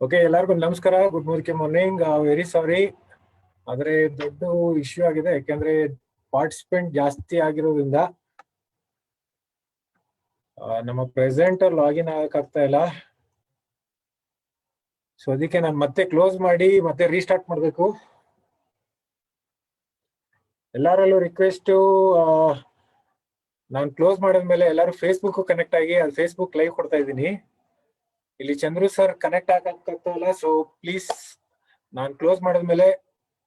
Okay, ಎಲ್ಲರಿಗೂ ನಮಸ್ಕಾರ. Good morning. Very sorry, ಆದ್ರೆ ದೊಡ್ಡ ಇಶ್ಯೂ ಆಗಿದೆ. ಯಾಕೆಂದ್ರೆ ಪಾರ್ಟಿಸಿಪೆಂಟ್ ಜಾಸ್ತಿ ಆಗಿರೋದ್ರಿಂದ ನಮ್ಮ ಪ್ರೆಸೆಂಟ್ ಲಾಗಿನ್ ಆಗಕ್ಕಾಗ್ತಾ ಇಲ್ಲ. ಸೊ ಅದಕ್ಕೆ ನಾನು ಮತ್ತೆ ಕ್ಲೋಸ್ ಮಾಡಿ ಮತ್ತೆ ರೀಸ್ಟಾರ್ಟ್ ಮಾಡಬೇಕು. ಎಲ್ಲರಲ್ಲೂ ರಿಕ್ವೆಸ್ಟ್, ನಾನು ಕ್ಲೋಸ್ ಮಾಡಿದ್ಮೇಲೆ ಎಲ್ಲರೂ ಫೇಸ್ಬುಕ್ ಕನೆಕ್ಟ್ ಆಗಿ ಅಲ್ಲಿ ಫೇಸ್ಬುಕ್ ಲೈವ್ ಕೊಡ್ತಾ ಇದ್ದೀನಿ. ಇಲ್ಲಿ ಚಂದ್ರು ಸರ್ ಕನೆಕ್ಟ್ ಆಗಕ್ಕಾಗ್ತಾ ಇಲ್ಲ. ಸೊ ಪ್ಲೀಸ್ ನಾನು ಕ್ಲೋಸ್ ಮಾಡಿದ್ಮೇಲೆ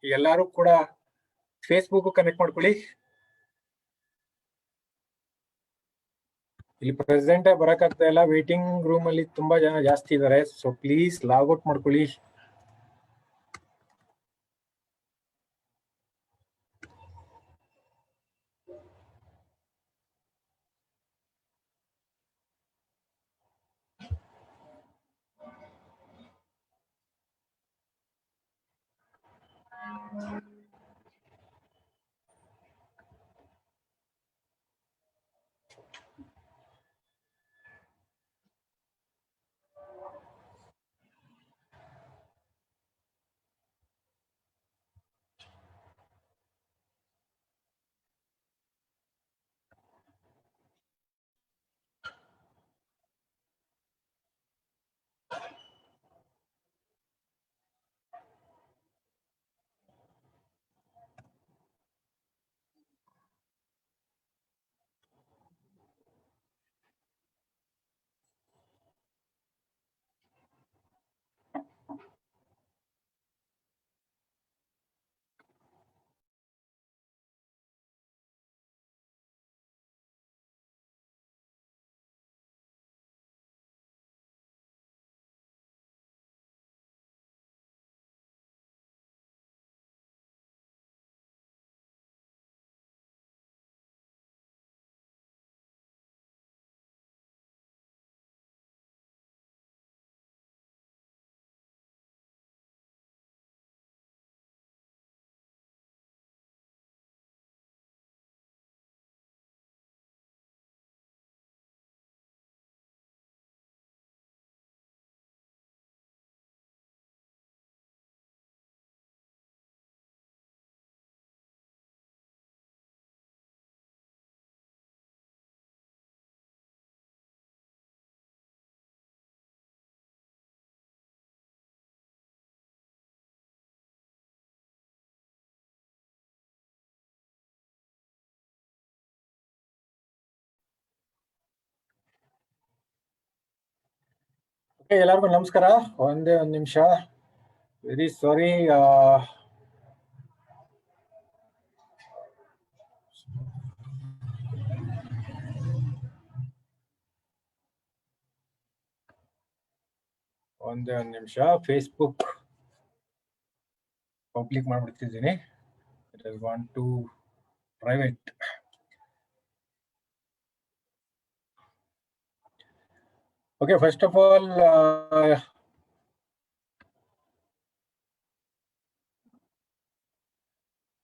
ಎಲ್ಲರೂ ಕೂಡ ಫೇಸ್ಬುಕ್ ಕನೆಕ್ಟ್ ಮಾಡ್ಕೊಳ್ಳಿ. ಇಲ್ಲಿ ಪ್ರೆಸೆಂಟ್ ಬರಕ್ಕಾಗ್ತಾ ಇಲ್ಲ. ವೇಟಿಂಗ್ ರೂಮ್ ಅಲ್ಲಿ ತುಂಬಾ ಜನ ಜಾಸ್ತಿ ಇದ್ದಾರೆ. ಸೊ ಪ್ಲೀಸ್ ಲಾಗ್ಔಟ್ ಮಾಡ್ಕೊಳ್ಳಿ. ಎಲ್ಲರಿಗೂ ನಮಸ್ಕಾರ. ಒಂದೇ ಒಂದು ನಿಮಿಷ, ವೆರಿ ಸಾರಿ. ಒಂದೇ ಒಂದು ನಿಮಿಷ, ಫೇಸ್ಬುಕ್ ಪಬ್ಲಿಕ್ ಮಾಡ್ಬಿಡ್ತಿದ್ದೀನಿ. It is want to private. Okay, first of all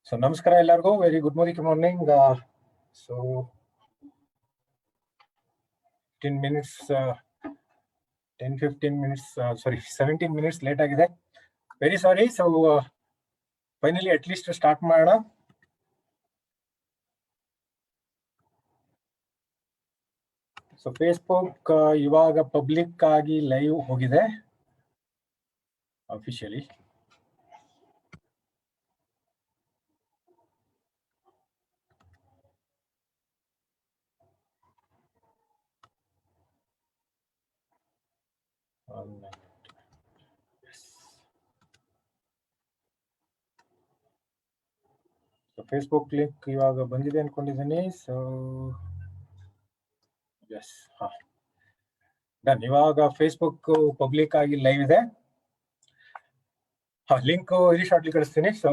so ನಮಸ್ಕಾರ ಎಲ್ಲರಿಗೂ. Very good morning. So 15 minutes 10-15 minutes sorry 17 minutes late ಆಗಿದೆ. Very sorry. So finally at least start ಮಾಡೋಣ. ಸೊ ಫೇಸ್ಬುಕ್ ಇವಾಗ public ಆಗಿ ಲೈವ್ ಹೋಗಿದೆ officially. Facebook link ಇವಾಗ ಬಂದಿದೆ ಅನ್ಕೊಂಡಿದ್ದೀನಿ. So yes, done. ಇವಾಗ ಫೇಸ್ಬುಕ್ ಪಬ್ಲಿಕ್ ಆಗಿ ಲೈವ್ ಇದೆ. ಲಿಂಕ್ ವೆರಿ ಶಾರ್ಟ್ಲಿ ಕಳಿಸ್ತೀನಿ. So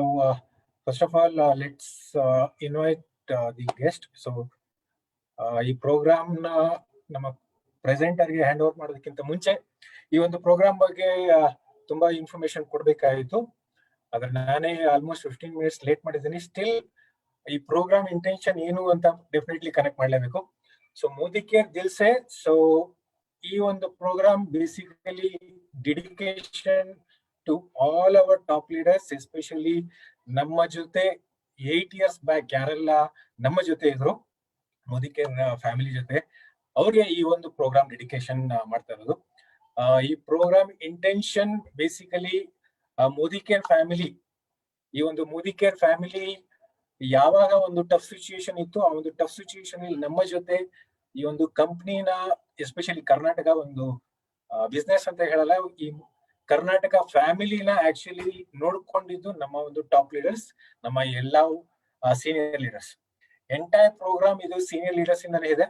first of all let's invite the guest. So ಈ ಪ್ರೋಗ್ರಾಮ್ ನ ನಮ್ಮ ಪ್ರೆಸೆಂಟರ್ಗೆ ಹ್ಯಾಂಡ್ ಓವರ್ ಮಾಡೋದಕ್ಕಿಂತ ಮುಂಚೆ ಈ ಒಂದು ಪ್ರೋಗ್ರಾಮ್ ಬಗ್ಗೆ ತುಂಬಾ ಇನ್ಫಾರ್ಮೇಶನ್ ಕೊಡ್ಬೇಕಾಗಿತ್ತು. ಆದ್ರೆ ನಾನೇ ಆಲ್ಮೋಸ್ಟ್ 15 ಮಿನಿಟ್ಸ್ ಲೇಟ್ ಮಾಡಿದ್ದೀನಿ. ಸ್ಟಿಲ್ ಈ ಪ್ರೋಗ್ರಾಮ್ ಇಂಟೆನ್ಷನ್ ಏನು ಅಂತ ಡೆಫಿನೆಟ್ಲಿ ಕನೆಕ್ಟ್ ಮಾಡಲೇಬೇಕು. ಸೊ ಮೋದಿ ಕೇರ್ ದಿಲ್ ಸೆ. ಸೊ ಈ ಒಂದು program basically dedication to all our top leaders, especially ನಮ್ಮ ಜೊತೆ 8 years ಬ್ಯಾಕ್ ಯಾರೆಲ್ಲ ನಮ್ಮ ಜೊತೆ ಇದ್ರು ಮೋದಿಕೇರ್ ಫ್ಯಾಮಿಲಿ ಜೊತೆ, ಅವ್ರಿಗೆ ಈ ಒಂದು ಪ್ರೋಗ್ರಾಮ್ ಡೆಡಿಕೇಶನ್ ಮಾಡ್ತಾ ಇರೋದು. ಈ program intention basically Modicare family, ಈ ಒಂದು ಮೋದಿಕೇರ್ ಫ್ಯಾಮಿಲಿ ಯಾವಾಗ ಒಂದು ಟಫ್ ಸಿಚುಯೇಷನ್ ಇತ್ತು, ಆ ಒಂದು ಟಫ್ ಸಿಚುಯೇಷನ್ ಅಲ್ಲಿ ನಮ್ಮ ಜೊತೆ ಈ ಒಂದು ಕಂಪ್ನಿನ, ಎಸ್ಪೆಷಲಿ ಕರ್ನಾಟಕ ಒಂದು ಬಿಸ್ನೆಸ್ ಅಂತ ಹೇಳಲ್ಲ, ಈ ಕರ್ನಾಟಕ ಫ್ಯಾಮಿಲಿನ ಆಕ್ಚುಲಿ ನೋಡ್ಕೊಂಡಿದ್ದು ನಮ್ಮ ಒಂದು ಟಾಪ್ ಲೀಡರ್ಸ್, ನಮ್ಮ ಎಲ್ಲ ಸೀನಿಯರ್ ಲೀಡರ್ಸ್. ಎಂಟೈರ್ ಪ್ರೋಗ್ರಾಮ್ ಇದು ಸೀನಿಯರ್ ಲೀಡರ್ಸ್ ಇಂದಾನೆ ಇದೆ.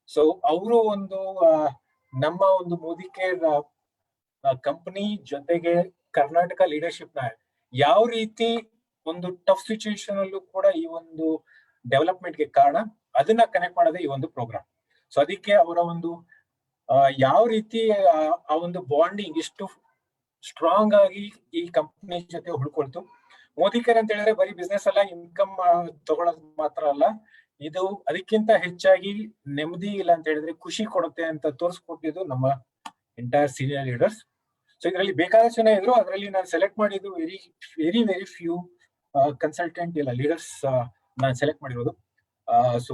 ಸೊ ಅವರು ಒಂದು ನಮ್ಮ ಒಂದು ಮೋದಿಕೇರ್ ಕಂಪನಿ ಜೊತೆಗೆ ಕರ್ನಾಟಕ ಲೀಡರ್ಶಿಪ್ ನ ಯಾವ ರೀತಿ ಒಂದು ಟಫ್ ಸಿಚುಯೇಷನ್ ಅಲ್ಲೂ ಕೂಡ ಈ ಒಂದು ಡೆವಲಪ್ಮೆಂಟ್ ಗೆ ಕಾರಣ, ಅದನ್ನ ಕನೆಕ್ಟ್ ಮಾಡೋದೇ ಈ ಒಂದು ಪ್ರೋಗ್ರಾಮ್. ಸೊ ಅದಕ್ಕೆ ಅವರ ಒಂದು ಯಾವ ರೀತಿ ಆ ಒಂದು ಬಾಂಡಿಂಗ್ ಎಷ್ಟು ಸ್ಟ್ರಾಂಗ್ ಆಗಿ ಈ ಕಂಪನಿ ಜೊತೆ ಉಳ್ಕೊಳ್ತು. ಮೋದಿಕೇರ್ ಅಂತ ಹೇಳಿದ್ರೆ ಬರೀ ಬಿಸ್ನೆಸ್ ಅಲ್ಲ, ಇನ್ಕಮ್ ತಗೊಳ್ಳೋದು ಮಾತ್ರ ಅಲ್ಲ, ಇದು ಅದಕ್ಕಿಂತ ಹೆಚ್ಚಾಗಿ ನೆಮ್ಮದಿ ಇಲ್ಲ ಅಂತ ಹೇಳಿದ್ರೆ ಖುಷಿ ಕೊಡುತ್ತೆ ಅಂತ ತೋರಿಸ್ಕೊಟ್ಟಿದ್ದು ನಮ್ಮ ಎಂಟೈರ್ ಸೀನಿಯರ್ ಲೀಡರ್ಸ್. ಸೊ ಇದರಲ್ಲಿ ಬೇಕಾದಷ್ಟು ಜನ ಇದ್ರು, ಅದರಲ್ಲಿ ನಾನು ಸೆಲೆಕ್ಟ್ ಮಾಡಿದ್ದು very very very few consultant ಇಲ್ಲ ಲೀಡರ್ಸ್ ನಾನು ಸೆಲೆಕ್ಟ್ ಮಾಡಿರೋದು. ಸೊ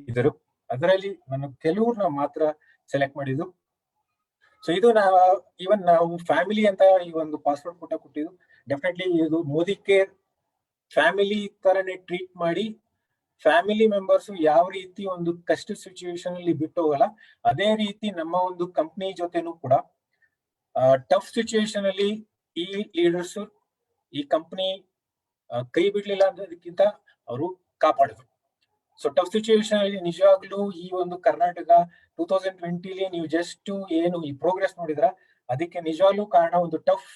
ಇದ್ದರು, ಅದರಲ್ಲಿ ನಾನು ಕೆಲವ್ರನ್ನ ಮಾತ್ರ ಸೆಲೆಕ್ಟ್ ಮಾಡಿದ್ದು. ಸೊ ಇದು ಈವನ್ ನಾವು ಫ್ಯಾಮಿಲಿ ಅಂತ ಈ ಒಂದು ಪಾಸ್ವರ್ಡ್ ಕೊಟ್ಟಿದ್ದು, ಡೆಫಿನೆಟ್ಲಿ ಇದು ಮೋದಿಕೇರ್ ಫ್ಯಾಮಿಲಿ ತರನೇ ಟ್ರೀಟ್ ಮಾಡಿ, ಫ್ಯಾಮಿಲಿ ಮೆಂಬರ್ಸ್ ಯಾವ ರೀತಿ ಒಂದು ಕಷ್ಟ ಸಿಚುಯೇಷನ್ ಅಲ್ಲಿ ಬಿಟ್ಟು ಹೋಗಲ್ಲ, ಅದೇ ರೀತಿ ನಮ್ಮ ಒಂದು ಕಂಪ್ನಿ ಜೊತೆನೂ ಕೂಡ ಟಫ್ ಸಿಚುಯೇಷನ್ ಅಲ್ಲಿ ಈ ಲೀಡರ್ಸ್ ಈ ಕಂಪ್ನಿ ಕೈ ಬಿಡ್ಲಿಲ್ಲ ಅನ್ನೋದಕ್ಕಿಂತ ಅವರು ಕಾಪಾಡಿದ್ರು. ಸೊ ಟಫ್ ಸಿಚುಯೇಷನ್ ಅಲ್ಲಿ ನಿಜವಾಗ್ಲೂ ಈ ಒಂದು ಕರ್ನಾಟಕ 2020 ನೀವು ಜಸ್ಟ್ ಏನು ಈ ಪ್ರೋಗ್ರೆಸ್ ನೋಡಿದ್ರ, ಅದಕ್ಕೆ ನಿಜವಾಗ್ಲೂ ಕಾರಣ ಒಂದು ಟಫ್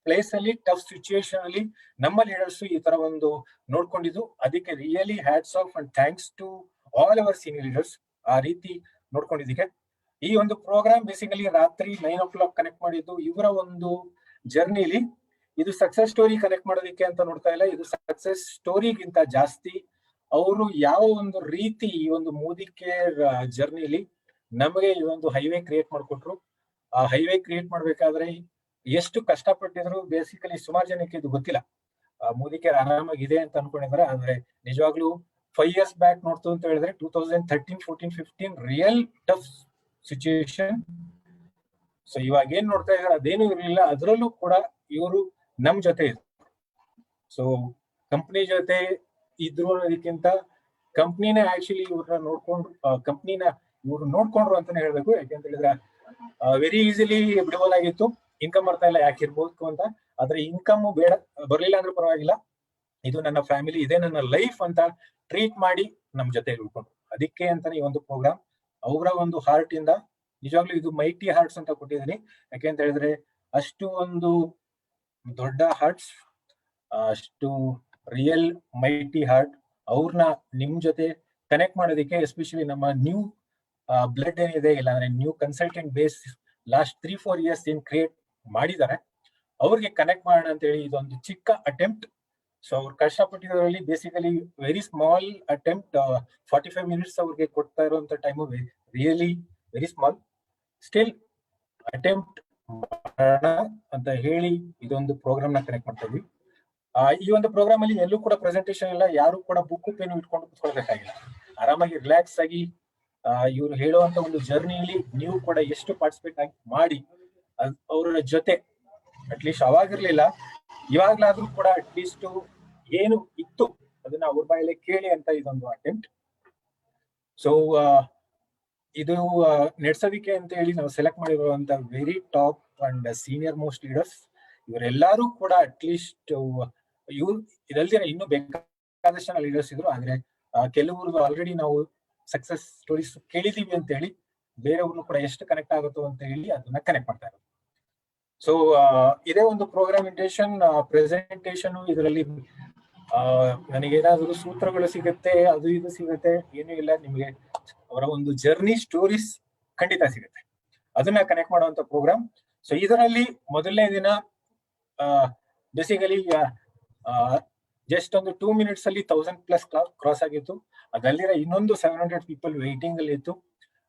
ಪ್ಲೇಸ್ ಅಲ್ಲಿ, ಟಫ್ ಸಿಚುಯೇಷನ್ ಅಲ್ಲಿ ನಮ್ಮ ಲೀಡರ್ಸ್ ಈ ತರ ಒಂದು ನೋಡ್ಕೊಂಡಿದ್ದು. ಅದಕ್ಕೆ really hats off and thanks to all our senior leaders ಆ ರೀತಿ ನೋಡ್ಕೊಂಡಿದ್ದಕ್ಕೆ. ಈ ಒಂದು ಪ್ರೋಗ್ರಾಮ್ ಬೇಸಿಕಲಿ ರಾತ್ರಿ 9 o'clock ಕನೆಕ್ಟ್ ಮಾಡಿದ್ದು ಇವರ ಒಂದು ಜರ್ನಿಲಿ. ಇದು ಸಕ್ಸಸ್ ಸ್ಟೋರಿ ಕನೆಕ್ಟ್ ಮಾಡೋದಕ್ಕೆ ಅಂತ ನೋಡ್ತಾ ಇಲ್ಲ, ಇದು ಸಕ್ಸಸ್ ಸ್ಟೋರಿಗಿಂತ ಜಾಸ್ತಿ ಅವರು ಯಾವ ಒಂದು ರೀತಿ ಈ ಒಂದು ಮೋದಿಕೇರ್ ಜರ್ನಿಲಿ ನಮಗೆ ಈ ಒಂದು ಹೈವೇ ಕ್ರಿಯೇಟ್ ಮಾಡ್ಕೊಟ್ರು. ಆ ಹೈವೇ ಕ್ರಿಯೇಟ್ ಮಾಡ್ಬೇಕಾದ್ರೆ ಎಷ್ಟು ಕಷ್ಟಪಟ್ಟಿದ್ರು ಬೇಸಿಕಲಿ ಸುಮಾರು ಜನಕ್ಕೆ ಇದು ಗೊತ್ತಿಲ್ಲ. ಮೋದಿಕೇರ್ ಆರಾಮಾಗಿದೆ ಅಂತ ಅನ್ಕೊಂಡಿದ್ದಾರೆ, ಆದ್ರೆ ನಿಜವಾಗ್ಲೂ 5 years ಬ್ಯಾಕ್ ನೋಡ್ತು ಅಂತ ಹೇಳಿದ್ರೆ 2013, 14, 15 ರಿಯಲ್ ಟಫ್ ಸಿಚುಯೇಷನ್. ಸೊ ಇವಾಗ ಏನ್ ನೋಡ್ತಾ ಇದ್ದಾರೆ ಅದೇನು ಇರಲಿಲ್ಲ, ಅದರಲ್ಲೂ ಕೂಡ ಇವರು ನಮ್ ಜೊತೆ ಇದ್ರು. ಸೊ ಕಂಪ್ನಿ ಜೊತೆ ಇದ್ರು ಅನ್ನೋದಕ್ಕಿಂತ ಕಂಪ್ನಿನೇ ಆಕ್ಚುಲಿ ಇವ್ರನ್ನ ನೋಡ್ಕೊಂಡು, ಕಂಪ್ನಿನ ಇವ್ರು ನೋಡ್ಕೊಂಡ್ರು ಅಂತಾನೆ ಹೇಳ್ಬೇಕು. ಯಾಕೆಂತ ಹೇಳಿದ್ರೆ ವೆರಿ ಈಸಿಲಿ ಬಿಡಬಲ್ ಆಗಿತ್ತು, ಇನ್ಕಮ್ ಬರ್ತಾ ಇಲ್ಲ ಯಾಕೆ ಇರ್ಬೋದು ಅಂತ. ಆದ್ರೆ ಇನ್ಕಮ್ ಬೇಡ ಬರ್ಲಿಲ್ಲ ಅಂದ್ರೂ ಪರವಾಗಿಲ್ಲ, ಇದು ನನ್ನ ಫ್ಯಾಮಿಲಿ, ಇದೇ ನನ್ನ ಲೈಫ್ ಅಂತ ಟ್ರೀಟ್ ಮಾಡಿ ನಮ್ ಜೊತೆ ಉಳ್ಕೊಂಡ್ರು. ಅದಕ್ಕೆ ಅಂತಾನೆ ಈ ಒಂದು ಪ್ರೋಗ್ರಾಮ್ ಅವರ ಒಂದು ಹಾರ್ಟ್ ಇಂದ ನಿಜವಾಗ್ಲೂ ಇದು ಮೈಟಿ ಹಾರ್ಟ್ಸ್ ಅಂತ ಕೊಟ್ಟಿದ್ದೀನಿ. ಯಾಕೆಂತ ಹೇಳಿದ್ರೆ ಅಷ್ಟು ಒಂದು ದೊಡ್ಡ ಹಾರ್ಟ್ಸ್, ಅಷ್ಟು ರಿಯಲ್ ಮೈಟಿ ಹಾರ್ಟ್ ಅವ್ರನ್ನ ನಿಮ್ ಜೊತೆ ಕನೆಕ್ಟ್ ಮಾಡೋದಕ್ಕೆ, ಎಸ್ಪೆಷಲಿ ನಮ್ಮ ನ್ಯೂ ಬ್ಲಡ್ ಏನಿದೆ, ಇಲ್ಲ ಅಂದ್ರೆ new consultant base last 3-4 years ಏನ್ ಕ್ರಿಯೇಟ್ ಮಾಡಿದ್ದಾರೆ ಅವ್ರಿಗೆ ಕನೆಕ್ಟ್ ಮಾಡೋಣ ಅಂತ ಹೇಳಿ ಇದೊಂದು ಚಿಕ್ಕ ಅಟೆಂಪ್ಟ್. ಸೊ ಅವ್ರು ಕಷ್ಟಪಟ್ಟಿರೋದ್ರಲ್ಲಿ basically very small attempt, 45 minutes ಅವ್ರಿಗೆ ಕೊಡ್ತಾ ಇರುವಂತ time really very small. Still attempt ಮಾಡೋಣ ಅಂತ ಹೇಳಿ ಇದೊಂದು ಪ್ರೋಗ್ರಾಮ್ ನ ಕನೆಕ್ಟ್ ಮಾಡ್ತಾ ಇದ್ವಿ. ಈ ಒಂದು ಪ್ರೋಗ್ರಾಮ್ ಅಲ್ಲಿ ಎಲ್ಲೂ ಕೂಡ ಪ್ರೆಸೆಂಟೇಶನ್ ಇಲ್ಲ, ಯಾರು ಕೂಡ ಬುಕ್ ಪೇನು ಇಟ್ಕೊಂಡು ಕುತ್ಕೊಳ್ಬೇಕಾಗಿಲ್ಲ, ಆರಾಮಾಗಿ ರಿಲ್ಯಾಕ್ಸ್ ಆಗಿ ಇವ್ರು ಹೇಳುವಂತ ಒಂದು ಜರ್ನಿಲಿ ನೀವು ಕೂಡ ಎಷ್ಟು ಪಾರ್ಟಿಸಿಪೇಟ್ ಆಗಿ ಮಾಡಿ ಅವರ ಜೊತೆ ಅಟ್ಲೀಸ್ಟ್ ಅವಾಗಿರ್ಲಿಲ್ಲ ಇವಾಗ್ಲಾದ್ರೂ ಕೂಡ ಅಟ್ಲೀಸ್ಟ್ ಏನು ಇತ್ತು ಅದನ್ನ ಅವ್ರ ಬಾಯಲ್ಲೇ ಕೇಳಿ ಅಂತ ಇದೊಂದು ಅಟೆಂಪ್ಟ್. ಸೊ ಇದು ನಡೆಸೋದಿಕ್ಕೆ ಅಂತ ಹೇಳಿ ನಾವು ಸೆಲೆಕ್ಟ್ ಮಾಡಿರುವಂತ very top and senior most leaders ಇವರೆಲ್ಲರೂ ಕೂಡ ಅಟ್ಲೀಸ್ಟ್ ಇವ್ರು ಇದಲ್ದಿರ ಇನ್ನೂ ಬೇಕಾದಷ್ಟು ಲೀಡರ್ಸ್ ಇದ್ರು, ಆದ್ರೆ ಕೆಲವ್ರದ್ದು ಆಲ್ರೆಡಿ ನಾವು ಸಕ್ಸಸ್ ಸ್ಟೋರೀಸ್ ಕೇಳಿದೀವಿ ಅಂತ ಹೇಳಿ ಬೇರೆಯವ್ರನ್ನು ಕೂಡ ಎಷ್ಟು ಕನೆಕ್ಟ್ ಆಗುತ್ತೋ ಅಂತ ಹೇಳಿ ಅದನ್ನ ಕನೆಕ್ಟ್ ಮಾಡ್ತಾ ಇರೋದು. ಸೊ ಇದೇ ಒಂದು ಪ್ರೋಗ್ರಾಮ್ ಇಂಟೇಷನ್ ಪ್ರೆಸೆಂಟೇಶನ್. ಇದರಲ್ಲಿ ನನಗೇನಾದ್ರು ಸೂತ್ರಗಳು ಸಿಗುತ್ತೆ, ಅದು ಇದು ಸಿಗುತ್ತೆ, ಏನೂ ಇಲ್ಲ. ನಿಮ್ಗೆ ಅವರ ಒಂದು ಜರ್ನಿ ಸ್ಟೋರೀಸ್ ಖಂಡಿತ ಸಿಗುತ್ತೆ, ಅದನ್ನ ಕನೆಕ್ಟ್ ಮಾಡುವಂತ ಪ್ರೋಗ್ರಾಮ್. ಸೊ ಇದರಲ್ಲಿ ಮೊದಲನೇ ದಿನ ಬೇಸಿಕಲಿ ಜಸ್ಟ್ ಒಂದು 2 minutes ಅಲ್ಲಿ 1000+ ಕ್ರಾಸ್ ಆಗಿತ್ತು. ಅದಲ್ಲಿರೋ ಇನ್ನೊಂದು 700 ಪೀಪಲ್ ವೇಟಿಂಗ್ ಅಲ್ಲಿ ಇತ್ತು.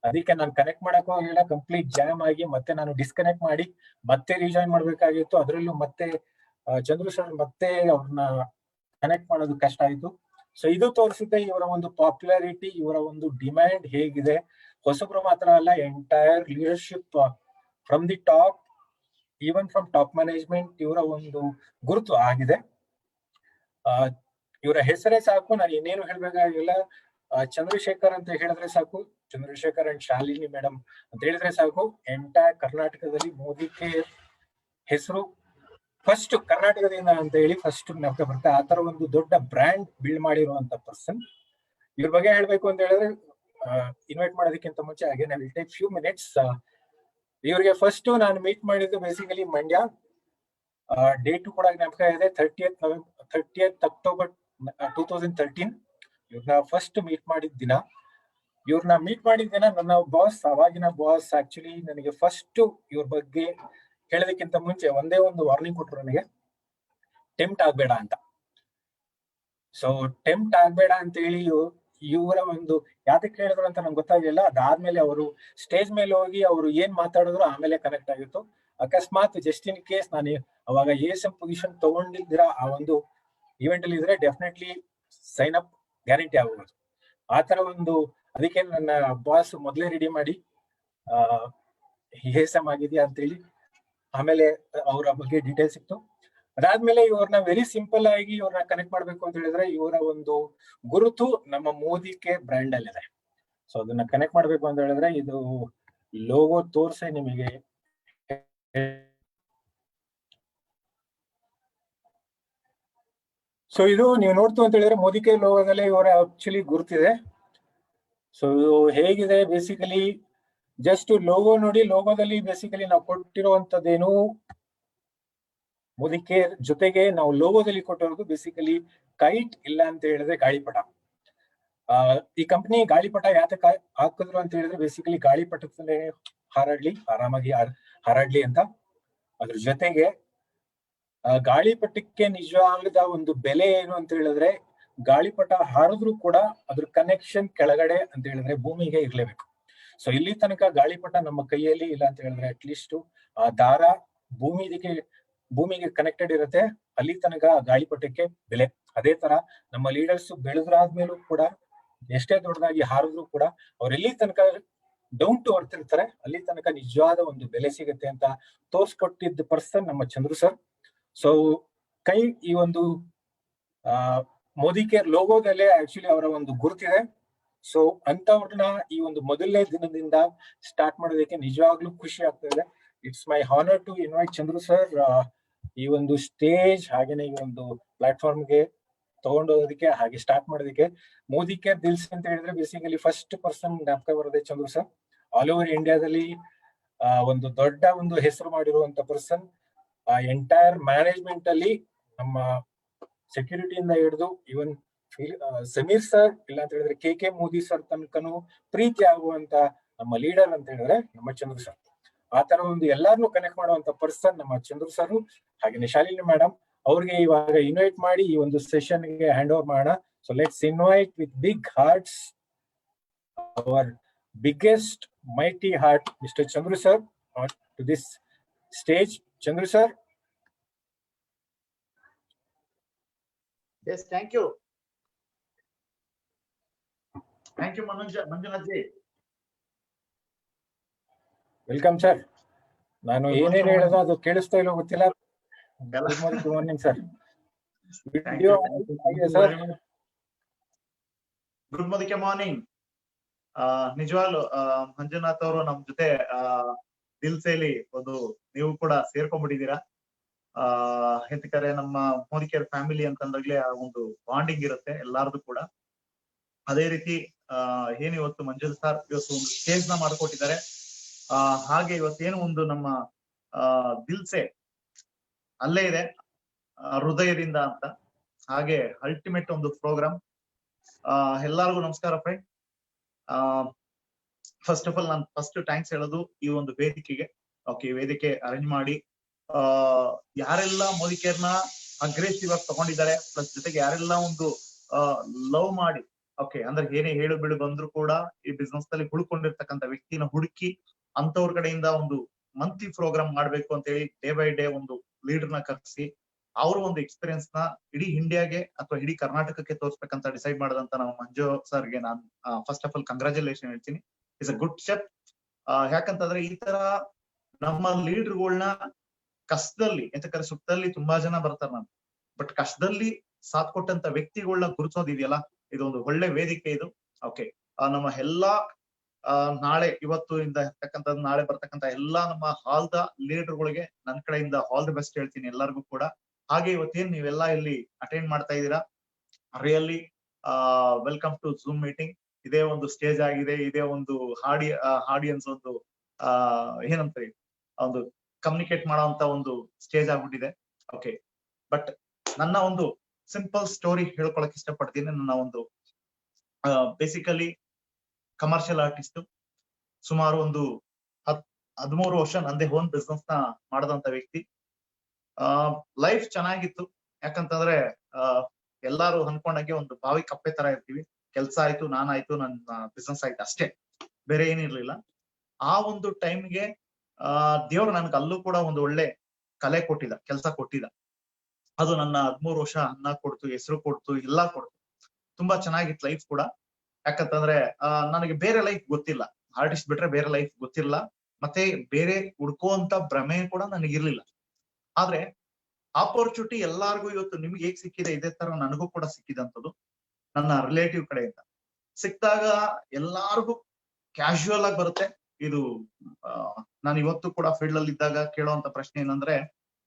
ಅದಕ್ಕೆ ನಾನು ಕನೆಕ್ಟ್ ಮಾಡಕ್ ಹೋಗಿಲ್ಲ, ಕಂಪ್ಲೀಟ್ ಜಾಮ್ ಆಗಿ ಮತ್ತೆ ನಾನು ಡಿಸ್ಕನೆಕ್ಟ್ ಮಾಡಿ ಮತ್ತೆ ರಿಜಾಯಿನ್ ಮಾಡ್ಬೇಕಾಗಿತ್ತು. ಅದರಲ್ಲೂ ಮತ್ತೆ ಚಂದ್ರು ಸರ್ ಮತ್ತೆ ಅವ್ರನ್ನ ಕನೆಕ್ಟ್ ಮಾಡೋದು ಕಷ್ಟ ಆಯ್ತು. ಸೊ ಇದು ತೋರಿಸುತ್ತೆ ಇವರ ಒಂದು ಪಾಪ್ಯುಲಾರಿಟಿ, ಇವರ ಒಂದು ಡಿಮ್ಯಾಂಡ್ ಹೇಗಿದೆ. ಹೊಸಬ್ರು ಮಾತ್ರ ಅಲ್ಲ, entire leadership from the top, even from top management ಇವರ ಒಂದು ಗುರುತು ಆಗಿದೆ. ಇವರ ಹೆಸರೇ ಸಾಕು, ನಾನು ಇನ್ನೇನು ಹೇಳ್ಬೇಕಾಗಿಲ್ಲ. ಚಂದ್ರಶೇಖರ್ ಅಂತ ಹೇಳಿದ್ರೆ ಸಾಕು, ಚಂದ್ರಶೇಖರ್ ಅಂಡ್ ಶಾಲಿನಿ ಮೇಡಮ್ ಅಂತ ಹೇಳಿದ್ರೆ ಸಾಕು, ಎಂಟೈರ್ ಕರ್ನಾಟಕದಲ್ಲಿ ಮೋದಿ ಕೇರ್ ಹೆಸರು ಫಸ್ಟ್ ಕರ್ನಾಟಕದಿಂದ ಅಂತ ಹೇಳಿ ಫಸ್ಟ್ ನಮ್ಗೆ ಬರುತ್ತೆ. ಆ ತರ ಒಂದು ದೊಡ್ಡ ಬ್ರ್ಯಾಂಡ್ ಬಿಲ್ಡ್ ಮಾಡಿರುವಂತ ಪರ್ಸನ್. ಇವ್ರ ಬಗ್ಗೆ ಹೇಳ್ಬೇಕು ಅಂತ ಹೇಳಿದ್ರೆ, ಇನ್ವೈಟ್ ಮಾಡೋದಕ್ಕಿಂತ ಮುಂಚೆ ಹಾಗೆ I will take few minutes. ಇವ್ರಿಗೆ ಫಸ್ಟ್ ನಾನು ಮೀಟ್ ಮಾಡಿದ್ದು ಬೇಸಿಕಲಿ ಮಂಡ್ಯ. ಡೇಟು ಕೂಡ ಜ್ಞಾಪಕ ಇದೆ, 30th October 2013 ಇವ್ರನ್ನ ಫಸ್ಟ್ ಮೀಟ್ ಮಾಡಿದ ದಿನ. ನನ್ನ ಬಾಸ್, ಅವಾಗಿನ ಬಾಸ್ ಆಕ್ಚುಲಿ ನನಗೆ ಫಸ್ಟ್ ಇವ್ರ ಬಗ್ಗೆ ಹೇಳೋದಕ್ಕಿಂತ ಮುಂಚೆ ಒಂದೇ ಒಂದು ವಾರ್ನಿಂಗ್ ಕೊಟ್ರು ನನಗೆ, ಟೆಂಪ್ಟ್ ಆಗ್ಬೇಡ ಅಂತ. ಸೊ ಟೆಂಪ್ಟ್ ಆಗ್ಬೇಡ ಅಂತ ಹೇಳಿ ಇವರ ಒಂದು ಯಾತಕ್ಕೆ ಹೇಳಿದ್ರು ಅಂತ ನಂಗೆ ಗೊತ್ತಾಗಿಲ್ಲ. ಅದಾದ್ಮೇಲೆ ಅವರು ಸ್ಟೇಜ್ ಮೇಲೆ ಹೋಗಿ ಅವರು ಏನ್ ಮಾತಾಡಿದ್ರು ಆಮೇಲೆ ಕನೆಕ್ಟ್ ಆಗಿತ್ತು. ಅಕಸ್ಮಾತ್ ಜಸ್ಟ್ ಇನ್ ಕೇಸ್ ನಾನು ಅವಾಗ ASM ಪೊಸಿಷನ್ ತಗೊಂಡಿದ್ದೀರಾ ಆ ಒಂದು ಇವೆಂಟ್ ಅಲ್ಲಿ ಇದ್ರೆ ಡೆಫಿನೆಟ್ಲಿ ಸೈನ್ ಅಪ್ ಗ್ಯಾರಂಟಿ ಆಗೋದು. ಆತರ ಒಂದು, ಅದಕ್ಕೆ ನನ್ನ ಬಾಸ್ ಮೊದಲೇ ರೆಡಿ ಮಾಡಿ ASM ಆಗಿದೆಯಾ ಅಂತ ಹೇಳಿ ಆಮೇಲೆ ಅವರ ಬಗ್ಗೆ ಡೀಟೇಲ್ಸ್ ಇತ್ತು. ಅದಾದ್ಮೇಲೆ ಇವ್ರನ್ನ ವೆರಿ ಸಿಂಪಲ್ ಆಗಿ ಇವ್ರನ್ನ ಕನೆಕ್ಟ್ ಮಾಡ್ಬೇಕು ಅಂತ ಹೇಳಿದ್ರೆ, ಇವರ ಒಂದು ಗುರುತು ನಮ್ಮ ಮೋದಿ ಕೇರ್ ಬ್ರ್ಯಾಂಡ್ ಅಲ್ಲಿ ಇದೆ. ಸೊ ಅದನ್ನ ಕನೆಕ್ಟ್ ಮಾಡ್ಬೇಕು ಅಂತ ಹೇಳಿದ್ರೆ ಇದು ಲೋಗೋ ತೋರ್ಸೆ ನಿಮಗೆ. ಸೊ ಇದು ನೀವು ನೋಡ್ತು ಅಂತ ಹೇಳಿದ್ರೆ ಮೋದಿ ಕೇರ್ ಲೋಗೋದಲ್ಲೇ ಇವರ ಆಕ್ಚುಲಿ ಗುರುತಿದೆ. ಸೊ ಹೇಗಿದೆ ಬೇಸಿಕಲಿ ಜಸ್ಟ್ ಲೋಗೋ ನೋಡಿ, ಲೋಗೋದಲ್ಲಿ ಬೇಸಿಕಲಿ ನಾವು ಕೊಟ್ಟಿರುವಂತದ್ದೇನು ಮೋದಿ ಕೇರ್ ಜೊತೆಗೆ ನಾವು ಲೋಗೋದಲ್ಲಿ ಕೊಟ್ಟಿರೋದು ಬೇಸಿಕಲಿ ಕೈಟ್, ಇಲ್ಲ ಅಂತ ಹೇಳಿದ್ರೆ ಗಾಳಿಪಟ. ಈ ಕಂಪನಿ ಗಾಳಿಪಟ ಯಾತಕ್ಕೆ ಹಾಕಿದ್ರು ಅಂತ ಹೇಳಿದ್ರೆ ಬೇಸಿಕಲಿ ಗಾಳಿಪಟದಲ್ಲೇ ಹಾರಾಡ್ಲಿ, ಆರಾಮಾಗಿ ಹಾರಾಡ್ಲಿ ಅಂತ. ಅದ್ರ ಜೊತೆಗೆ ಗಾಳಿಪಟಕ್ಕೆ ನಿಜವಾದ ಒಂದು ಬೆಲೆ ಏನು ಅಂತ ಹೇಳಿದ್ರೆ, ಗಾಳಿಪಟ ಹಾರಿದ್ರು ಕೂಡ ಅದ್ರ ಕನೆಕ್ಷನ್ ಕೆಳಗಡೆ ಅಂತ ಹೇಳಿದ್ರೆ ಭೂಮಿಗೆ ಇರ್ಲೇಬೇಕು. ಸೊ ಇಲ್ಲಿ ತನಕ ಗಾಳಿಪಟ ನಮ್ಮ ಕೈಯಲ್ಲಿ ಇಲ್ಲ ಅಂತ ಹೇಳಿದ್ರೆ ಅಟ್ಲೀಸ್ಟ್ ಆ ದಾರ ಭೂಮಿಗೆ ಕನೆಕ್ಟೆಡ್ ಇರುತ್ತೆ, ಅಲ್ಲಿ ತನಕ ಗಾಳಿಪಟಕ್ಕೆ ಬೆಲೆ. ಅದೇ ತರ ನಮ್ಮ ಲೀಡರ್ಸ್ ಬೆಳೆದ್ರಾದ್ಮೇಲೂ ಕೂಡ ಎಷ್ಟೇ ದೊಡ್ಡದಾಗಿ ಹಾರಿದ್ರು ಕೂಡ ಅವ್ರು ಎಲ್ಲಿ ತನಕ ಡೌನ್ ಟು ಅರ್ತ್ ಇರ್ತಾರೆ, ಅಲ್ಲಿ ತನಕ ನಿಜವಾದ ಒಂದು ಬೆಲೆ ಸಿಗುತ್ತೆ ಅಂತ ತೋರ್ಸ್ಕೊಟ್ಟಿದ್ದ ಪರ್ಸನ್ ನಮ್ಮ ಚಂದ್ರು ಸರ್. ಸೊ ಈ ಒಂದು ಮೋದಿ ಕೇರ್ ಲೋಗೋದಲ್ಲೇ ಆಕ್ಚುಲಿ ಅವರ ಒಂದು ಗುರುತಿದೆ. ಸೊ ಅಂತವ್ರನ್ನ ಈ ಒಂದು ಮೊದಲನೇ ದಿನದಿಂದ ಸ್ಟಾರ್ಟ್ ಮಾಡೋದಕ್ಕೆ ನಿಜವಾಗ್ಲೂ ಖುಷಿ ಆಗ್ತಾ ಇದೆ. It's my honour to invite Chandru sir ಈ ಒಂದು ಸ್ಟೇಜ್, ಹಾಗೇನೆ ಈ ಒಂದು ಪ್ಲಾಟ್ಫಾರ್ಮ್ಗೆ ತಗೊಂಡೋದಕ್ಕೆ, ಹಾಗೆ ಸ್ಟಾರ್ಟ್ ಮಾಡೋದಕ್ಕೆ. ಮೋದಿ ಕೇರ್ ದಿಲ್ಸ್ ಅಂತ ಹೇಳಿದ್ರೆ ಬೇಸಿಕಲಿ ಫಸ್ಟ್ ಪರ್ಸನ್ ಜ್ಞಾಪಕ ಬರೋದೇ ಚಂದ್ರು ಸರ್. ಆಲ್ ಓವರ್ ಇಂಡಿಯಾದಲ್ಲಿ ಒಂದು ದೊಡ್ಡ ಒಂದು ಹೆಸರು ಮಾಡಿರುವಂತ ಪರ್ಸನ್. ಎಂಟೈರ್ ಮ್ಯಾನೇಜ್ಮೆಂಟ್ ಅಲ್ಲಿ ನಮ್ಮ ಸೆಕ್ಯೂರಿಟಿಯಿಂದ ಹಿಡಿದು ಇವನ್ ಸಮೀರ್ ಸರ್, ಇಲ್ಲ ಅಂತ ಹೇಳಿದ್ರೆ KK ಮೋದಿ ಸರ್ ತನಕನು ಪ್ರೀತಿ ಆಗುವಂತ ನಮ್ಮ ಲೀಡರ್ ಅಂತ ಹೇಳಿದ್ರೆ ನಮ್ಮ ಚಂದ್ರು ಸರ್. ಆ ತರ ಒಂದು ಎಲ್ಲಾರನ್ನೂ ಕನೆಕ್ಟ್ ಮಾಡುವಂತ ಪರ್ಸನ್ ನಮ್ಮ ಚಂದ್ರು ಸರ್. ಹಾಗೆ ಶಾಲಿನಿ ಮೇಡಮ್ ಅವ್ರಿಗೆ ಇವಾಗ ಇನ್ವೈಟ್ ಮಾಡಿ ಈ ಒಂದು ಸೆಷನ್ ಗೆ ಹ್ಯಾಂಡ್ ಓವರ್ ಮಾಡೋಣ. So let's invite with big hearts our biggest mighty heart, Mr. Chandru sir, to this stage. Chandru sir. Yes, thank you. Thank you, Manjunath ji. Welcome, sir. ನಾನು ಏನೇನು ಹೇಳೋದು ಅದು ಕೇಳಿಸ್ತಾ ಇಲ್ಲ ಗೊತ್ತಿಲ್ಲ. Good morning sir. Good morning. ನಿಜವಾಗ್ಲು ಮಂಜುನಾಥ್ ಅವರು ನಮ್ ಜೊತೆ ದಿಲ್ಸೇಲಿ ಒಂದು ನೀವು ಕೂಡ ಸೇರ್ಕೊಂಡ್ಬಿಟ್ಟಿದ್ದೀರಾ. ಯಾಕಂದ್ರೆ ನಮ್ಮ ಮೋದಿ ಕೇರ್ ಫ್ಯಾಮಿಲಿ ಅಂತಂದಾಗ್ಲೇ ಆ ಒಂದು ಬಾಂಡಿಂಗ್ ಇರುತ್ತೆ ಎಲ್ಲಾರ್ದು ಕೂಡ. ಅದೇ ರೀತಿ ಏನ್ ಇವತ್ತು ಮಂಜುನಾಥ್ ಸರ್ ಇವತ್ತು ಒಂದು ಸ್ಟೇಜ್ ನ ಮಾಡ್ಕೊಟ್ಟಿದ್ದಾರೆ. ಹಾಗೆ ಇವತ್ತೇನು ಒಂದು ನಮ್ಮ ದಿಲ್ಸೆ ಅಲ್ಲೇ ಇದೆ ಹೃದಯದಿಂದ ಅಂತ. ಹಾಗೆ ಅಲ್ಟಿಮೇಟ್ ಒಂದು ಪ್ರೋಗ್ರಾಮ್. ಎಲ್ಲಾರ್ಗು ನಮಸ್ಕಾರ ಫ್ರೆಂಡ್. ಫಸ್ಟ್ ಆಫ್ ಆಲ್ ನಾನು ಫಸ್ಟ್ ಥ್ಯಾಂಕ್ಸ್ ಹೇಳೋದು ಈ ಒಂದು ವೇದಿಕೆಗೆ. ಓಕೆ, ವೇದಿಕೆ ಅರೇಂಜ್ ಮಾಡಿ ಯಾರೆಲ್ಲ ಮೋದಿ ಕೇರ್ನ ಅಗ್ರೆಸಿವ್ ಆಗಿ ತಗೊಂಡಿದ್ದಾರೆ. ಪ್ಲಸ್ ಜೊತೆಗೆ ಯಾರೆಲ್ಲ ಒಂದು ಲವ್ ಮಾಡಿ ಓಕೆ ಅಂದ್ರೆ ಏನೇ ಹೇಳು ಬಿಡು ಬಂದ್ರು ಕೂಡ ಈ ಬಿಸ್ನೆಸ್ ನಲ್ಲಿ ಉಳ್ಕೊಂಡಿರ್ತಕ್ಕಂಥ ವ್ಯಕ್ತಿನ ಹುಡುಕಿ ಅಂತವ್ರ ಕಡೆಯಿಂದ ಒಂದು ಮಂತ್ಲಿ ಪ್ರೋಗ್ರಾಮ್ ಮಾಡ್ಬೇಕು ಅಂತ ಹೇಳಿ ಡೇ ಬೈ ಡೇ ಒಂದು ಲೀಡರ್ ನ ಕರೆಸಿ ಅವ್ರ ಒಂದು ಎಕ್ಸ್ಪೀರಿಯನ್ಸ್ ನ ಇಡೀ ಇಂಡಿಯಾಗೆ ಅಥವಾ ಇಡೀ ಕರ್ನಾಟಕಕ್ಕೆ ತೋರಿಸ್ಬೇಕಂತ ಡಿಸೈಡ್ ಮಾಡಿದಂತ ನಮ್ಮ ಮಂಜು ಸರ್ಗೆ ನಾನು ಫಸ್ಟ್ ಆಫ್ ಆಲ್ ಕಂಗ್ರಾಚುಲೇಷನ್ ಹೇಳ್ತೀನಿ. It's a good step. ಯಾಕಂತಂದ್ರೆ ಈ ತರ ನಮ್ಮ ಲೀಡರ್ಗಳನ್ನ ಕಷ್ಟದಲ್ಲಿ ಎಂತಕರೆ ಸುಖದಲ್ಲಿ ತುಂಬಾ ಜನ ಬರ್ತಾರೆ ನಾನು, ಬಟ್ ಕಷ್ಟದಲ್ಲಿ ಸಾಥ್ ಕೊಟ್ಟಂತ ವ್ಯಕ್ತಿಗಳನ್ನ ಗುರುತಿಸೋದಿದೆಯಲ್ಲ, ಇದೊಂದು ಒಳ್ಳೆ ವೇದಿಕೆ ಇದು. ಓಕೆ, ನಮ್ಮ ಎಲ್ಲಾ ನಾಳೆ ಇವತ್ತು ಇಂದ ಇರ್ತಕ್ಕಂಥದ್ದು ನಾಳೆ ಬರ್ತಕ್ಕಂಥ ಎಲ್ಲಾ ನಮ್ಮ ಹಾಲ್ದ ಲೀಡರ್ಗಳಿಗೆ ನನ್ನ ಕಡೆಯಿಂದ ಆಲ್ ದಿ ಬೆಸ್ಟ್ ಹೇಳ್ತೀನಿ ಎಲ್ಲರಿಗೂ ಕೂಡ. ಹಾಗೆ ಇವತ್ತೇನ್ ನೀವೆಲ್ಲಾ ಇಲ್ಲಿ ಅಟೆಂಡ್ ಮಾಡ್ತಾ ಇದ್ದೀರಾ, really welcome to Zoom meeting. ಇದೇ ಒಂದು ಸ್ಟೇಜ್ ಆಗಿದೆ, ಇದೇ ಒಂದು ಆಡಿಯನ್ಸ್ ಒಂದು ಏನಂತಾರೆ ಒಂದು ಕಮ್ಯುನಿಕೇಟ್ ಮಾಡುವಂತ ಒಂದು ಸ್ಟೇಜ್ ಆಗ್ಬಿಟ್ಟಿದೆ. ಓಕೆ, ಬಟ್ ನನ್ನ ಒಂದು ಸಿಂಪಲ್ ಸ್ಟೋರಿ ಹೇಳ್ಕೊಳಕ್ ಇಷ್ಟಪಡ್ತೀನಿ. ನನ್ನ ಒಂದು ಬೇಸಿಕಲಿ ಕಮರ್ಷಿಯಲ್ ಆರ್ಟಿಸ್ಟ್, ಸುಮಾರು ಒಂದು 13 ವರ್ಷ ನಂದೇ ಓನ್ ಬಿಸ್ನೆಸ್ ನ ಮಾಡದಂತ ವ್ಯಕ್ತಿ. ಲೈಫ್ ಚೆನ್ನಾಗಿತ್ತು, ಯಾಕಂತಂದ್ರೆ ಎಲ್ಲಾರು ಅನ್ಕೊಂಡಂಗೆ ಒಂದು ಬಾವಿ ಕಪ್ಪೆ ತರ ಇರ್ತೀವಿ. ಕೆಲ್ಸ ಆಯ್ತು, ನಾನಾಯ್ತು, ನನ್ನ ಬಿಸ್ನೆಸ್ ಆಯ್ತು, ಅಷ್ಟೇ, ಬೇರೆ ಏನಿರ್ಲಿಲ್ಲ. ಆ ಒಂದು ಟೈಮ್ಗೆ ದೇವ್ರು ನನ್ಗೆ ಅಲ್ಲೂ ಕೂಡ ಒಂದು ಒಳ್ಳೆ ಕಲೆ ಕೊಟ್ಟಿದ, ಕೆಲಸ ಕೊಟ್ಟಿದ. ಅದು ನನ್ನ 13 ವರ್ಷ ಅನ್ನ ಕೊಡ್ತು, ಹೆಸರು ಕೊಡ್ತು, ಎಲ್ಲಾ ಕೊಡ್ತು. ತುಂಬಾ ಚೆನ್ನಾಗಿತ್ತು ಲೈಫ್ ಕೂಡ. ಯಾಕಂತಂದ್ರೆ ನನಗೆ ಬೇರೆ ಲೈಫ್ ಗೊತ್ತಿಲ್ಲ, ಆರ್ಟಿಸ್ಟ್ ಬಿಟ್ರೆ ಬೇರೆ ಲೈಫ್ ಗೊತ್ತಿಲ್ಲ, ಮತ್ತೆ ಬೇರೆ ಹುಡ್ಕೋಂತ ಭ್ರಮೆ ಕೂಡ ನನಗಿರ್ಲಿಲ್ಲ. ಆದ್ರೆ ಆಪರ್ಚುನಿಟಿ ಎಲ್ಲಾರ್ಗು ಇವತ್ತು ನಿಮ್ಗೆ ಹೇಗ್ ಸಿಕ್ಕಿದೆ, ಇದೇ ತರ ನನಗೂ ಕೂಡ ಸಿಕ್ಕಿದಂಥದ್ದು ನನ್ನ ರಿಲೇಟಿವ್ ಕಡೆಯಿಂದ. ಸಿಕ್ಕಿದಾಗ ಎಲ್ಲಾರ್ಗು ಕ್ಯಾಶುವಲ್ ಆಗಿ ಬರುತ್ತೆ ಇದು. ನಾನು ಇವತ್ತು ಕೂಡ ಫೀಲ್ಡ್ ಅಲ್ಲಿ ಇದ್ದಾಗ ಕೇಳುವಂತ ಪ್ರಶ್ನೆ ಏನಂದ್ರೆ,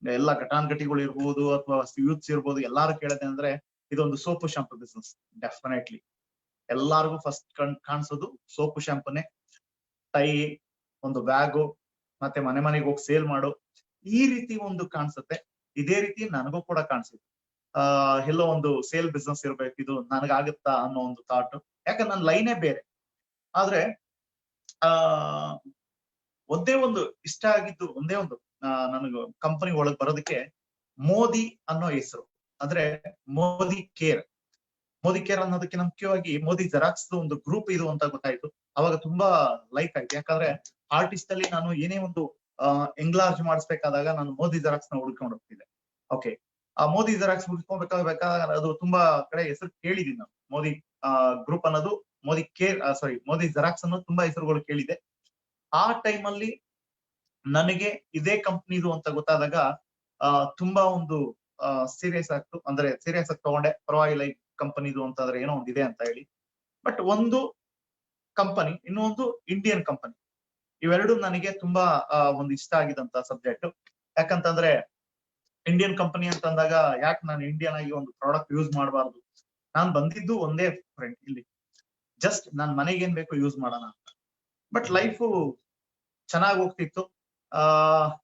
ಎಲ್ಲಾ ಘಟಾನ್ಘಟಿಗಳು ಇರ್ಬೋದು ಅಥವಾ ಯೂತ್ಸ್ ಇರ್ಬೋದು, ಎಲ್ಲಾರು ಕೇಳದೆ ಅಂದ್ರೆ ಇದೊಂದು ಸೋಪು ಶಾಂಪು ಬಿಸ್ನೆಸ್. ಡೆಫಿನೆಟ್ಲಿ ಎಲ್ಲಾರ್ಗು ಫಸ್ಟ್ ಕಾಣಿಸೋದು ಸೋಪು ಶಾಂಪುನೇ. ಟೈ, ಒಂದು ಬ್ಯಾಗು, ಮತ್ತೆ ಮನೆ ಮನೆಗೆ ಹೋಗಿ ಸೇಲ್ ಮಾಡು, ಈ ರೀತಿ ಒಂದು ಕಾಣಿಸುತ್ತೆ. ಇದೇ ರೀತಿ ನನಗೂ ಕೂಡ ಕಾಣಿಸಿತ್ತು. ಎಲ್ಲೋ ಒಂದು ಸೇಲ್ ಬಿಸ್ನೆಸ್ ಇರ್ಬೇಕು, ಇದು ನನಗಾಗುತ್ತಾ ಅನ್ನೋ ಒಂದು ಥಾಟ್. ಯಾಕಂದ್ರೆ ನನ್ನ ಲೈನೇ ಬೇರೆ. ಆದ್ರೆ ಒಂದೇ ಒಂದು ಇಷ್ಟ ಆಗಿದ್ದು, ಒಂದೇ ಒಂದು ನನಗೆ ಕಂಪನಿ ಒಳಗ್ ಬರೋದಕ್ಕೆ ಮೋದಿ ಅನ್ನೋ ಹೆಸರು, ಅಂದ್ರೆ ಮೋದಿ ಕೇರ್. ಮೋದಿ ಕೇರ್ ಅನ್ನೋದಕ್ಕೆ ಮುಖ್ಯವಾಗಿ ಮೋದಿ ಜೆರಾಕ್ಸ್ ಒಂದು ಗ್ರೂಪ್ ಇದು ಅಂತ ಗೊತ್ತಾಯ್ತು. ಅವಾಗ ತುಂಬಾ ಲೈಕ್ ಆಯ್ತು. ಯಾಕಂದ್ರೆ ಆರ್ಟಿಸ್ಟ್ ಅಲ್ಲಿ ನಾನು ಏನೇ ಒಂದು ಎಂಗ್ಲಾರ್ಜ್ ಮಾಡಿಸ್ಬೇಕಾದಾಗ ನಾನು ಮೋದಿ ಜೆರಾಕ್ಸ್ ನ ಹುಡ್ಕೊಂಡು ಹೋಗ್ತಿದ್ದೆ. ಓಕೆ, ಆ ಮೋದಿ ಜೆರಾಕ್ಸ್ ಹುಡ್ಕೊಬೇಕಾದ್ರೆ ಅದು ತುಂಬಾ ಕಡೆ ಹೆಸರು ಕೇಳಿದೀನಿ ನಾನು. ಮೋದಿ ಗ್ರೂಪ್ ಅನ್ನೋದು, ಮೋದಿ ಕೇರ್ ಮೋದಿ ಜೆರಾಕ್ಸ್ ಅನ್ನೋದು ತುಂಬಾ ಹೆಸರುಗಳು ಕೇಳಿದೆ. ಆ ಟೈಮ್ ಅಲ್ಲಿ ನನಗೆ ಇದೇ ಕಂಪ್ನಿದು ಅಂತ ಗೊತ್ತಾದಾಗ ತುಂಬಾ ಒಂದು ಸೀರಿಯಸ್ ಆಗ್ತು. ಅಂದ್ರೆ ಸೀರಿಯಸ್ ಆಗಿ ತಗೊಂಡೆ, ಪರವಾಗಿಲ್ಲ ಈ ಕಂಪನಿದು ಅಂತಂದ್ರೆ ಏನೋ ಒಂದಿದೆ ಅಂತ ಹೇಳಿ. ಬಟ್ ಒಂದು ಕಂಪನಿ, ಇನ್ನೊಂದು ಇಂಡಿಯನ್ ಕಂಪನಿ, ಇವೆರಡು ನನಗೆ ತುಂಬಾ ಒಂದು ಇಷ್ಟ ಆಗಿದಂತ ಸಬ್ಜೆಕ್ಟ್. ಯಾಕಂತಂದ್ರೆ ಇಂಡಿಯನ್ ಕಂಪನಿ ಅಂತಂದಾಗ ಯಾಕೆ ನಾನು ಇಂಡಿಯನ್ ಆಗಿ ಒಂದು ಪ್ರಾಡಕ್ಟ್ ಯೂಸ್ ಮಾಡಬಾರ್ದು? ನಾನ್ ಬಂದಿದ್ದು ಒಂದೇ ಫ್ರೆಂಡ್ ಇಲ್ಲಿ, ಜಸ್ಟ್ ನಾನ್ ಮನೆಗೆ ಏನ್ ಬೇಕು ಯೂಸ್ ಮಾಡೋಣ ಅಂತ. ಬಟ್ ಲೈಫು ಚೆನ್ನಾಗಿ ಹೋಗ್ತಿತ್ತು.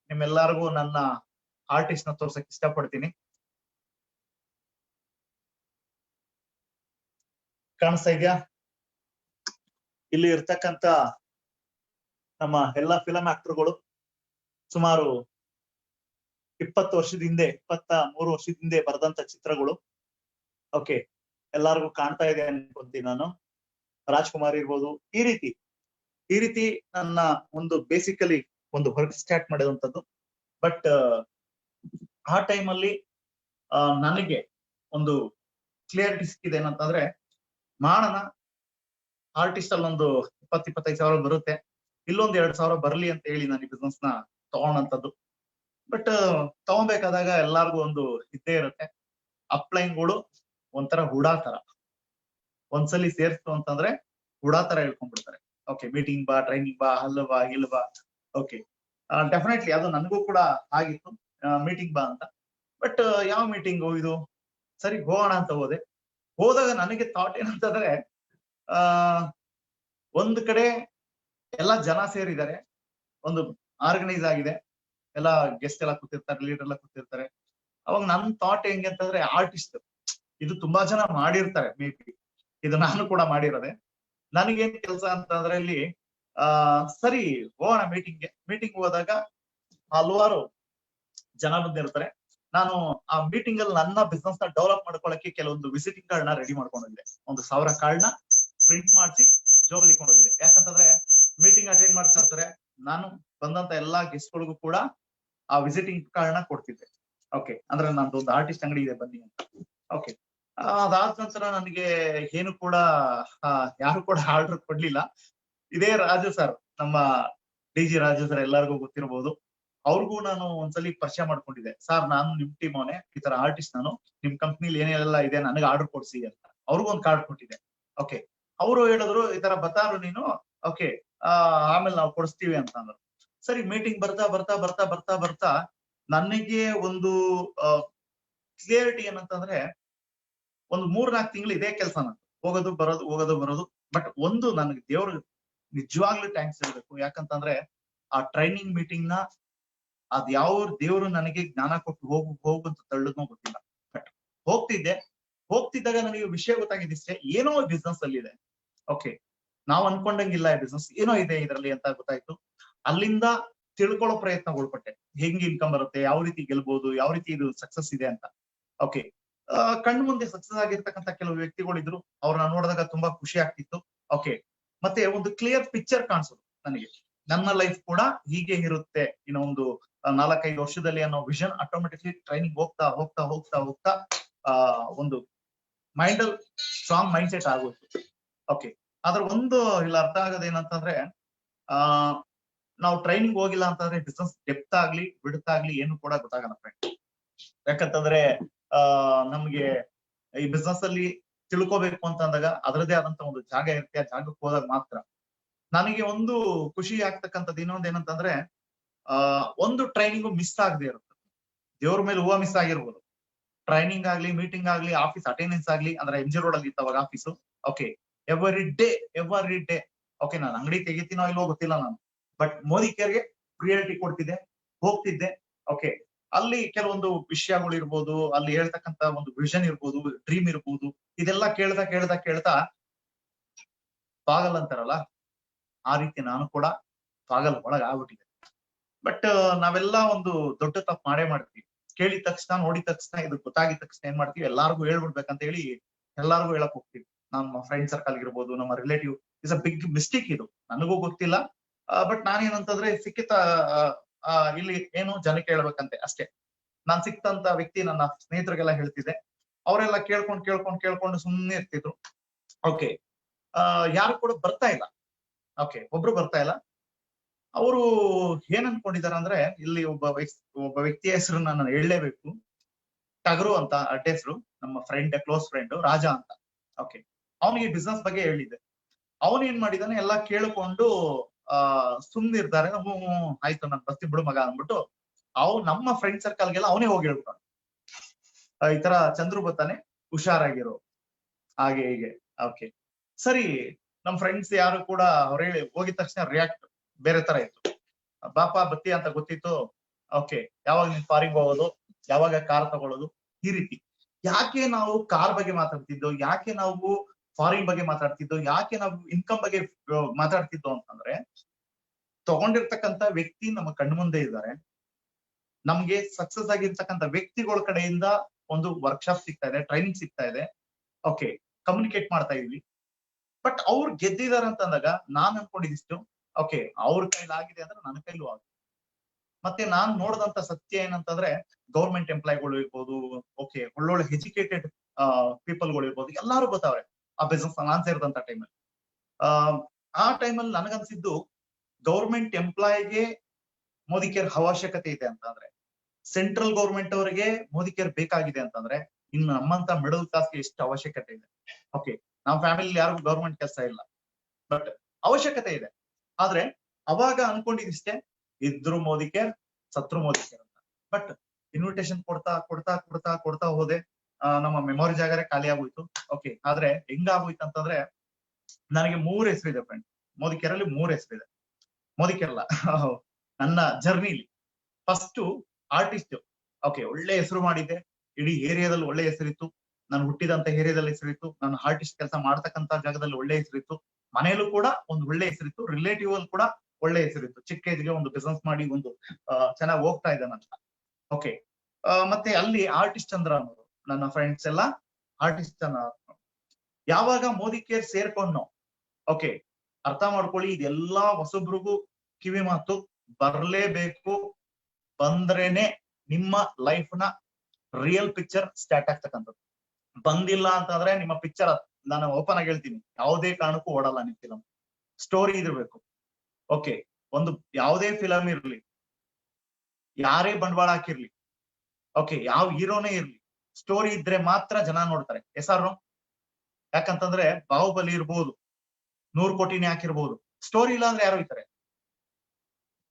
ನಿಮ್ಮೆಲ್ಲರಿಗೂ ನನ್ನ ಆರ್ಟಿಸ್ಟ್ ನ ತೋರ್ಸಕ್ ಇಷ್ಟಪಡ್ತೀನಿ. ಕಾಣಿಸ್ತಾ ಇದ್ಯಾ? ಇಲ್ಲಿ ಇರ್ತಕ್ಕಂತ ನಮ್ಮ ಎಲ್ಲಾ ಫಿಲಂ ಆಕ್ಟರ್ಗಳು ಸುಮಾರು 20 ವರ್ಷದ ಹಿಂದೆ, 23 ವರ್ಷದ ಹಿಂದೆ ಬರೆದಂತ ಚಿತ್ರಗಳು. ಓಕೆ, ಎಲ್ಲಾರ್ಗು ಕಾಣ್ತಾ ಇದೆ ಅನ್ಕೊಂತೀನಿ ನಾನು. ರಾಜ್ಕುಮಾರ್ ಇರ್ಬೋದು, ಈ ರೀತಿ ನನ್ನ ಒಂದು ಬೇಸಿಕಲಿ ಒಂದು ವರ್ಕ್ ಸ್ಟಾರ್ಟ್ ಮಾಡಿದಂಥದ್ದು. ಬಟ್ ಆ ಟೈಮ್ ಅಲ್ಲಿ ನನಗೆ ಒಂದು ಕ್ಲಿಯರಿಟಿ ಸಿಕ್ಕಿದೆ ಏನಂತಂದ್ರೆ, ಮಾಡೋಣ, ಆರ್ಟಿಸ್ಟ್ ಅಲ್ಲಿ ಒಂದು 20-25 ಸಾವಿರ ಬರುತ್ತೆ, ಇಲ್ಲೊಂದು 2,000 ಬರ್ಲಿ ಅಂತ ಹೇಳಿ ನಾನು ಈ ಬಿಸ್ನೆಸ್ ನ ತಗೊಂಡಂತದ್ದು. ಬಟ್ ತಗೊಬೇಕಾದಾಗ ಎಲ್ಲಾರ್ಗು ಒಂದು ಇದ್ದೇ ಇರುತ್ತೆ, ಅಪ್ಲೈನ್ಗಳು ಒಂಥರ ಹುಡಾ ತರ. ಒಂದ್ಸಲಿ ಸೇರ್ಸ್ತು ಅಂತಂದ್ರೆ ಹುಡಾ ತರ ಹೇಳ್ಕೊಂಡ್ಬಿಡ್ತಾರೆ. ಓಕೆ, ಮೀಟಿಂಗ್ ಬಾ, ಟ್ರೈನಿಂಗ್ ಬಾ, ಅಲ್ವಾ ಇಲ್ವಾ. ಓಕೆ, ಡೆಫಿನೆಟ್ಲಿ ಅದು ನನಗೂ ಕೂಡ ಆಗಿತ್ತು, ಮೀಟಿಂಗ್ ಬಾ ಅಂತ. ಬಟ್ ಯಾವ ಮೀಟಿಂಗು ಇದು, ಸರಿ ಹೋಗೋಣ ಅಂತ ಹೋದಾಗ ನನಗೆ ಥಾಟ್ ಏನಂತಂದ್ರೆ, ಒಂದ್ ಕಡೆ ಎಲ್ಲಾ ಜನ ಸೇರಿದ್ದಾರೆ, ಒಂದು ಆರ್ಗನೈಸ್ ಆಗಿದೆ, ಎಲ್ಲ ಗೆಸ್ಟ್ ಎಲ್ಲ ಕೂತಿರ್ತಾರೆ, ಲೀಡರ್ ಎಲ್ಲ ಕೂತಿರ್ತಾರೆ. ಅವಾಗ ನನ್ ಥಾಟ್ ಹೆಂಗೆ ಅಂತಂದ್ರೆ, ಆರ್ಟಿಸ್ಟ್ ಇದು ತುಂಬಾ ಜನ ಮಾಡಿರ್ತಾರೆ, ಮೇ ಬಿ ಇದು ನಾನು ಕೂಡ ಮಾಡಿರೋದೆ. ನನಗೇನ್ ಕೆಲಸ ಅಂತಂದ್ರೆ ಇಲ್ಲಿ ಸರಿ ಹೋಗೋಣ ಮೀಟಿಂಗ್ ಹೋದಾಗ ಹಲವಾರು ಜನ ಬಂದಿರ್ತಾರೆ. ನಾನು ಆ ಮೀಟಿಂಗ್ ಅಲ್ಲಿ ನನ್ನ ಬಿಸ್ನೆಸ್ ನ ಡೆವಲಪ್ ಮಾಡ್ಕೊಳ್ಳಕ್ಕೆ ಕೆಲವೊಂದು ವಿಸಿಟಿಂಗ್ ಕಾರ್ಡ್ ನ ರೆಡಿ ಮಾಡ್ಕೊಂಡಿದ್ದೆ. 1,000 ಕಾರ್ಡ್ ನ ಪ್ರಿಂಟ್ ಮಾಡಿಸಿ ಜೋಬಲ್ಲಿ ಕೊಂಡೋಗಿದೆ. ಯಾಕಂತಂದ್ರೆ ಮೀಟಿಂಗ್ ಅಟೆಂಡ್ ಮಾಡ್ತಾ ಇರ್ತಾರೆ, ನಾನು ಬಂದಂತ ಎಲ್ಲಾ ಗೆಸ್ಟ್ ಗಳಿಗೂ ಕೂಡ ಆ ವಿಸಿಟಿಂಗ್ ಕಾರ್ಡ್ ನ ಕೊಡ್ತಿದ್ದೆ. ಓಕೆ, ಅಂದ್ರೆ ನಂದು ಒಂದು ಆರ್ಟಿಸ್ಟ್ ಅಂಗಡಿ ಇದೆ ಬನ್ನಿ ಅಂತ. ಓಕೆ, ಅದಾದ ನಂತರ ನನಗೆ ಏನು ಕೂಡ ಯಾರು ಕೂಡ ಆರ್ಡರ್ ಕೊಡ್ಲಿಲ್ಲ. ಇದೇ ರಾಜು ಸರ್, ನಮ್ಮ DG ರಾಜು ಸರ್ ಎಲ್ಲರಿಗೂ ಗೊತ್ತಿರಬಹುದು. ಅವ್ರಿಗೂ ನಾನು ಒಂದ್ಸಲಿ ಪರಿಚಯ ಮಾಡ್ಕೊಂಡಿದ್ದೆ. ಸರ್, ನಾನು ನಿಮ್ ಟೀಮ್ ಅವನೇ, ಈ ತರ ಆರ್ಟಿಸ್ಟ್, ನಾನು ನಿಮ್ ಕಂಪ್ನಿಲಿ ಏನೇನೆಲ್ಲ ಇದೆ ನನಗೆ ಆರ್ಡರ್ ಕೊಡ್ಸಿ ಅಂತ. ಅವ್ರಿಗೂ ಒಂದು ಕಾರ್ಡ್ ಕೊಟ್ಟಿದ್ದೆ. ಓಕೆ, ಅವರು ಹೇಳಿದ್ರು ಈ ತರ ಬತಾರು ನೀನು, ಓಕೆ ಆಮೇಲೆ ನಾವು ಕೊಡಿಸ್ತೀವಿ ಅಂತ ಅಂದ್ರು. ಸರಿ, ಮೀಟಿಂಗ್ ಬರ್ತಾ ಬರ್ತಾ ಬರ್ತಾ ಬರ್ತಾ ಬರ್ತಾ ನನಗೆ ಒಂದು ಕ್ಲಿಯರಿಟಿ ಏನಂತಂದ್ರೆ, ಒಂದು 3-4 ತಿಂಗಳು ಇದೇ ಕೆಲಸ ನಾನು ಹೋಗೋದು ಬರೋದು. ಬಟ್ ಒಂದು ನನಗೆ ದೇವ್ರು ನಿಜವಾಗ್ಲೂ ಥ್ಯಾಂಕ್ಸ್ ಹೇಳ್ಬೇಕು. ಯಾಕಂತಂದ್ರೆ ಆ ಟ್ರೈನಿಂಗ್ ಮೀಟಿಂಗ್ ನ ಅದ್ ಯಾವ ದೇವ್ರು ನನಗೆ ಜ್ಞಾನ ಕೊಟ್ಟು ಹೋಗು ಅಂತ ತಳ್ಳದ್ನೋ ಗೊತ್ತಿಲ್ಲ. ಬಟ್ ಹೋಗ್ತಿದ್ದಾಗ ನನಗೆ ವಿಷಯ ಗೊತ್ತಾಗಿದ್ದಿಷ್ಟೇ, ಏನೋ ಬಿಸ್ನೆಸ್ ಅಲ್ಲಿ ಇದೆ. ಓಕೆ, ನಾವು ಅನ್ಕೊಂಡಂಗಿಲ್ಲ ಈ ಬಿಸ್ನೆಸ್, ಏನೋ ಇದೆ ಇದರಲ್ಲಿ ಅಂತ ಗೊತ್ತಾಯ್ತು. ಅಲ್ಲಿಂದ ತಿಳ್ಕೊಳ್ಳೋ ಪ್ರಯತ್ನಗಳು ಪಟ್ಟೆ. ಹೆಂಗ್ ಇನ್ಕಮ್ ಬರುತ್ತೆ, ಯಾವ ರೀತಿ ಗೆಲ್ಬಹುದು, ಯಾವ ರೀತಿ ಇದು ಸಕ್ಸಸ್ ಇದೆ ಅಂತ. ಓಕೆ, ಕಣ್ಣು ಮುಂದೆ ಸಕ್ಸಸ್ ಆಗಿರ್ತಕ್ಕಂಥ ಕೆಲವು ವ್ಯಕ್ತಿಗಳಿದ್ರು, ಅವ್ರನ್ನ ನೋಡಿದಾಗ ತುಂಬಾ ಖುಷಿ ಆಗ್ತಿತ್ತು. ಓಕೆ, ಮತ್ತೆ ಒಂದು ಕ್ಲಿಯರ್ ಪಿಕ್ಚರ್ ಕಾಣಿಸೋದು ನನಗೆ, ನನ್ನ ಲೈಫ್ ಕೂಡ ಹೀಗೆ ಇರುತ್ತೆ ಇನ್ನೊಂದು 4-5 ವರ್ಷದಲ್ಲಿ ಅನ್ನೋ ವಿಷನ್ ಆಟೋಮೆಟಿಕ್ಲಿ ಟ್ರೈನಿಂಗ್ ಹೋಗ್ತಾ ಹೋಗ್ತಾ ಹೋಗ್ತಾ ಹೋಗ್ತಾ ಒಂದು ಮೈಂಡ್ ಅಲ್ಲಿ ಸ್ಟ್ರಾಂಗ್ ಮೈಂಡ್ ಸೆಟ್ ಆಗೋಯ್ತು. ಓಕೆ, ಅದ್ರ ಒಂದು ಇಲ್ಲ ಅರ್ಥ ಆಗೋದು ಏನಂತಂದ್ರೆ, ನಾವು ಟ್ರೈನಿಂಗ್ ಹೋಗಿಲ್ಲ ಅಂತಂದ್ರೆ ಬಿಸ್ನೆಸ್ ಡೆಪ್ತ್ ಆಗ್ಲಿ ಬಿಡ್ತ್ ಆಗ್ಲಿ ಏನು ಕೂಡ ಗೊತ್ತಾಗಲ್ಲ ಫ್ರೆಂಡ್. ಯಾಕಂತಂದ್ರೆ ನಮ್ಗೆ ಈ ಬಿಸ್ನೆಸ್ ಅಲ್ಲಿ ತಿಳ್ಕೋಬೇಕು ಅಂತ ಅಂದಾಗ ಅದರದೇ ಆದಂತ ಒಂದು ಜಾಗ ಇರುತ್ತೆ. ಆ ಜಾಗಕ್ಕೆ ಹೋದಾಗ ಮಾತ್ರ ನನಗೆ ಒಂದು ಖುಷಿ ಆಗ್ತಕ್ಕಂಥದ್ದು ಇನ್ನೊಂದು ಏನಂತಂದ್ರೆ, ಒಂದು ಟ್ರೈನಿಂಗು ಮಿಸ್ ಆಗದೆ ಇರುತ್ತೆ. ದೇವ್ರ ಮೇಲೆ ಹೂವು ಮಿಸ್ ಆಗಿರ್ಬೋದು, ಟ್ರೈನಿಂಗ್ ಆಗ್ಲಿ, ಮೀಟಿಂಗ್ ಆಗ್ಲಿ, ಆಫೀಸ್ ಅಟೆಂಡೆನ್ಸ್ ಆಗ್ಲಿ, ಅಂದ್ರೆ MG ರೋಡ್ ಅಲ್ಲಿ ಇತ್ತವಾಗ office. Okay, every day okay, ನಾನು ಅಂಗಡಿ ತೆಗಿತೀನೋ ಇಲ್ವೋ ಗೊತ್ತಿಲ್ಲ ನಾನು, ಬಟ್ ಮೋದಿ ಕೇರ್ಗೆ ಪ್ರಿಯಾರಿಟಿ ಕೊಡ್ತಿದ್ದೆ, ಹೋಗ್ತಿದ್ದೆ. ಓಕೆ, ಅಲ್ಲಿ ಕೆಲವೊಂದು ವಿಷಯಗಳು ಇರ್ಬೋದು, ಅಲ್ಲಿ ಹೇಳ್ತಕ್ಕಂತ ಒಂದು ವಿಷನ್ ಇರ್ಬೋದು, ಡ್ರೀಮ್ ಇರ್ಬೋದು, ಇದೆಲ್ಲ ಕೇಳ್ತಾ ಪಾಗಲ್ ಅಂತಾರಲ್ಲ, ಆ ರೀತಿ ನಾನು ಕೂಡ ಪಾಗಲ್ ಒಳಗ್ ಆಗ್ಬಿಟ್ಟಿದೆ. ಬಟ್ ನಾವೆಲ್ಲ ಒಂದು ದೊಡ್ಡ ತಪ್ಪು ಮಾಡೇ ಮಾಡ್ತೀವಿ. ಕೇಳಿದ ತಕ್ಷಣ, ನೋಡಿದ ತಕ್ಷಣ, ಇದು ಗೊತ್ತಾಗಿದ ತಕ್ಷಣ ಏನ್ ಮಾಡ್ತೀವಿ, ಎಲ್ಲಾರ್ಗು ಹೇಳ್ಬಿಡ್ಬೇಕಂತ ಹೇಳಿ ಎಲ್ಲಾರ್ಗು ಹೇಳಕ್ ಹೋಗ್ತೀವಿ. ನಮ್ಮ ಫ್ರೆಂಡ್ ಸರ್ಕಲ್ ಇರ್ಬೋದು, ನಮ್ಮ relative. Is a big mistake ಇದು, ನನಗೂ ಗೊತ್ತಿಲ್ಲ. ಬಟ್ ನಾನೇನಂತಂದ್ರೆ ಸಿಕ್ಕಿತ ಇಲ್ಲಿ ಏನು ಜನಕ್ಕೆ ಹೇಳ್ಬೇಕಂತೆ ಅಷ್ಟೇ. ನಾನ್ ಸಿಕ್ತಂತ ವ್ಯಕ್ತಿ ನನ್ನ ಸ್ನೇಹಿತರಿಗೆಲ್ಲ ಹೇಳ್ತಿದ್ದೆ. ಅವರೆಲ್ಲ ಕೇಳ್ಕೊಂಡು ಸುಮ್ಮನೆ ಇರ್ತಿದ್ರು. ಓಕೆ, ಯಾರು ಕೂಡ ಬರ್ತಾ ಇಲ್ಲ. ಓಕೆ, ಒಬ್ರು ಬರ್ತಾ ಇಲ್ಲ. ಅವರು ಏನ್ ಅನ್ಕೊಂಡಿದಾರ ಅಂದ್ರೆ, ಇಲ್ಲಿ ಒಬ್ಬ ವ್ಯಕ್ತಿಯ ಹೆಸರು ನಾನು ಹೇಳಲೇಬೇಕು. ಟಗರು ಅಂತ ಅಡ್ಡ ಹೆಸರು, ನಮ್ಮ ಫ್ರೆಂಡ್, ಕ್ಲೋಸ್ ಫ್ರೆಂಡ್ ರಾಜ ಅಂತ. ಓಕೆ, ಅವನಿಗೆ ಬಿಸ್ನೆಸ್ ಬಗ್ಗೆ ಹೇಳಿದ್ದೆ. ಅವನ್ ಏನ್ ಮಾಡಿದಾನೆ, ಎಲ್ಲಾ ಕೇಳ್ಕೊಂಡು ಸುಮ್ನಿರ್ತಾರೆ. ಆಯ್ತು ನಾನು ಬರ್ತೀನಿ ಬಿಡು ಮಗ ಅಂದ್ಬಿಟ್ಟು ನಮ್ಮ ಫ್ರೆಂಡ್ ಸರ್ಕಲ್ಗೆಲ್ಲ ಅವನೇ ಹೋಗಿ ಹೇಳ್ತಾನೆ, ಈ ತರ ಚಂದ್ರು ಬರ್ತಾನೆ, ಹುಷಾರಾಗಿರೋ, ಹಾಗೆ ಹೀಗೆ. ಓಕೆ, ಸರಿ. ನಮ್ ಫ್ರೆಂಡ್ಸ್ ಯಾರು ಕೂಡ ಅವ್ರು ಹೇಳಿ ಹೋಗಿದ ತಕ್ಷಣ ರಿಯಾಕ್ಟ್ ಬೇರೆ ತರ ಇತ್ತು. ಬಾಪ ಬತ್ತಿ ಅಂತ ಗೊತ್ತಿತ್ತು. ಓಕೆ, ಯಾವಾಗ ನೀನ್ ಫಾರಿನ್ ಹೋಗೋದು, ಯಾವಾಗ ಕಾರ್ ತಗೊಳ್ಳೋದು, ಈ ರೀತಿ. ಯಾಕೆ ನಾವು ಕಾರ್ ಬಗ್ಗೆ ಮಾತಾಡ್ತಿದ್ದೋ, ಯಾಕೆ ನಾವು ಫಾರಿನ್ ಬಗ್ಗೆ ಮಾತಾಡ್ತಿದ್ದೋ, ಯಾಕೆ ನಾವು ಇನ್ಕಮ್ ಬಗ್ಗೆ ಮಾತಾಡ್ತಿದ್ದೋ ಅಂತಂದ್ರೆ, ತಗೊಂಡಿರ್ತಕ್ಕಂತ ವ್ಯಕ್ತಿ ನಮ್ಮ ಕಣ್ಣು ಮುಂದೆ ಇದ್ದಾರೆ. ನಮ್ಗೆ ಸಕ್ಸಸ್ ಆಗಿರ್ತಕ್ಕಂಥ ವ್ಯಕ್ತಿಗಳ ಕಡೆಯಿಂದ ಒಂದು ವರ್ಕ್ಶಾಪ್ ಸಿಗ್ತಾ ಇದೆ, ಟ್ರೈನಿಂಗ್ ಸಿಗ್ತಾ ಇದೆ. ಓಕೆ, ಕಮ್ಯುನಿಕೇಟ್ ಮಾಡ್ತಾ ಇದೀವಿ. ಬಟ್ ಅವ್ರು ಗೆದ್ದಿದಾರೆ ಅಂತ ಅಂದಾಗ ನಾನ್ ಅನ್ಕೊಂಡಿದಿಷ್ಟು, ಓಕೆ ಅವ್ರ ಕೈಲಿ ಆಗಿದೆ ಅಂದ್ರೆ ನನ್ನ ಕೈಲೂ ಆಗಿದೆ. ಮತ್ತೆ ನಾನ್ ನೋಡಿದಂತ ಸತ್ಯ ಏನಂತಂದ್ರೆ, ಗೌರ್ಮೆಂಟ್ ಎಂಪ್ಲಾಯ್ಗಳು ಇರ್ಬೋದು, ಓಕೆ, ಒಳ್ಳೊಳ್ಳೆ ಎಜುಕೇಟೆಡ್ ಪೀಪಲ್ಗಳು ಇರ್ಬೋದು, ಎಲ್ಲಾರು ಬರ್ತಾವ್ರೆ ಆ ಬಿಸ್ನೆಸ್ ನಾನ್ ಸೇರಿದಂತ ಟೈಮಲ್ಲಿ. ಆ ಟೈಮಲ್ಲಿ ನನಗನ್ಸಿದ್ದು, ಗೌರ್ಮೆಂಟ್ ಎಂಪ್ಲಾಯ್ಗೆ ಮೋದಿ ಕೇರ್ ಅವಶ್ಯಕತೆ ಇದೆ ಅಂತಂದ್ರೆ, ಸೆಂಟ್ರಲ್ ಗೌರ್ಮೆಂಟ್ ಅವರಿಗೆ ಮೋದಿ ಕೇರ್ ಬೇಕಾಗಿದೆ ಅಂತಂದ್ರೆ, ಇನ್ನು ನಮ್ಮಂತ ಮಿಡಲ್ ಕ್ಲಾಸ್ಗೆ ಎಷ್ಟು ಅವಶ್ಯಕತೆ ಇದೆ. ಓಕೆ, ನಮ್ಮ ಫ್ಯಾಮಿಲಿ ಯಾರಿಗೂ ಗೌರ್ಮೆಂಟ್ ಕೆಲಸ ಇಲ್ಲ, ಬಟ್ ಅವಶ್ಯಕತೆ ಇದೆ. ಆದ್ರೆ ಅವಾಗ ಅನ್ಕೊಂಡಿದಿಷ್ಟೇ, ಇದ್ರು ಮೋದಿ ಕೇರ್, ಸತ್ರು ಮೋದಿ ಕೇರ್ ಅಂತ. ಬಟ್ ಇನ್ವಿಟೇಷನ್ ಕೊಡ್ತಾ ಹೋದೆ. ನಮ್ಮ ಮೆಮೊರಿ ಜಾಗರೇ ಖಾಲಿ ಆಗೋಯ್ತು. ಓಕೆ, ಆದ್ರೆ ಹೆಂಗಾಗೋಯ್ತು ಅಂತಂದ್ರೆ, ನನಗೆ 3 ಹೆಸರಿದೆ ಫ್ರೆಂಡ್. ಮೋದಿ ಕೇರ್ ಅಲ್ಲಿ 3 ಹೆಸರಿದೆ. ಮೋದಿ ಕೇರ್ ಅಲ್ಲ, ನನ್ನ ಜರ್ನಿಲಿ ಫಸ್ಟ್ ಆರ್ಟಿಸ್ಟ್. ಓಕೆ, ಒಳ್ಳೆ ಹೆಸರು ಮಾಡಿದ್ದೆ, ಇಡೀ ಏರಿಯಾದಲ್ಲಿ ಒಳ್ಳೆ ಹೆಸರಿತ್ತು. ನಾನು ಹುಟ್ಟಿದಂತ ಏರಿಯಾದಲ್ಲಿ ಹೆಸರಿತ್ತು, ನಾನು ಆರ್ಟಿಸ್ಟ್ ಕೆಲಸ ಮಾಡ್ತಕ್ಕಂತ ಜಾಗದಲ್ಲಿ ಒಳ್ಳೆ ಹೆಸರಿತ್ತು, ಮನೆಯಲ್ಲೂ ಕೂಡ ಒಂದು ಒಳ್ಳೆ ಹೆಸರಿತ್ತು, ರಿಲೇಟಿವ್ ಅಲ್ಲಿ ಕೂಡ ಒಳ್ಳೆ ಹೆಸರಿತ್ತು. ಚಿಕ್ಕ ಏಜ್ಗೆ ಒಂದು ಬಿಸ್ನೆಸ್ ಮಾಡಿ ಒಂದು ಚೆನ್ನಾಗಿ ಹೋಗ್ತಾ ಇದ್ದಾನಂತ. ಓಕೆ, ಮತ್ತೆ ಅಲ್ಲಿ ಆರ್ಟಿಸ್ಟ್ ಅಂದ್ರ ನನ್ನ ಫ್ರೆಂಡ್ಸ್ ಎಲ್ಲ ಆರ್ಟಿಸ್ಟ್ ಅನ್ನ. ಯಾವಾಗ ಮೋದಿ ಕೇರ್ ಸೇರ್ಕೊಂಡು ಓಕೆ ಅರ್ಥ ಮಾಡ್ಕೊಳ್ಳಿ, ಇದೆಲ್ಲಾ ಹೊಸಬ್ರಿಗೂ ಕಿವಿ ಮಾತು, ಬರ್ಲೇಬೇಕು. ಬಂದ್ರೇನೆ ನಿಮ್ಮ ಲೈಫ್ ನ ರಿಯಲ್ ಪಿಕ್ಚರ್ ಸ್ಟಾರ್ಟ್ ಆಗ್ತಕ್ಕಂಥದ್ದು. ಬಂದಿಲ್ಲ ಅಂತಂದ್ರೆ ನಿಮ್ಮ ಪಿಕ್ಚರ್, ನಾನು ಓಪನ್ ಆಗಿ ಹೇಳ್ತೀನಿ, ಯಾವುದೇ ಕಾರಣಕ್ಕೂ ಓಡಲ್ಲ ನಿಮ್ ಫಿಲಮ್. ಸ್ಟೋರಿ ಇರ್ಬೇಕು. ಓಕೆ, ಒಂದು ಯಾವುದೇ ಫಿಲಮ್ ಇರ್ಲಿ, ಯಾರೇ ಬಂಡವಾಳ ಹಾಕಿರ್ಲಿ, ಓಕೆ ಯಾವ ಹೀರೋನೇ ಇರ್ಲಿ, ಸ್ಟೋರಿ ಇದ್ರೆ ಮಾತ್ರ ಜನ ನೋಡ್ತಾರೆ. ಎಸ್ಆರ್ ಯಾಕಂತಂದ್ರೆ ಬಾಹುಬಲಿ ಇರ್ಬೋದು, 100 ಕೋಟಿನೇ ಹಾಕಿರ್ಬೋದು, ಸ್ಟೋರಿ ಇಲ್ಲ ಅಂದ್ರೆ ಯಾರು ಹೋಯ್ತಾರೆ?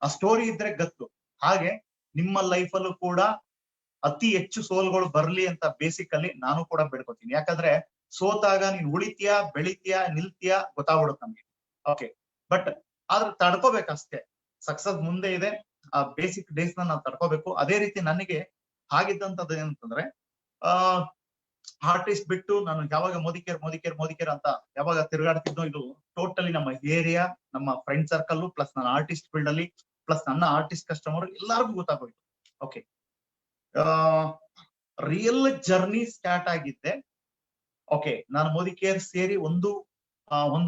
ಆ ಸ್ಟೋರಿ ಇದ್ರೆ ಗತ್ತು. ಹಾಗೆ ನಿಮ್ಮ ಲೈಫ್ ಅಲ್ಲೂ ಕೂಡ ಅತಿ ಹೆಚ್ಚು ಸೋಲ್ಗಳು ಬರ್ಲಿ ಅಂತ ಬೇಸಿಕಲಿ ನಾನು ಕೂಡ ಬೇಡ್ಕೊತೀನಿ. ಯಾಕಂದ್ರೆ ಸೋತಾಗ ನೀನ್ ಉಳಿತೀಯಾ, ಬೆಳಿತೀಯಾ, ನಿಲ್ತೀಯಾ ಗೊತ್ತಾಗ್ಬಿಡುತ್ತೆ ನಮ್ಗೆ. ಓಕೆ, ಬಟ್ ಆದ್ರೆ ತಡ್ಕೋಬೇಕಷ್ಟೇ. ಸಕ್ಸಸ್ ಮುಂದೆ ಇದೆ, ಆ ಬೇಸಿಕ್ ಡೇಸ್ ನಾವು ತಡ್ಕೋಬೇಕು. ಅದೇ ರೀತಿ ನನಗೆ ಆಗಿದ್ದಂಥದ್ದು ಏನಂತಂದ್ರೆ, ಆರ್ಟಿಸ್ಟ್ ಬಿಟ್ಟು ನಾನು ಯಾವಾಗ ಮೋದಿಕೇರ್ ಅಂತ ಯಾವಾಗ ತಿರುಗಾಡ್ತಿದ್ನೋ, ಇದು ಟೋಟಲಿ ನಮ್ಮ ಏರಿಯಾ, ನಮ್ಮ ಫ್ರೆಂಡ್ ಸರ್ಕಲ್ ಪ್ಲಸ್ ನನ್ನ ಆರ್ಟಿಸ್ಟ್ ಫೀಲ್ಡ್ ಅಲ್ಲಿ ಪ್ಲಸ್ ನನ್ನ ಆರ್ಟಿಸ್ಟ್ ಕಸ್ಟಮರ್ ಎಲ್ಲರಿಗೂ ಗೊತ್ತಾಗೋಯ್ತು. ಓಕೆ, ರಿಯಲ್ ಜರ್ನಿ ಸ್ಟಾರ್ಟ್ ಆಗಿದ್ದೆ. ಓಕೆ, ನಾನು ಮೋದಿ ಕೇರ್ ಸೇರಿ ಒಂದು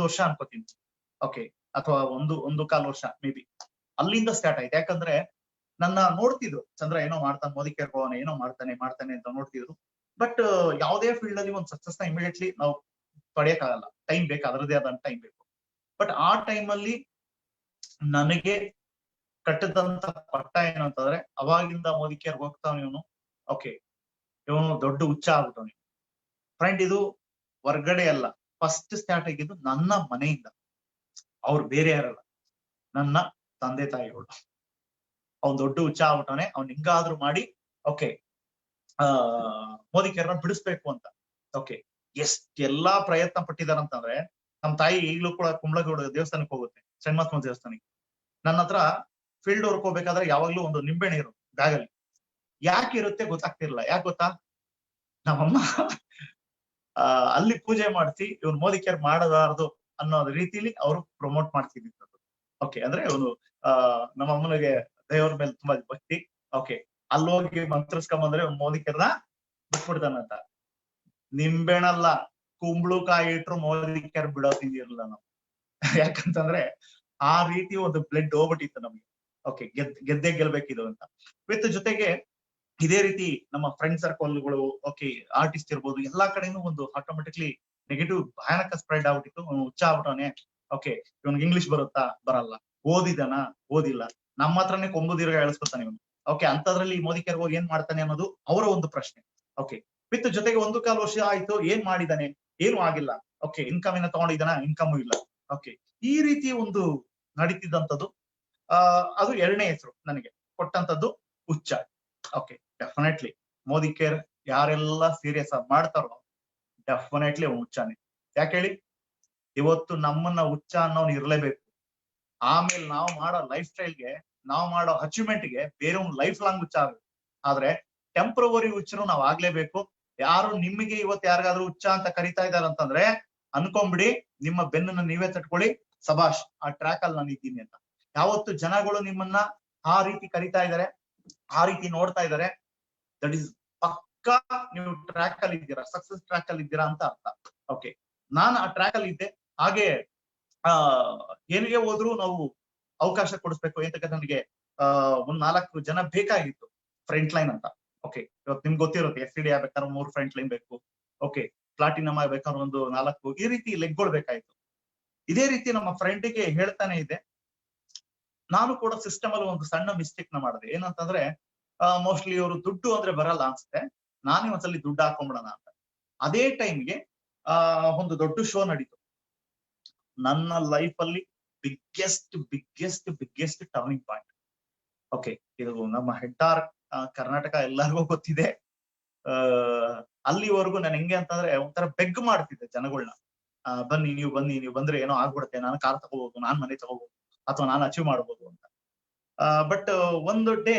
ವರ್ಷ ಅನ್ಕೋತೀನಿ. ಓಕೆ, ಅಥವಾ ಒಂದು ಕಾಲ್ ವರ್ಷ ಮೇ ಬಿ ಅಲ್ಲಿಂದ ಸ್ಟಾರ್ಟ್ ಆಯ್ತು. ಯಾಕಂದ್ರೆ ನನ್ನ ನೋಡ್ತಿದ್ರು, ಚಂದ್ರ ಏನೋ ಮಾಡ್ತಾನೆ, ಮೋದಿ ಕೇರ್ ಹೋಗೋಣ, ಏನೋ ಮಾಡ್ತಾನೆ ಅಂತ ನೋಡ್ತಿದ್ರು. ಬಟ್ ಯಾವುದೇ ಫೀಲ್ಡ್ ಅಲ್ಲಿ ಒಂದು ಸಕ್ಸಸ್ ನ ಇಮಿಡಿಯೇಟ್ಲಿ ನಾವು ಪಡೆಯಕ್ಕಾಗಲ್ಲ, ಟೈಮ್ ಬೇಕು, ಅದರದೇ ಆದ ಟೈಮ್ ಬೇಕು. ಬಟ್ ಆ ಟೈಮ್ ಅಲ್ಲಿ ನನಗೆ ಕಟ್ಟದಂತ ಪಟ್ಟ ಏನು ಅಂತಂದ್ರೆ, ಅವಾಗಿಂದ ಮೋದಿ ಕೇರ್ ಹೋಗ್ತಾವ ಇವನು. ಓಕೆ, ಇವನು ದೊಡ್ಡ ಹುಚ್ಚ ಆಗ್ಬಿಟ್ಟವನು ಫ್ರೆಂಡ್. ಇದು ಹೊರ್ಗಡೆ ಅಲ್ಲ, ಫಸ್ಟ್ ಸ್ಟಾರ್ಟ್ ಆಗಿದ್ದು ನನ್ನ ಮನೆಯಿಂದ. ಅವ್ರು ಬೇರೆ ಯಾರಲ್ಲ, ನನ್ನ ತಂದೆ ತಾಯಿಗಳು. ಅವ್ನ್ ದೊಡ್ಡ ಹುಚ್ಚ ಆಗ್ಬಿಟ್ಟವನೆ, ಅವ್ನ್ ಹಿಂಗಾದ್ರೂ ಮಾಡಿ ಓಕೆ ಮೋದಿ ಕೇರ್ನ ಬಿಡಿಸ್ಬೇಕು ಅಂತ. ಓಕೆ, ಎಷ್ಟೆಲ್ಲಾ ಪ್ರಯತ್ನ ಪಟ್ಟಿದಾರಂತಂದ್ರೆ, ನಮ್ ತಾಯಿ ಈಗ್ಲೂ ಕೂಡ ಕುಂಬ್ಳಗೌಡ ದೇವಸ್ಥಾನಕ್ಕೆ ಹೋಗುತ್ತೆ, ಚನ್ನಮಾತ್ಮ ದೇವಸ್ಥಾನಕ್ಕೆ. ನನ್ನ ಹತ್ರ ಫೀಲ್ಡ್ ವರ್ಕ್ ಹೋಗ್ಬೇಕಾದ್ರೆ ಯಾವಾಗ್ಲೂ ಒಂದು ನಿಂಬೆಹಣ್ಣು ಇರುತ್ತೆ ಬ್ಯಾಗಲ್ಲಿ. ಯಾಕೆ ಇರುತ್ತೆ ಗೊತ್ತಾಗ್ತಿರ್ಲಿಲ್ಲ. ಯಾಕೆ ಗೊತ್ತಾ? ನಮ್ಮಮ್ಮ ಅಲ್ಲಿ ಪೂಜೆ ಮಾಡಿಸಿ ಇವ್ನು ಮೋದಿ ಕೇರ್ ಮಾಡಬಾರದು ಅನ್ನೋ ರೀತಿಲಿ ಅವರು ಪ್ರಮೋಟ್ ಮಾಡ್ತಿದ್ದು. ಓಕೆ, ಅಂದ್ರೆ ಇವನು ನಮ್ಮ ಅಮ್ಮನಿಗೆ ದೇವ್ರ ಮೇಲೆ ತುಂಬಾ ಭಕ್ತಿ. ಓಕೆ, ಅಲ್ಲೋಗಿ ಮಂತ್ರಿಸ್ಕೊಂಬಂದ್ರೆ ಮೋದಿ ಕೇರ್ನ ಬಿಟ್ಬಿಡ್ತಾನಂತ. ನಿಂಬೆಣಲ್ಲ, ಕುಂಬಳಕಾಯಿ ಇಟ್ರು ಮೋದಿ ಕೇರ್ ಬಿಡೋದಿರ್ಲಿಲ್ಲ ನಾವು. ಯಾಕಂತಂದ್ರೆ ಆ ರೀತಿ ಒಂದು ಬ್ಲಡ್ ಹೋಗ್ಬಿಟ್ಟಿತ್ತು ನಮ್ಗೆ. ಓಕೆ, ಗೆದ್ದೆ ಗೆಲ್ಬೇಕಿದು ಅಂತ. ವಿತ್ ಜೊತೆಗೆ ಇದೇ ರೀತಿ ನಮ್ಮ ಫ್ರೆಂಡ್ ಸರ್ಕಲ್ಗಳು, ಓಕೆ ಆರ್ಟಿಸ್ಟ್ ಇರ್ಬೋದು, ಎಲ್ಲಾ ಕಡೆನೂ ಒಂದು ಆಟೋಮೆಟಿಕ್ಲಿ ನೆಗೆಟಿವ್ ಭಯಾನಕ ಸ್ಪ್ರೆಡ್ ಆಗ್ಬಿಟ್ಟಿತ್ತು. ಹುಚ್ಚ ಆಗ್ಬಿಟ್ಟವನೆ. ಓಕೆ, ಇವನ್ಗೆ ಇಂಗ್ಲಿಷ್ ಬರುತ್ತಾ? ಬರಲ್ಲ. ಓದಿದಾನ? ಓದಿಲ್ಲ. ನಮ್ಮ ಹತ್ರನೇ ಕೊಂಬು ದೀರ್ಘ ಎಳಿಸ್ಕೊತಾನೆ ಇವನು. ಓಕೆ, ಅಂತದ್ರಲ್ಲಿ ಮೋದಿ ಕೇರ್ ಹೋಗಿ ಏನ್ ಮಾಡ್ತಾನೆ ಅನ್ನೋದು ಅವರ ಒಂದು ಪ್ರಶ್ನೆ. ಓಕೆ, ವಿತ್ ಜೊತೆಗೆ 1 ವರ್ಷ ಆಯ್ತು, ಏನ್ ಮಾಡಿದಾನೆ? ಏನು ಆಗಿಲ್ಲ. ಓಕೆ, ಇನ್ಕಮ್ ಏನ ತಗೊಂಡಿದ್ದಾನ? ಇನ್ಕಮ್ ಇಲ್ಲ. ಓಕೆ, ಈ ರೀತಿ ಒಂದು ನಡೀತಿದ್ದಂಥದ್ದು. ಅದು 2ನೇ ಹೆಸರು ನನಗೆ ಕೊಟ್ಟಂತದ್ದು, ಹುಚ್ಚ. ಓಕೆ, ಡೆಫಿನೆಟ್ಲಿ ಮೋದಿ ಕೇರ್ ಯಾರೆಲ್ಲ ಸೀರಿಯಸ್ ಆಗಿ ಮಾಡ್ತಾರೋ ಡೆಫಿನೆಟ್ಲಿ ಹುಚ್ಚಾನೆ. ಯಾಕೆ ಹೇಳಿ? ಇವತ್ತು ನಮ್ಮನ್ನ ಹುಚ್ಚ ಅನ್ನೋನ್ ಇರ್ಲೇಬೇಕು. ಆಮೇಲೆ ನಾವು ಮಾಡೋ ಲೈಫ್ ಸ್ಟೈಲ್ಗೆ, ನಾವು ಮಾಡೋ ಅಚೀವ್ಮೆಂಟ್ಗೆ ಬೇರೆ ಒಂದು ಲೈಫ್ ಲಾಂಗ್ ಹುಚ್ಚ ಆಗ್ಬೇಕು. ಆದ್ರೆ ಟೆಂಪ್ರವರಿ ಹುಚ್ಚರು ನಾವ್ ಆಗ್ಲೇಬೇಕು. ಯಾರು ನಿಮಗೆ ಇವತ್ತು ಯಾರಿಗಾದ್ರೂ ಹುಚ್ಚ ಅಂತ ಕರಿತಾ ಇದಾರೆ ಅಂತಂದ್ರೆ ಅನ್ಕೊಂಬಿಡಿ, ನಿಮ್ಮ ಬೆನ್ನನ್ನು ನೀವೇ ತಟ್ಕೊಳ್ಳಿ, ಸಬಾಷ್, ಆ ಟ್ರ್ಯಾಕ್ ಅಲ್ಲಿ ನಾನು ಇದ್ದೀನಿ ಅಂತ. ಯಾವತ್ತು ಜನಗಳು ನಿಮ್ಮನ್ನ ಆ ರೀತಿ ಕರಿತಾ ಇದಾರೆ, ಆ ರೀತಿ ನೋಡ್ತಾ ಇದಾರೆ, ದಟ್ ಇಸ್ ಪಕ್ಕಾ ನೀವು ಟ್ರ್ಯಾಕ್ ಅಲ್ಲಿ ಇದ್ದೀರಾ, ಸಕ್ಸಸ್ ಟ್ರ್ಯಾಕ್ ಅಲ್ಲಿ ಇದ್ದೀರಾ ಅಂತ ಅರ್ಥ. ಓಕೆ, ನಾನು ಆ ಟ್ರ್ಯಾಕ್ ಅಲ್ಲಿ ಇದ್ದೆ. ಹಾಗೆ ಏನಿಗೆ ಹೋದ್ರು ನಾವು ಅವಕಾಶ ಕೊಡಿಸ್ಬೇಕು. ಯಾಕಂದ್ರೆ ನನಗೆ ಒಂದ್ 4 ಜನ ಬೇಕಾಗಿತ್ತು ಫ್ರಂಟ್ ಲೈನ್ ಅಂತ. ಓಕೆ, ಇವತ್ತು ನಿಮ್ಗೆ ಗೊತ್ತಿರುತ್ತೆ, SCD ಆಗ್ಬೇಕಾದ್ರೆ 3 ಫ್ರಂಟ್ ಲೈನ್ ಬೇಕು. ಓಕೆ, ಪ್ಲಾಟಿನಮ್ ಆಗ್ಬೇಕಾದ್ರೆ ಒಂದು 4, ಈ ರೀತಿ ಲೆಗ್ಗಳು ಬೇಕಾಯ್ತು. ಇದೇ ರೀತಿ ನಮ್ಮ ಫ್ರೆಂಡ್ಗೆ ಹೇಳ್ತಾನೆ ಇದೆ. ನಾನು ಕೂಡ ಸಿಸ್ಟಮ್ ಅಲ್ಲಿ ಒಂದು ಸಣ್ಣ ಮಿಸ್ಟೇಕ್ ನ ಮಾಡಿದೆ. ಏನಂತಂದ್ರೆ, ಮೋಸ್ಟ್ಲಿ ಇವರು ದುಡ್ಡು ಅಂದ್ರೆ ಬರಲ್ಲ ಅನ್ಸುತ್ತೆ, ನಾನೇ ಒಂದ್ಸಲಿ ದುಡ್ಡು ಹಾಕೊಂಡ್ಬಿಡೋಣ ಅಂತ. ಅದೇ ಟೈಮ್ಗೆ ಒಂದು ದೊಡ್ಡ ಶೋ ನಡೀತು. ನನ್ನ ಲೈಫ್ ಅಲ್ಲಿ ಬಿಗ್ಗೆಸ್ಟ್ ಟರ್ನಿಂಗ್ ಪಾಯಿಂಟ್. ಓಕೆ, ಇದು ನಮ್ಮ ಹೆಡ್ಡಾರ್ ಕರ್ನಾಟಕ ಎಲ್ಲರಿಗೂ ಗೊತ್ತಿದೆ. ಅಲ್ಲಿವರೆಗೂ ನಾನು ಹೆಂಗೆ ಅಂತಂದ್ರೆ ಒಂಥರ ಬೆಗ್ ಮಾಡ್ತಿದ್ದೆ ಜನಗಳನ್ನ, ಬನ್ನಿ ನೀವು ಬಂದ್ರೆ ಏನೋ ಆಗ್ಬಿಡುತ್ತೆ, ನಾನು ಕಾರ್ ತಗೋಬಹುದು, ನಾನ್ ಮನೆ ತಗೋಬಹುದು, ಅಥವಾ ನಾನು ಅಚೀವ್ ಮಾಡ್ಬೋದು ಅಂತ. ಬಟ್ ಒಂದು ಡೇ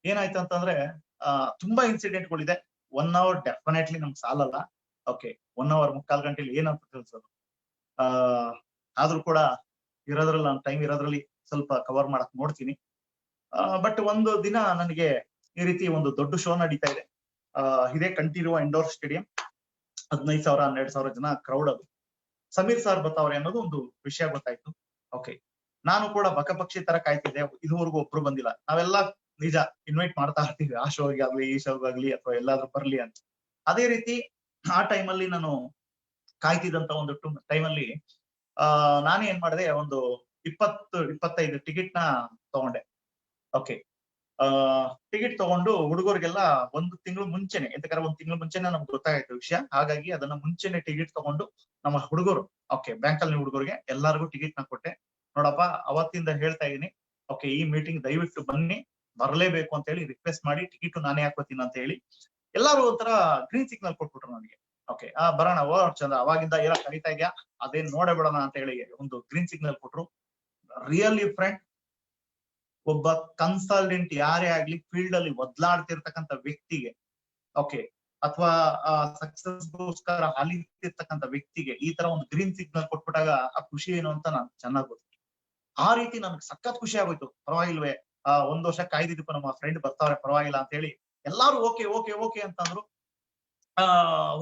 ಏನಾಯ್ತು ಅಂತಂದ್ರೆ, ತುಂಬಾ ಇನ್ಸಿಡೆಂಟ್ಗಳಿದೆ. 1 hour ಡೆಫಿನೆಟ್ಲಿ ನಮ್ಗೆ ಸಾಲಲ್ಲ. ಓಕೆ, 1 hour 3/4 ಗಂಟೆಲಿ ಏನಂತ ತಿಳಿಸೋದು. ಆದ್ರೂ ಕೂಡ ಇರೋದ್ರಲ್ಲಿ, ನಾನು ಟೈಮ್ ಇರೋದ್ರಲ್ಲಿ ಸ್ವಲ್ಪ ಕವರ್ ಮಾಡಕ್ ನೋಡ್ತೀನಿ. ಬಟ್ ಒಂದು ದಿನ ನನಗೆ ಈ ರೀತಿ ಒಂದು ದೊಡ್ಡ ಶೋ ನಡೀತಾ ಇದೆ. ಇದೇ ಕಂಠೀರವ ಇಂಡೋರ್ ಸ್ಟೇಡಿಯಂ, 15,000 12,000 ಜನ ಕ್ರೌಡ್ ಅದು. ಸಮೀರ್ ಸರ್ ಬರ್ತಾವ್ರೆ ಅನ್ನೋದು ಒಂದು ವಿಷಯ ಗೊತ್ತಾಯ್ತು. ಓಕೆ, ನಾನು ಕೂಡ ಬಕಪಕ್ಷಿ ತರ ಕಾಯ್ತಿದ್ದೆ, ಇದುವರೆಗೂ ಒಬ್ರು ಬಂದಿಲ್ಲ. ನಾವೆಲ್ಲ ನಿಜ ಇನ್ವೈಟ್ ಮಾಡ್ತಾ ಇರ್ತೀವಿ, ಆ ಶೋಗೆ ಆಗ್ಲಿ ಈ ಶೋಗಾಗ್ಲಿ ಅಥವಾ ಎಲ್ಲಾದ್ರೂ ಬರ್ಲಿ ಅಂತ. ಅದೇ ರೀತಿ ಆ ಟೈಮಲ್ಲಿ ನಾನು ಕಾಯ್ತಿದ್ದಂತ ಒಂದು ಟೈಮಲ್ಲಿ ನಾನೇ ಏನ್ ಮಾಡಿದೆ, ಒಂದು 20-25 ಟಿಕೆಟ್ ನ ತಗೊಂಡೆ. ಓಕೆ, ಟಿಕೆಟ್ ತಗೊಂಡು ಹುಡುಗರಿಗೆಲ್ಲ ಒಂದು ತಿಂಗಳು ಮುಂಚೆನೆ, ಎಂತಕಾರ ಒಂದು ತಿಂಗಳು ಮುಂಚೆನೆ ನಮ್ಗೆ ಗೊತ್ತಾಯ್ತು ವಿಷಯ. ಹಾಗಾಗಿ ಅದನ್ನ ಮುಂಚೆನೆ ಟಿಕೆಟ್ ತಗೊಂಡು ನಮ್ಮ ಹುಡುಗರು, ಓಕೆ ಬ್ಯಾಂಕಲ್ಲಿ ಹುಡುಗರಿಗೆ ಎಲ್ಲರಿಗೂ ಟಿಕೆಟ್ ನ ಕೊಟ್ಟೆ. ನೋಡಪ್ಪ, ಅವತ್ತಿಂದ ಹೇಳ್ತಾ ಇದೀನಿ, ಓಕೆ ಈ ಮೀಟಿಂಗ್ ದಯವಿಟ್ಟು ಬನ್ನಿ, ಬರಲೇಬೇಕು ಅಂತ ಹೇಳಿ ರಿಕ್ವೆಸ್ಟ್ ಮಾಡಿ ಟಿಕೆಟ್ ನಾನೇ ಹಾಕೋತೀನಿ ಅಂತ ಹೇಳಿ ಎಲ್ಲಾರು ಒಂಥರ ಗ್ರೀನ್ ಸಿಗ್ನಲ್ ಕೊಟ್ಬಿಟ್ರು ನನಗೆ. ಓಕೆ ಬರೋಣ, ಓ ಚಂದ, ಅವಾಗಿಂದ ಏನೋ ಕರೀತಾ ಇದೆಯಾ ಅದೇನ್ ನೋಡೇ ಬಿಡೋಣ ಅಂತ ಹೇಳಿ ಒಂದು ಗ್ರೀನ್ ಸಿಗ್ನಲ್ ಕೊಟ್ರು. ರಿಯಲಿ ಫ್ರೆಂಡ್, ಒಬ್ಬ ಕನ್ಸಲ್ಟೆಂಟ್ ಯಾರೇ ಆಗ್ಲಿ ಫೀಲ್ಡ್ ಅಲ್ಲಿ ಒದ್ಲಾಡ್ತಿರ್ತಕ್ಕಂಥ ವ್ಯಕ್ತಿಗೆ, ಓಕೆ ಅಥವಾ ಸಕ್ಸಸ್ಗೋಸ್ಕರ ಅಲಿತಿರ್ತಕ್ಕಂಥ ವ್ಯಕ್ತಿಗೆ ಈ ತರ ಒಂದು ಗ್ರೀನ್ ಸಿಗ್ನಲ್ ಕೊಟ್ಬಿಟ್ಟಾಗ ಆ ಖುಷಿ ಏನು ಅಂತ ನಾನು ಚೆನ್ನಾಗಿ ಗೊತ್ತು. ಆ ರೀತಿ ನನ್ಗೆ ಸಖತ್ ಖುಷಿ ಆಗೋಯ್ತು. ಪರವಾಗಿಲ್ವೇ, 1 ವರ್ಷ ಕಾಯ್ದಿದ್ದಕ್ಕೂ ನಮ್ಮ ಫ್ರೆಂಡ್ ಬರ್ತಾವ್ರೆ, ಪರವಾಗಿಲ್ಲ ಅಂತ ಹೇಳಿ ಎಲ್ಲಾರು ಓಕೆ ಓಕೆ ಓಕೆ ಅಂತಂದ್ರು.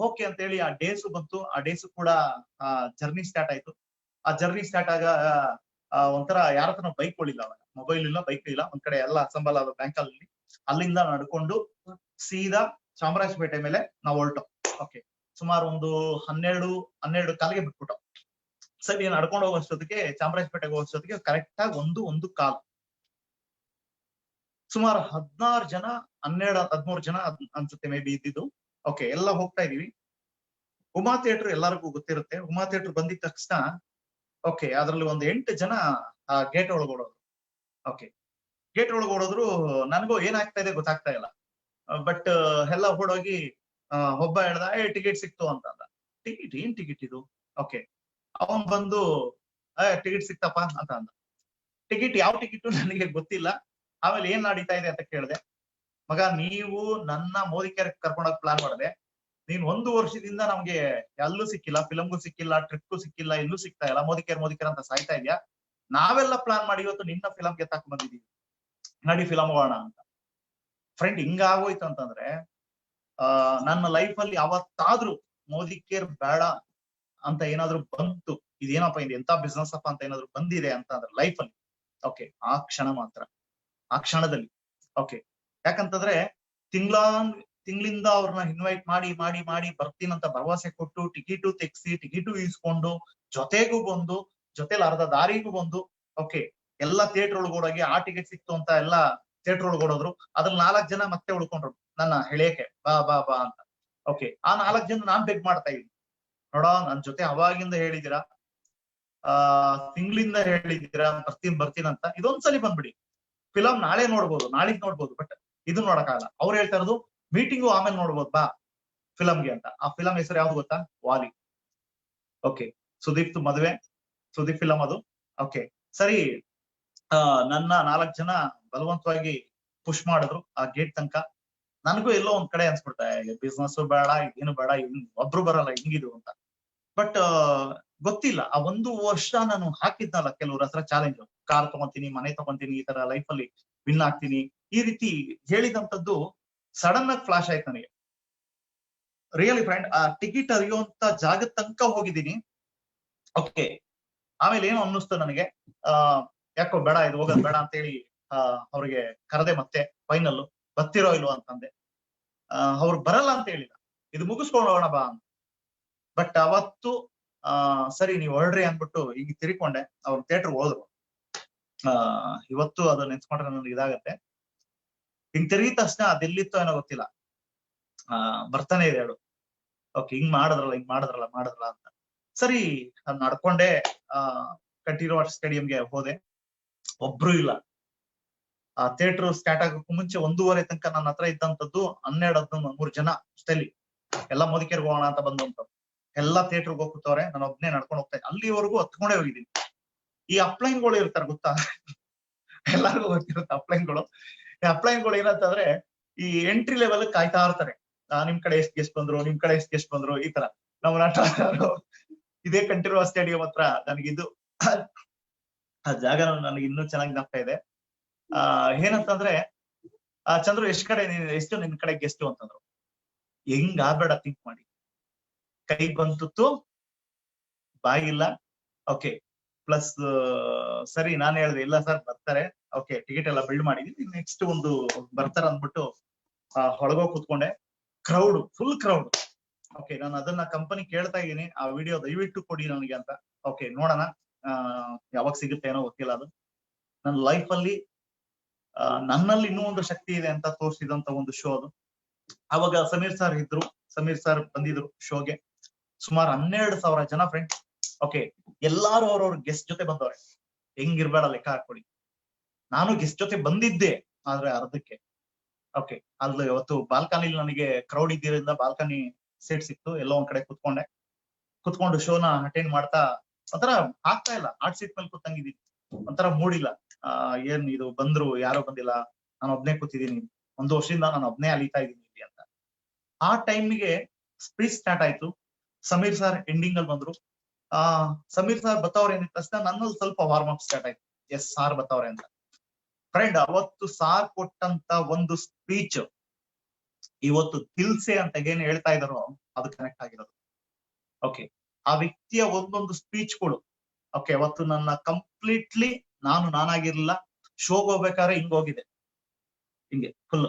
ಓಕೆ ಅಂತ ಹೇಳಿ ಆ ಡೇಸು ಬಂತು. ಆ ಡೇಸು ಕೂಡ ಜರ್ನಿ ಸ್ಟಾರ್ಟ್ ಆಯ್ತು. ಆ ಜರ್ನಿ ಸ್ಟಾರ್ಟ್ ಆಗ ಒಂಥರ ಯಾರ ಹತ್ರ ಬೈಕ್ಗಳಿಲ್ಲ, ಅವಾಗ ಮೊಬೈಲ್ ಇಲ್ಲ, ಬೈಕ್ ಇಲ್ಲ. ಒಂದ್ ಕಡೆ ಎಲ್ಲ ಅಸಂಬಲ್ ಆದ ಬ್ಯಾಂಕಲ್ಲಿ, ಅಲ್ಲಿಂದ ನಡ್ಕೊಂಡು ಸೀದಾ ಚಾಮರಾಜಪೇಟೆ ಮೇಲೆ ನಾವು ಹೊರಟು. ಓಕೆ, ಸುಮಾರು ಒಂದು 12 ಕಾಲಿಗೆ ಬಿಟ್ಬಿಟ್ಟು ಸರಿ ನಡ್ಕೊಂಡು ಹೋಗೋಷ್ಟೊತ್ತಿಗೆ, ಚಾಮರಾಜಪೇಟೆಗೆ ಹೋಗೋಷ್ಟೊತ್ತಿಗೆ ಕರೆಕ್ಟ್ ಆಗಿ 1 ಕಾಲ್, ಸುಮಾರು 16 ಜನ 13 ಜನ ಅನ್ಸುತ್ತೆ ಮೇ ಬಿ ಇದ್ದಿದ್ದು. ಓಕೆ, ಎಲ್ಲ ಹೋಗ್ತಾ ಇದೀವಿ. ಉಮಾ ಥಿಯೇಟರ್ ಎಲ್ಲರಿಗೂ ಗೊತ್ತಿರುತ್ತೆ. ಉಮಾ ಥಿಯೇಟರ್ ಬಂದಿದ ತಕ್ಷಣ ಓಕೆ, ಅದ್ರಲ್ಲಿ ಒಂದು 8 ಜನ ಗೇಟ್ ಒಳಗೆ ಓಡೋದು. ಓಕೆ, ಗೇಟ್ ಒಳಗೆ ಓಡೋದ್ರು. ನನಗೂ ಏನಾಗ್ತಾ ಇದೆ ಗೊತ್ತಾಗ್ತಾ ಇಲ್ಲ. ಬಟ್ ಎಲ್ಲ ಓಡೋಗಿ ಒಬ್ಬ ಹೇಳ್ದ, ಟಿಕೆಟ್ ಸಿಕ್ತು ಅಂತ ಅಂದ. ಟಿಕೆಟ್ ಏನ್ ಟಿಕೆಟ್ ಇದು? ಓಕೆ, ಅವನ್ ಬಂದು ಟಿಕೆಟ್ ಸಿಕ್ತಪ್ಪ ಅಂತ ಅಂದ. ಟಿಕೆಟ್ ಯಾವ ಟಿಕೆಟ್ ನನಗೆ ಗೊತ್ತಿಲ್ಲ. ಆಮೇಲೆ ಏನ್ ನಡೀತಾ ಇದೆ ಅಂತ ಕೇಳಿದೆ. ಮಗ, ನೀವು ನನ್ನ ಮೋದಿಕೆರೆ ಕರ್ಕೊಂಡೋಗ್ ಪ್ಲಾನ್ ಮಾಡಿದೆ. ನೀನ್ 1 ವರ್ಷದಿಂದ ನಮ್ಗೆ ಎಲ್ಲೂ ಸಿಕ್ಕಿಲ್ಲ, ಫಿಲಮ್ಗೂ ಸಿಕ್ಕಿಲ್ಲ, ಟ್ರಿಪ್ಗೂ ಸಿಕ್ಕಿಲ್ಲ, ಎಲ್ಲೂ ಸಿಗ್ತಾ ಇಲ್ಲ. ಮೋದಿಕೆರೆ ಅಂತ ಸಾಯ್ತಾ ಇದ್ಯಾ. ನಾವೆಲ್ಲ ಪ್ಲಾನ್ ಮಾಡಿ ಇವತ್ತು ನಿನ್ನ ಫಿಲಮ್ಗೆ ತಕ್ ಬಂದಿದೀವಿ, ನಡಿ ಫಿಲಮ್ ಹೋಗೋಣ ಅಂತ. ಫ್ರೆಂಡ್, ಹಿಂಗಾಗೋಯ್ತು ಅಂತಂದ್ರೆ ನನ್ನ ಲೈಫ್ ಅಲ್ಲಿ ಯಾವತ್ತಾದ್ರೂ ಮೋದಿಕೇರ್ ಬೇಡ ಅಂತ ಏನಾದ್ರು ಬಂತು, ಇದೇನಪ್ಪ ಇದು ಎಂತ ಬಿಸ್ನೆಸ್ ಅಪ್ಪ ಅಂತ ಏನಾದ್ರು ಬಂದಿದೆ ಅಂತ ಅಂದ್ರೆ ಲೈಫ್ ಅಲ್ಲಿ, ಓಕೆ ಆ ಕ್ಷಣ ಮಾತ್ರ, ಆ ಕ್ಷಣದಲ್ಲಿ. ಓಕೆ, ಯಾಕಂತಂದ್ರೆ ತಿಂಗಳಿಂದ ಅವ್ರನ್ನ ಇನ್ವೈಟ್ ಮಾಡಿ ಮಾಡಿ ಮಾಡಿ ಬರ್ತೀನಂತ ಭರವಸೆ ಕೊಟ್ಟು, ಟಿಕೆಟು ತೆಗ್ಸಿ, ಟಿಕೆಟು ಇಸ್ಕೊಂಡು, ಜೊತೆಗೂ ಬಂದು, ಜೊತೆಲಿ ಅರ್ಧ ದಾರಿಗೂ ಬಂದು, ಓಕೆ ಎಲ್ಲಾ ಥಿಯೇಟರ್ ಒಳಗೋಡೋಗಿ ಆ ಟಿಕೆಟ್ ಸಿಕ್ತು ಅಂತ ಎಲ್ಲಾ ಥಿಯೇಟರ್ ಒಳಗೋಡೋದ್ರು. ಅದ್ರಲ್ಲಿ 4 ಜನ ಮತ್ತೆ ಉಳ್ಕೊಂಡ್ರು ನನ್ನ ಎಳೆಯಕ್ಕೆ, ಬಾ ಬಾ ಬಾ ಅಂತ. ಓಕೆ, ಆ 4 ಜನ ನಾನ್ ಬೆಗ್ ಮಾಡ್ತಾ ಇದ್ದೀನಿ. ನೋಡ, ನನ್ ಜೊತೆ ಅವಾಗಿಂದ ಹೇಳಿದೀರಾ, ತಿಂಗಳಿಂದ ಹೇಳಿದೀರಾ ಬರ್ತೀನಿ ಅಂತ. ಇದೊಂದ್ಸಲಿ ಬಂದ್ಬಿಡಿ, ಫಿಲಮ್ ನಾಳೆ ನೋಡ್ಬೋದು, ನಾಳಿದ್ ನೋಡ್ಬೋದು, ಬಟ್ ಇದು ನೋಡಕ್ಕಾಗಲ್ಲ. ಅವ್ರು ಹೇಳ್ತಾ ಇರೋದು ಮೀಟಿಂಗು ಆಮೇಲೆ ನೋಡ್ಬೋದು ಬಾ ಫಿಲಮ್ಗೆ ಅಂತ. ಆ ಫಿಲಮ್ ಹೆಸರು ಯಾವ್ದು ಗೊತ್ತಾ? ವಾಲಿ. ಓಕೆ, ಸುದೀಪ್ ಮದುವೆ, ಸುದೀಪ್ ಫಿಲಮ್ ಅದು. ಓಕೆ, ಸರಿ, ನನ್ನ 4 ಜನ ಬಲವಂತವಾಗಿ ಪುಷ್ ಮಾಡಿದ್ರು ಆ ಗೇಟ್ ತನಕ. ನನಗೂ ಎಲ್ಲೋ ಒಂದ್ ಕಡೆ ಅನ್ಸ್ಬಿಡ್ತಾ, ಬಿಸ್ನೆಸ್ ಬೇಡ, ಏನು ಬೇಡ, ಒಬ್ರು ಬರಲ್ಲ ಹಿಂಗಿದು ಅಂತ. ಬಟ್ ಗೊತ್ತಿಲ್ಲ, ಆ 1 ವರ್ಷ ನಾನು ಹಾಕಿದ್ನಲ್ಲ ಕೆಲವ್ರ ಹತ್ರ ಚಾಲೆಂಜ್, ಕಾರ್ ತಗೊಂತೀನಿ, ಮನೆ ತಗೊಂತೀನಿ, ಈ ತರ ಲೈಫ್ ಅಲ್ಲಿ ವಿನ್ ಆಗ್ತೀನಿ, ಈ ರೀತಿ ಹೇಳಿದಂತದ್ದು ಸಡನ್ ಆಗಿ ಫ್ಲಾಶ್ ಆಯ್ತು ನನಗೆ. ರಿಯಲಿ ಫ್ರೆಂಡ್, ಆ ಟಿಕೆಟ್ ಅರಿಯುವಂತ ಜಾಗದ ತನಕ ಹೋಗಿದ್ದೀನಿ. ಓಕೆ, ಆಮೇಲೆ ಏನು ಅನ್ನಿಸ್ತು ನನಗೆ, ಯಾಕೋ ಬೇಡ, ಇದು ಹೋಗೋದ್ ಬೇಡ ಅಂತ ಹೇಳಿ ಅವ್ರಿಗೆ ಕರೆದೆ. ಮತ್ತೆ ಫೈನಲ್ ಬರ್ತಿರೋ ಇಲ್ವೋ ಅಂತಂದೆ. ಅವ್ರು ಬರಲ್ಲ ಅಂತ ಹೇಳಿಲ್ಲ, ಇದು ಮುಗಿಸ್ಕೊಂಡು ಹೋಗೋಣ ಬಾ ಅಂತ. ಬಟ್ ಅವತ್ತು ಸರಿ ನೀವ್ ಹೊರಡ್ರಿ ಅಂದ್ಬಿಟ್ಟು ಈಗ ತಿರ್ಕೊಂಡೆ. ಅವ್ರು ಥಿಯೇಟರ್ ಹೋದ್ರು. ಇವತ್ತು ಅದು ನೆನ್ಸ್ಕೊಂಡ್ರೆ ನನಗೆ ಇದಾಗತ್ತೆ. ಹಿಂಗ್ ತಿರುಗಿದ ತಕ್ಷಣ ಅದೆಲ್ಲಿತ್ತೋ ಏನೋ ಗೊತ್ತಿಲ್ಲ, ಬರ್ತಾನೆ ಇದೆ ಹೇಳು. ಓಕೆ, ಹಿಂಗ್ ಮಾಡಿದ್ರಲ್ಲ ಅಂತ. ಸರಿ, ನಾನ್ ನಡ್ಕೊಂಡೆ ಕಂಠೀರವ ಸ್ಟೇಡಿಯಂಗೆ ಹೋದೆ. ಒಬ್ರು ಇಲ್ಲ. ಆ ಥಿಯೇಟರ್ ಸ್ಟಾರ್ಟ್ ಆಗೋಕ್ಕೂ ಮುಂಚೆ 1:30 ತನಕ ನನ್ನ ಹತ್ರ ಇದ್ದಂತದ್ದು 12-13 ಜನ ಅಷ್ಟಲ್ಲಿ ಎಲ್ಲ ಮೋದಿಕೆರೆಗೆ ಹೋಗೋಣ ಅಂತ ಬಂದಂತ ಎಲ್ಲಾ ಥಿಯೇಟರ್ಗೆ ಹೋಗ್ತವ್ರೆ. ನಾನು ಒಬ್ನೇ ನಡ್ಕೊಂಡು ಹೋಗ್ತಾ ಇದ್ದೆ. ಅಲ್ಲಿವರೆಗೂ ಹತ್ಕೊಂಡೇ ಹೋಗಿದ್ದೀನಿ. ಈ ಅಪ್ಲೈನ್ಗಳು ಇರ್ತಾರೆ ಗೊತ್ತಾ, ಎಲ್ಲರಿಗೂ ಗೊತ್ತಿರುತ್ತೆ ಅಪ್ಲೈನ್ಗಳು. ಈ ಅಪ್ಲೈನ್ಗಳು ಏನಂತಂದ್ರೆ ಈ ಎಂಟ್ರಿ ಲೆವೆಲ್ ಕಾಯ್ತಾ ಇರ್ತಾರೆ. ನಿಮ್ ಕಡೆ ಎಷ್ಟು ಗೆಸ್ಟ್ ಬಂದ್ರು, ನಿಮ್ ಕಡೆ ಎಷ್ಟು ಗೆಸ್ಟ್ ಬಂದ್ರು, ಈ ತರ. ನಮ್ಮ ನಟ ಇದೇ ಕಂಠೀರವ ಸ್ಟೇಡಿಯಂ ಹತ್ರ ನನಗಿದ್ದು ಆ ಜಾಗ ನನಗೆ ಇನ್ನೂ ಚೆನ್ನಾಗಿ ಜ್ಞಾಪಕ ಇದೆ. ಏನಂತಂದ್ರೆ ಚಂದ್ರು ಎಷ್ಟು ನಿನ್ ಕಡೆ ಗೆಸ್ಟ್ ಅಂತಂದ್ರು. ಹೆಂಗ್ ಆಗ್ಬೇಡ ಥಿಂಕ್ ಮಾಡಿ, ಕೈ ಬಂತು ಬಾಯಿಲ್ಲ. ಓಕೆ ಪ್ಲಸ್ ಸರಿ ನಾನು ಹೇಳ್ದೆ ಇಲ್ಲ ಸರ್ ಬರ್ತಾರೆ, ಓಕೆ ಟಿಕೆಟ್ ಎಲ್ಲ ಬಿಲ್ಡ್ ಮಾಡಿದೀನಿ, ನೆಕ್ಸ್ಟ್ ಒಂದು ಬರ್ತಾರೆ ಅಂದ್ಬಿಟ್ಟು ಹೊಳಗೋಗ್ ಕೂತ್ಕೊಂಡೆ. Crowd, full crowd. ಓಕೆ ನಾನು ಅದನ್ನ ಕಂಪನಿ ಕೇಳ್ತಾ ಇದೀನಿ, ಆ ವಿಡಿಯೋ ದಯವಿಟ್ಟು ಕೊಡಿ ನನಗೆ ಅಂತ. ಓಕೆ ನೋಡೋಣ ಯಾವಾಗ ಸಿಗುತ್ತೆ ಏನೋ ಗೊತ್ತಿಲ್ಲ. ಅದು ನನ್ನ ಲೈಫ್ ಅಲ್ಲಿ ನನ್ನಲ್ಲಿ ಇನ್ನೂ ಒಂದು ಶಕ್ತಿ ಇದೆ ಅಂತ ತೋರಿಸಿದಂತ ಒಂದು ಶೋ ಅದು. ಅವಾಗ ಸಮೀರ್ ಸರ್ ಇದ್ರು, ಸಮೀರ್ ಸರ್ ಬಂದಿದ್ರು ಶೋಗೆ. ಸುಮಾರು 12,000 ಜನ ಫ್ರೆಂಡ್. ಓಕೆ ಎಲ್ಲಾರು ಅವ್ರವ್ರ ಗೆಸ್ಟ್ ಜೊತೆ ಬಂದವ್ರೆ. ಹೆಂಗಿರ್ಬೇಡ ಲೆಕ್ಕ ಹಾಕೊಳ್ಳಿ. ನಾನು ಗೆಸ್ಟ್ ಜೊತೆ ಬಂದಿದ್ದೆ, ಆದ್ರೆ ಅರ್ಧಕ್ಕೆ. ಓಕೆ ಅಲ್ಲಿ ಅವತ್ತು ಬಾಲ್ಕನಿ ನನಗೆ ಕ್ರೌಡ್ ಇದ್ದಿರೋದ್ರಿಂದ ಬಾಲ್ಕನಿ ಸೀಟ್ ಸಿಕ್ತು. ಎಲ್ಲೋ ಒಂದ್ ಕಡೆ ಕುತ್ಕೊಂಡು ಶೋನ ಅಟೆಂಡ್ ಮಾಡ್ತಾ ಒಂಥರ ಆಗ್ತಾ ಇಲ್ಲ, ಆರ್ಟ್ ಸೀಟ್ ಮೇಲೆ ಕೂತಂಗಿದ್ದೀನಿ. ಒಂಥರ ಮೂಡಿಲ್ಲ. ಏನ್ ಇದು ಬಂದ್ರು ಯಾರೋ ಬಂದಿಲ್ಲ, ನಾನು ಒಬ್ನೇ ಕೂತಿದ್ದೀನಿ, 1 ವರ್ಷದಿಂದ ನಾನು ಒಬ್ನೇ ಅಲಿತಾ ಇದ್ದೀನಿ ಇಲ್ಲಿ ಅಂತ. ಆ ಟೈಮಿಗೆ ಸ್ಪೀಚ್ ಸ್ಟಾರ್ಟ್ ಆಯ್ತು. ಸಮೀರ್ ಸರ್ ಎಂಡಿಂಗ್ ಅಲ್ಲಿ ಬಂದ್ರು. ಸಮೀರ್ ಸರ್ ಬತ್ತವ್ರೆ ಅಂದಿದ ತಕ್ಷಣ ನನ್ನಲ್ಲಿ ಸ್ವಲ್ಪ ವಾರ್ಮ್ ಅಪ್ ಸ್ಟಾರ್ಟ್ ಆಯ್ತು. ಎಸ್ ಸಾರ್ ಬತ್ತವ್ರೆ ಅಂತ. ಫ್ರೆಂಡ್ ಅವತ್ತು ಸಾರ್ ಕೊಟ್ಟಂತ ಒಂದು ಸ್ಪೀಚ್ ಇವತ್ತು ದಿಲ್ಸೆ ಅಂತ ಏನ್ ಹೇಳ್ತಾ ಇದಾರೋ ಅದು ಕನೆಕ್ಟ್ ಆಗಿರೋದು. ಓಕೆ ಆ ವ್ಯಕ್ತಿಯ ಒಂದೊಂದು ಸ್ಪೀಚ್ಗಳು ಓಕೆ ಅವತ್ತು ನನ್ನ ಕಂಪ್ಲೀಟ್ಲಿ ನಾನಾಗಿರ್ಲಿಲ್ಲ. ಶೋಗ್ ಹೋಗ್ಬೇಕಾದ್ರೆ ಹಿಂಗೋಗಿದೆ, ಹಿಂಗೆ ಫುಲ್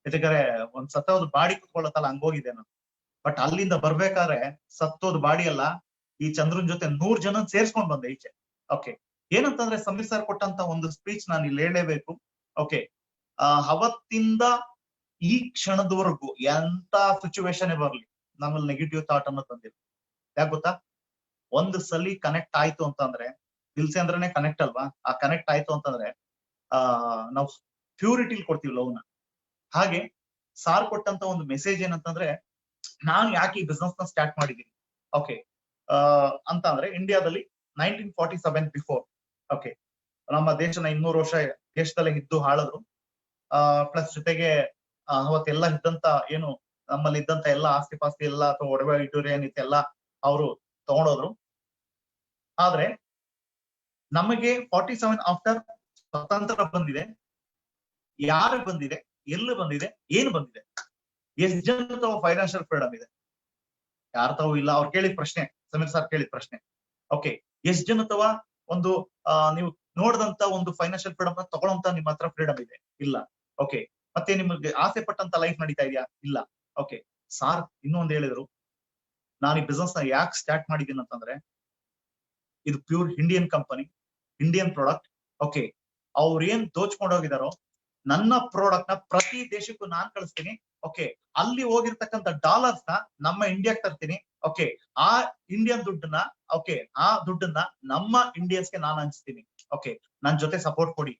ಯಾಕಂದ್ರೆ ಒಂದ್ ಸತ್ತೋದ್ ಬಾಡಿ ಕುತ್ಕೊಳ್ಳತ್ತಲ್ಲ ಹಂಗೋಗಿದೆ ನಾನು. ಬಟ್ ಅಲ್ಲಿಂದ ಬರ್ಬೇಕಾದ್ರೆ ಸತ್ತೋದ್ ಬಾಡಿ ಅಲ್ಲ, ಈ ಚಂದ್ರನ್ ಜೊತೆ 100 ಜನ ಸೇರ್ಸ್ಕೊಂಡ್ ಬಂದೆ ಈಚೆ. ಓಕೆ ಏನಂತಂದ್ರೆ ಸಮೀರ್ ಸರ್ ಕೊಟ್ಟಂತ ಒಂದು ಸ್ಪೀಚ್ ನಾನು ಇಲ್ಲಿ ಹೇಳಲೇಬೇಕು. ಓಕೆ ಅವತ್ತಿಂದ ಈ ಕ್ಷಣದವರೆಗೂ ಎಂತ ಸಿಚುವೇಶನ್ ಬರ್ಲಿ ನಮ್ಮಲ್ಲಿ ನೆಗೆಟಿವ್ ಥಾಟ್ ಅನ್ನೋದು ಬಂದಿಲ್ಲ. ಯಾಕೆ ಗೊತ್ತಾ, ಒಂದು ಸಲಿ ಕನೆಕ್ಟ್ ಆಯ್ತು ಅಂತಂದ್ರೆ, ದಿಲ್ಸೆ ಅಂದ್ರೇನೆ ಕನೆಕ್ಟ್ ಅಲ್ವಾ, ಆ ಕನೆಕ್ಟ್ ಆಯ್ತು ಅಂತಂದ್ರೆ ನಾವು ಪ್ಯೂರಿಟಿಲಿ ಕೊಡ್ತೀವಿ ಲವ್ನ. ಹಾಗೆ ಸಾರ್ ಕೊಟ್ಟಂತ ಒಂದು ಮೆಸೇಜ್ ಏನಂತಂದ್ರೆ, ನಾನು ಯಾಕೆ ಈ ಬಿಸ್ನೆಸ್ ನ ಸ್ಟಾರ್ಟ್ ಮಾಡಿದೀನಿ ಓಕೆ ಅಂತ ಅಂದ್ರೆ ಇಂಡಿಯಾದಲ್ಲಿ 1947 ಬಿಫೋರ್ ಓಕೆ ನಮ್ಮ ದೇಶನ 200 ವರ್ಷ ದೇಶದಲ್ಲೇ ಇದ್ದು ಆಳಿದ್ರು. ಪ್ಲಸ್ ಜೊತೆಗೆ ಅವತ್ತೆಲ್ಲ ಇದ್ದಂತ ಏನು ನಮ್ಮಲ್ಲಿ ಇದ್ದಂತ ಎಲ್ಲ ಆಸ್ತಿ ಪಾಸ್ತಿ ಎಲ್ಲ ಅಥವಾ ಒಡವೆ ಇಟ್ಟೂರಿ ಏನಿತ್ತು ಎಲ್ಲ ಅವರು ತಗೊಂಡೋದ್ರು. ಆದ್ರೆ ನಮಗೆ 47 ಆಫ್ಟರ್ ಸ್ವತಂತ್ರ ಬಂದಿದೆ. ಯಾರು ಬಂದಿದೆ, ಎಲ್ಲಿ ಬಂದಿದೆ, ಏನು ಬಂದಿದೆ, ಎಷ್ಟು ಜನ ತಾವು ಫೈನಾನ್ಷಿಯಲ್ ಫ್ರೀಡಮ್ ಇದೆ? ಯಾರ ತಾವು ಇಲ್ಲ. ಅವ್ರು ಕೇಳಿದ ಪ್ರಶ್ನೆ, ಸಮೀರ್ ಸರ್ ಕೇಳಿದ ಪ್ರಶ್ನೆ. ಓಕೆ ಎಷ್ಟು ಜನ ತವ ಒಂದು ನೀವು ನೋಡಿದಂತ ಒಂದು ಫೈನಾನ್ಷಿಯಲ್ ಫ್ರೀಡಮ್ ತಗೊಳ್ಳೋಂತ ನಿಮ್ಮ ಹತ್ರ ಫ್ರೀಡಮ್ ಇದೆ? ಇಲ್ಲ. ಓಕೆ ಮತ್ತೆ ನಿಮಗೆ ಆಸೆ ಪಟ್ಟಂತ ಲೈಫ್ ನಡೀತಾ ಇದೆಯಾ? ಇಲ್ಲ. ಓಕೆ ಸಾರ್ ಇನ್ನೊಂದು ಹೇಳಿದ್ರು, ನಾನು ಈ ಬಿಸ್ನೆಸ್ ನ ಯಾಕೆ ಸ್ಟಾರ್ಟ್ ಮಾಡಿದ್ದೀನಿ ಅಂತಂದ್ರೆ, ಇದು pure Indian company, Indian product. Okay ಅವ್ರು ಏನ್ ದೋಚ್ಕೊಂಡು ಹೋಗಿದಾರೋ ನನ್ನ ಪ್ರಾಡಕ್ಟ್ ನ ಪ್ರತಿ ದೇಶಕ್ಕೂ ನಾನ್ ಕಳಿಸ್ತೀನಿ. ಓಕೆ ಅಲ್ಲಿ ಹೋಗಿರ್ತಕ್ಕಂಥ ಡಾಲರ್ಸ್ ನ ನಮ್ಮ ಇಂಡಿಯಾಕ್ ತರ್ತೀನಿ. ಓಕೆ ಆ ಇಂಡಿಯನ್ ದುಡ್ಡನ್ನ ಓಕೆ ಆ ದುಡ್ಡನ್ನ ನಮ್ಮ ಇಂಡಿಯನ್ಸ್ಗೆ ನಾನು ಹಂಚ್ತೀನಿ. ಓಕೆ ನನ್ ಜೊತೆ ಸಪೋರ್ಟ್ ಕೊಡಿ.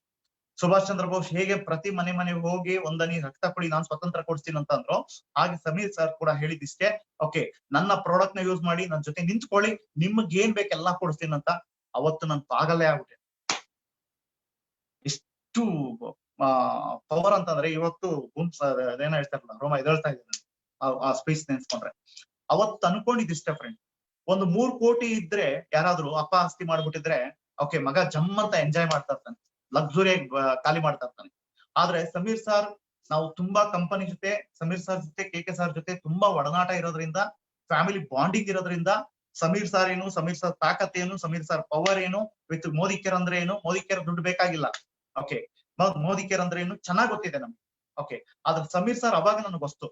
ಸುಭಾಷ್ ಚಂದ್ರ ಬೋಸ್ ಹೇಗೆ ಪ್ರತಿ ಮನೆಗೆ ಹೋಗಿ ಒಂದನಿ ರಕ್ತ ಕೊಡಿ ನಾನು ಸ್ವತಂತ್ರ ಕೊಡ್ತೀನಿ ಅಂತ ಅಂದ್ರು, ಹಾಗೆ ಸಮೀರ್ ಸರ್ ಕೂಡ ಹೇಳಿದಿಷ್ಟೇ. ಓಕೆ ನನ್ನ ಪ್ರಾಡಕ್ಟ್ ನ ಯೂಸ್ ಮಾಡಿ ನನ್ ಜೊತೆ ನಿಂತ್ಕೊಳ್ಳಿ, ನಿಮ್ಗೆ ಏನ್ ಬೇಕೆಲ್ಲಾ ಕೊಡಿಸ್ತೀನಿ ಅಂತ. ಅವತ್ತು ನನ್ ಪಾಗಲೇ ಆಗ್ಬಿಟ್ಟೆ. ಎಷ್ಟು ಪವರ್ ಅಂತಂದ್ರೆ ಇವತ್ತು ಅದೇನ ಹೇಳ್ತಾರಲ್ಲ ರೋಮ ಎದ್ದೇಳ್ತಾ ಇದ್ದೀನಿ ಆ ಸ್ಪೀಚ್ ನೆನ್ಸ್ಕೊಂಡ್ರೆ. ಅವತ್ತು ಅನ್ಕೊಂಡಿದ್ದಿಷ್ಟೇ ಫ್ರೆಂಡ್, ಒಂದು 3 ಕೋಟಿ ಇದ್ರೆ ಯಾರಾದ್ರೂ ಅಪ್ಪ ಆಸ್ತಿ ಮಾಡ್ಬಿಟ್ಟಿದ್ರೆ ಓಕೆ ಮಗ ಜಮ್ ಅಂತ ಎಂಜಾಯ್ ಮಾಡ್ತಾ ಇರ್ತಾನೆ, ಲಕ್ಸುರಿ ಖಾಲಿ ಮಾಡ್ತಾ ಇರ್ತಾನೆ. ಆದ್ರೆ ಸಮೀರ್ ಸರ್ ನಾವು ತುಂಬಾ ಕಂಪನಿ ಜೊತೆ, ಸಮೀರ್ ಸರ್ ಜೊತೆ, KK ಸರ್ ಜೊತೆ ತುಂಬಾ ಒಡನಾಟ ಇರೋದ್ರಿಂದ, ಫ್ಯಾಮಿಲಿ ಬಾಂಡಿಂಗ್ ಇರೋದ್ರಿಂದ, ಸಮೀರ್ ಸರ್ ಏನು, ಸಮೀರ್ ಸರ್ ತಾಕತ್ ಏನು, ಸಮೀರ್ ಸರ್ ಪವರ್ ಏನು, ವಿತ್ ಮೋದಿ ಕೇರ್ ಅಂದ್ರೆ ಏನು, ಮೋದಿ ಕೇರ್ ದುಡ್ಡು ಬೇಕಾಗಿಲ್ಲ. ಓಕೆ ಮೋದಿ ಕೇರ್ ಅಂದ್ರೆ ಏನು ಚೆನ್ನಾಗ್ ಗೊತ್ತಿದೆ ನಮ್ಗೆ. ಓಕೆ ಆದ್ರೆ ಸಮೀರ್ ಸರ್ ಅವಾಗ ನನಗೆ ಗೊತ್ತು.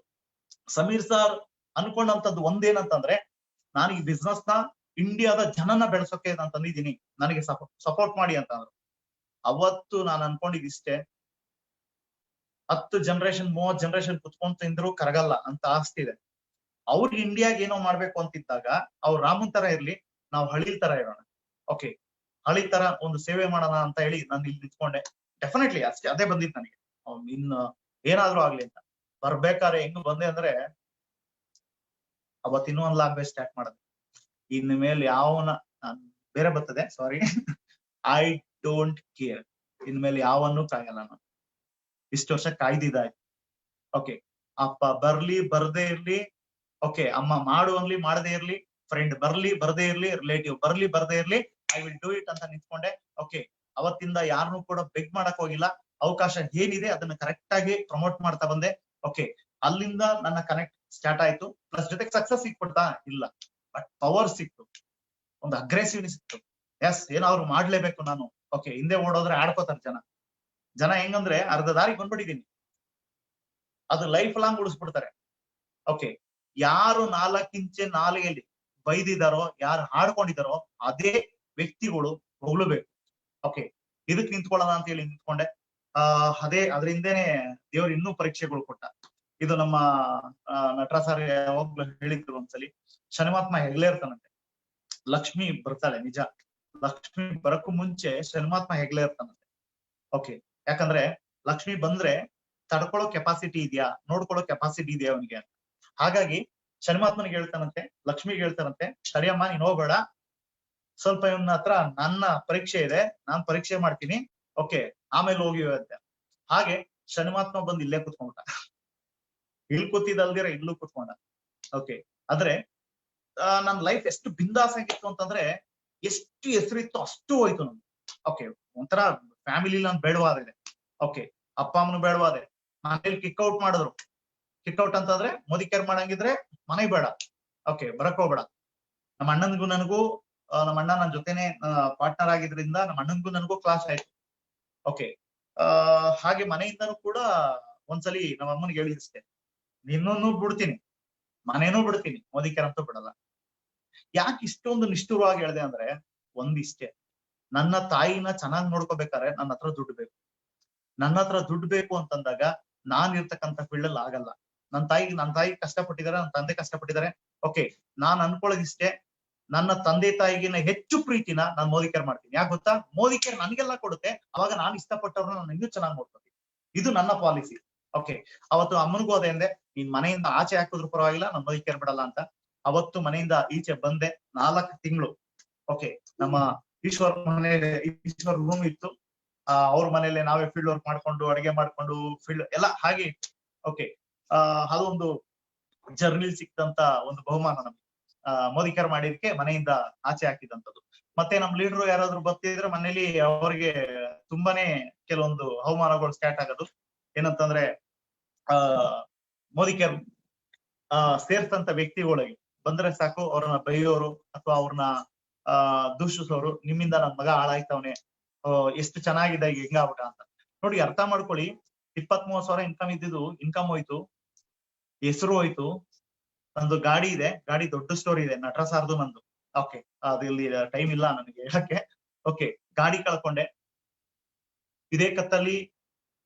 ಸಮೀರ್ ಸರ್ ಅನ್ಕೊಂಡಂತದ್ದು ಒಂದೇನಂತಂದ್ರೆ, ನಾನು ಈ ಬಿಸ್ನೆಸ್ ನ ಇಂಡಿಯಾದ ಜನನ ಬೆಳೆಸೋಕೆ ನಾನು ತಂದಿದ್ದೀನಿ, ನನಗೆ ಸಪೋರ್ಟ್ ಮಾಡಿ ಅಂತ ಅಂದ್ರು. ಅವತ್ತು ನಾನು ಅನ್ಕೊಂಡಿದ್ದಿಷ್ಟೇ, 10 ಜನರೇಷನ್ 30 ಜನರೇಷನ್ ಕುತ್ಕೊಂಡ್ ತಿಂದ್ರು ಕರಗಲ್ಲ ಅಂತ ಆಸ್ತಿ ಇದೆ. ಅವ್ರಿಗೆ ಇಂಡಿಯಾಗ ಏನೋ ಮಾಡ್ಬೇಕು ಅಂತಿದ್ದಾಗ ಅವ್ರು ರಾಮನ್ ತರ ಇರ್ಲಿ, ನಾವು ಹಳಿಲ್ ತರ ಇರೋಣ. ಓಕೆ ಹಳಿ ತರ ಒಂದು ಸೇವೆ ಮಾಡೋಣ ಅಂತ ಹೇಳಿ ನಾನು ಇಲ್ಲಿ ನಿಂತ್ಕೊಂಡೆ. ಡೆಫಿನೆಟ್ಲಿ ಅಷ್ಟೇ, ಅದೇ ಬಂದಿತ್ತು ನನಗೆ. ಇನ್ನ ಏನಾದ್ರೂ ಆಗ್ಲಿ ಅಂತ ಬರ್ಬೇಕಾದ್ರೆ ಹೆಂಗ್ ಬಂದೆ ಅಂದ್ರೆ, ಅವತ್ ಇನ್ನೊಂದ್ ಲ್ಯಾಂಗ್ವೇಜ್ ಸ್ಟಾರ್ಟ್ ಮಾಡಿದೆ. ಇನ್ ಮೇಲೆ ಯಾವನ ಬೇರೆ ಬರ್ತದೆ, ಸಾರಿ, ಐ ಡೋಂಟ್ ಕೇರ್. ಇನ್ಮೇಲೆ ಯಾವನ್ನೂ ಕಾಯಲ್ಲ ನಾನು. ಇಷ್ಟು ವರ್ಷ ಕಾಯ್ದಿದ್ದಾಯ್ತು. ಓಕೆ ಅಪ್ಪ ಬರ್ಲಿ ಬರ್ದೇ ಇರ್ಲಿ, ಓಕೆ ಅಮ್ಮ ಮಾಡು ಅನ್ಲಿ ಮಾಡದೇ ಇರ್ಲಿ, ಫ್ರೆಂಡ್ ಬರ್ಲಿ ಬರ್ದೇ ಇರ್ಲಿ, ರಿಲೇಟಿವ್ ಬರ್ಲಿ ಬರ್ದೇ ಇರ್ಲಿ, ಐ ವಿಲ್ ಡೂ ಇಟ್ ಅಂತ ನಿಂತ್ಕೊಂಡೆ. ಓಕೆ ಅವತ್ತಿಂದ ಯಾರನ್ನೂ ಕೂಡ ಬೆಗ್ ಮಾಡಕ್ ಹೋಗಿಲ್ಲ. ಅವಕಾಶ ಏನಿದೆ ಅದನ್ನ ಕರೆಕ್ಟ್ ಆಗಿ ಪ್ರಮೋಟ್ ಮಾಡ್ತಾ ಬಂದೆ. ಓಕೆ, ಅಲ್ಲಿಂದ ನನ್ನ ಕನೆಕ್ಟ್ ಸ್ಟಾರ್ಟ್ ಆಯ್ತು. ಪ್ಲಸ್ ಜೊತೆಗೆ ಸಕ್ಸಸ್ ಸಿಕ್ಬಿಡ್ತಾ ಇಲ್ಲ, ಬಟ್ ಪವರ್ ಸಿಕ್ತು, ಒಂದು ಅಗ್ರೆಸಿವ್ನೆಸ್ ಸಿಕ್ತು. ಎಸ್, ಏನಾದ್ರು ಮಾಡ್ಲೇಬೇಕು ನಾನು. ಓಕೆ, ಹಿಂದೆ ಓಡೋದ್ರೆ ಆಡ್ಕೋತಾರೆ ಜನ ಹೆಂಗಂದ್ರೆ ಅರ್ಧ ದಾರಿಗೆ ಬಂದ್ಬಿಟ್ಟಿದೀನಿ, ಅದು ಲೈಫ್ ಲಾಂಗ್ ಉಳಿಸ್ಬಿಡ್ತಾರೆ. ಓಕೆ, ಯಾರು 4 ಇಂಚೆ ನಾಲಿಗೆಯಲ್ಲಿ ಬೈದಿದಾರೋ, ಯಾರು ಹಾಡ್ಕೊಂಡಿದಾರೋ ಅದೇ ವ್ಯಕ್ತಿಗಳು ಹೊಗಳ್ಬೇಕು. ಓಕೆ, ಇದಕ್ ನಿಂತ್ಕೊಳ್ಳೋಣ ಅಂತ ಹೇಳಿ ನಿಂತ್ಕೊಂಡೆ. ಅದರಿಂದೇನೆ ದೇವ್ರು ಇನ್ನೂ ಪರೀಕ್ಷೆಗಳು ಕೊಟ್ಟ. ಇದು ನಮ್ಮ ನಟರಾಜ್ ಯಾವಾಗ್ಲೂ ಹೇಳಿದ್ರು ಒಂದ್ಸಲಿ, ಶನಿಮಾತ್ಮ ಹೆಗ್ಲೇ ಇರ್ತಾನಂತೆ, ಲಕ್ಷ್ಮಿ ಬರ್ತಾಳೆ. ನಿಜ, ಲಕ್ಷ್ಮಿ ಬರಕ್ಕೂ ಮುಂಚೆ ಶನಿಮಾತ್ಮ ಹೆಗ್ಲೇ ಇರ್ತಾನಂತೆ. ಓಕೆ, ಯಾಕಂದ್ರೆ ಲಕ್ಷ್ಮಿ ಬಂದ್ರೆ ತಡ್ಕೊಳ್ಳೋ ಕೆಪಾಸಿಟಿ ಇದೆಯಾ, ನೋಡ್ಕೊಳ್ಳೋ ಕೆಪಾಸಿಟಿ ಇದೆಯಾ ಅವನಿಗೆ. ಹಾಗಾಗಿ ಶನಿಮಾತ್ಮನಿಗೆ ಹೇಳ್ತಾನಂತೆ, ಲಕ್ಷ್ಮಿಗೆ ಹೇಳ್ತಾನಂತೆ, ಸರಿಯಮ್ಮ ನೀನ್ ಹೋಗ್ಬೇಡ, ಸ್ವಲ್ಪ ಇವನ ಹತ್ರ ನನ್ನ ಪರೀಕ್ಷೆ ಇದೆ, ನಾನ್ ಪರೀಕ್ಷೆ ಮಾಡ್ತೀನಿ. ಓಕೆ, ಆಮೇಲೆ ಹೋಗಿವೆ ಅಂತ. ಹಾಗೆ ಶನಿಮಾತ್ಮ ಬಂದು ಇಲ್ಲೇ ಕುತ್ಕೊಂಡ, ಇಲ್ಲಿ ಕೂತಿದ್ದಲ್ದಿರ ಇಲ್ಲೂ ಕುತ್ಕೊಂಡ. ಓಕೆ, ಆದ್ರೆ ನನ್ ಲೈಫ್ ಎಷ್ಟು ಬಿಂದಾಸ್ ಆಗಿತ್ತು ಅಂತಂದ್ರೆ, ಎಷ್ಟು ಹೆಸರಿತ್ತು ಅಷ್ಟು ಹೋಯ್ತು ನಮ್ಗೆ. ಓಕೆ, ಒಂಥರ ಫ್ಯಾಮಿಲಿ ನಾನು ಬೇಡವಾದಿದೆ. ಓಕೆ, ಅಪ್ಪ ಅಮ್ಮನು ಬೇಡವಾದೆ. ಮನೇಲಿ ಕಿಕ್ಔಟ್ ಮಾಡಿದ್ರು. ಕಿಕ್ಔಟ್ ಅಂತಂದ್ರೆ ಮೋದಿ ಕೇರ್ ಮಾಡಂಗಿದ್ರೆ ಮನೆ ಬೇಡ. ಓಕೆ, ಬರಕ್ ಹೋಗ್ಬೇಡ. ನಮ್ಮ ಅಣ್ಣನ್ಗೂ ನನಗೂ, ನಮ್ಮ ಅಣ್ಣ ನನ್ನ ಜೊತೆನೆ ಪಾರ್ಟ್ನರ್ ಆಗಿದ್ರಿಂದ ನಮ್ಮ ಅಣ್ಣನ್ಗೂ ನನಗೂ ಕ್ಲಾಸ್ ಆಯ್ತು. ಓಕೆ, ಹಾಗೆ ಮನೆಯಿಂದನೂ ಕೂಡ ಒಂದ್ಸಲಿ ನಮ್ಮ ಅಮ್ಮನಿಗೆ ಹೇಳಿದಷ್ಟೇ, ನಿನ್ನೂ ಬಿಡ್ತೀನಿ, ಮನೇನೂ ಬಿಡ್ತೀನಿ, ಮೋದಿ ಕೇರ್ ಅಂತೂ ಬಿಡಲ್ಲ. ಯಾಕೆ ಇಷ್ಟೊಂದು ನಿಷ್ಠುರವಾಗಿ ಹೇಳಿದೆ ಅಂದ್ರೆ, ಒಂದಿಷ್ಟೇ, ನನ್ನ ತಾಯಿನ ಚೆನ್ನಾಗಿ ನೋಡ್ಕೋಬೇಕಾದ್ರೆ ನನ್ನ ಹತ್ರ ದುಡ್ಡು ಬೇಕು. ನನ್ನ ಹತ್ರ ದುಡ್ಡು ಬೇಕು ಅಂತಂದಾಗ ನಾನ್ ಇರ್ತಕ್ಕಂಥ ಫೀಲ್ಡ್ ಅಲ್ಲಿ ಆಗಲ್ಲ. ನನ್ನ ತಾಯಿ ಕಷ್ಟಪಟ್ಟಿದ್ದಾರೆ, ನನ್ನ ತಂದೆ ಕಷ್ಟಪಟ್ಟಿದ್ದಾರೆ. ಓಕೆ, ನಾನ್ ಅನ್ಕೊಳ್ಳೋದಿಷ್ಟೇ, ನನ್ನ ತಂದೆ ತಾಯಿಗಿನ ಹೆಚ್ಚು ಪ್ರೀತಿನ ನಾನು ಮೋದಿ ಕೇರ್ ಮಾಡ್ತೀನಿ. ಯಾಕೆ ಗೊತ್ತಾ, ಮೋದಿ ಕೇರ್ ನನ್ಗೆಲ್ಲ ಕೊಡುತ್ತೆ, ಅವಾಗ ನಾನು ಇಷ್ಟಪಟ್ಟವ್ರನ್ನ ನಾನು ಇನ್ನೂ ಚೆನ್ನಾಗಿ ನೋಡ್ಕೊತೀನಿ. ಇದು ನನ್ನ ಪಾಲಿಸಿ. ಓಕೆ, ಅವತ್ತು ಅಮ್ಮನಿಗೂ ಅದೇ ಅಂದೆ, ನೀನ್ ಮನೆಯಿಂದ ಆಚೆ ಹಾಕಿದ್ರು ಪರವಾಗಿಲ್ಲ, ನಾನು ಮೋದಿ ಕೇರ್ ಬಿಡಲ್ಲ ಅಂತ. ಅವತ್ತು ಮನೆಯಿಂದ ಈಚೆ ಬಂದೆ, 4 ತಿಂಗಳು. ಓಕೆ, ನಮ್ಮ ಈಶ್ವರ್ ರೂಮ್ ಇತ್ತು, ಅವ್ರ ಮನೇಲೆ ನಾವೇ ಫೀಲ್ಡ್ ವರ್ಕ್ ಮಾಡ್ಕೊಂಡು, ಅಡಿಗೆ ಮಾಡ್ಕೊಂಡು, ಫೀಲ್ಡ್ ಎಲ್ಲ ಹಾಗೆ. ಓಕೆ, ಅದೊಂದು ಜರ್ನಿಲ್ ಸಿಕ್ತಂತ ಒಂದು ಬಹುಮಾನ ನಮ್ಗೆ, ಮೋದಿ ಕೇರ್ ಮಾಡಿದಕ್ಕೆ ಮನೆಯಿಂದ ಆಚೆ ಹಾಕಿದಂಥದ್ದು. ಮತ್ತೆ ನಮ್ ಲೀಡರ್ ಯಾರಾದ್ರೂ ಬರ್ತಿದ್ರೆ ಮನೇಲಿ ಅವ್ರಿಗೆ ತುಂಬಾನೇ ಕೆಲವೊಂದು ಅವಮಾನಗಳು ಸ್ಟಾರ್ಟ್ ಆಗೋದು. ಏನಂತಂದ್ರೆ, ಮೋದಿ ಕೇರ್ ಸೇರ್ಸಂತ ವ್ಯಕ್ತಿಗಳಿಗೆ ಬಂದ್ರೆ ಸಾಕು, ಅವ್ರನ್ನ ಬೈಯೋರು ಅಥವಾ ಅವ್ರನ್ನ ದೂಷಿಸೋರು, ನಿಮ್ಮಿಂದ ನನ್ ಮಗ ಹಾಳಾಯ್ತವನೆ, ಎಷ್ಟು ಚೆನ್ನಾಗಿದೆ ಈಗ ಹೆಂಗಾಗ್ಬಿಟ್ಟ ಅಂತ. ನೋಡಿ, ಅರ್ಥ ಮಾಡ್ಕೊಳ್ಳಿ, 20-30 ಸಾವಿರ ಇನ್ಕಮ್ ಇದ್ದಿದ್ದು ಇನ್ಕಮ್ ಹೋಯ್ತು, ಹೆಸರು ಹೋಯ್ತು. ನಂದು ಗಾಡಿ ಇದೆ, ಗಾಡಿ ದೊಡ್ಡ ಸ್ಟೋರಿ ಇದೆ, ನಟರಾಜ್ ನಂದು. ಓಕೆ, ಅದು ಇಲ್ಲಿ ಟೈಮ್ ಇಲ್ಲ ನನಗೆ ಹೇಳಕ್ಕೆ. ಓಕೆ, ಗಾಡಿ ಕಳ್ಕೊಂಡೆ. ಇದೇ ಕತ್ತಲ್ಲಿ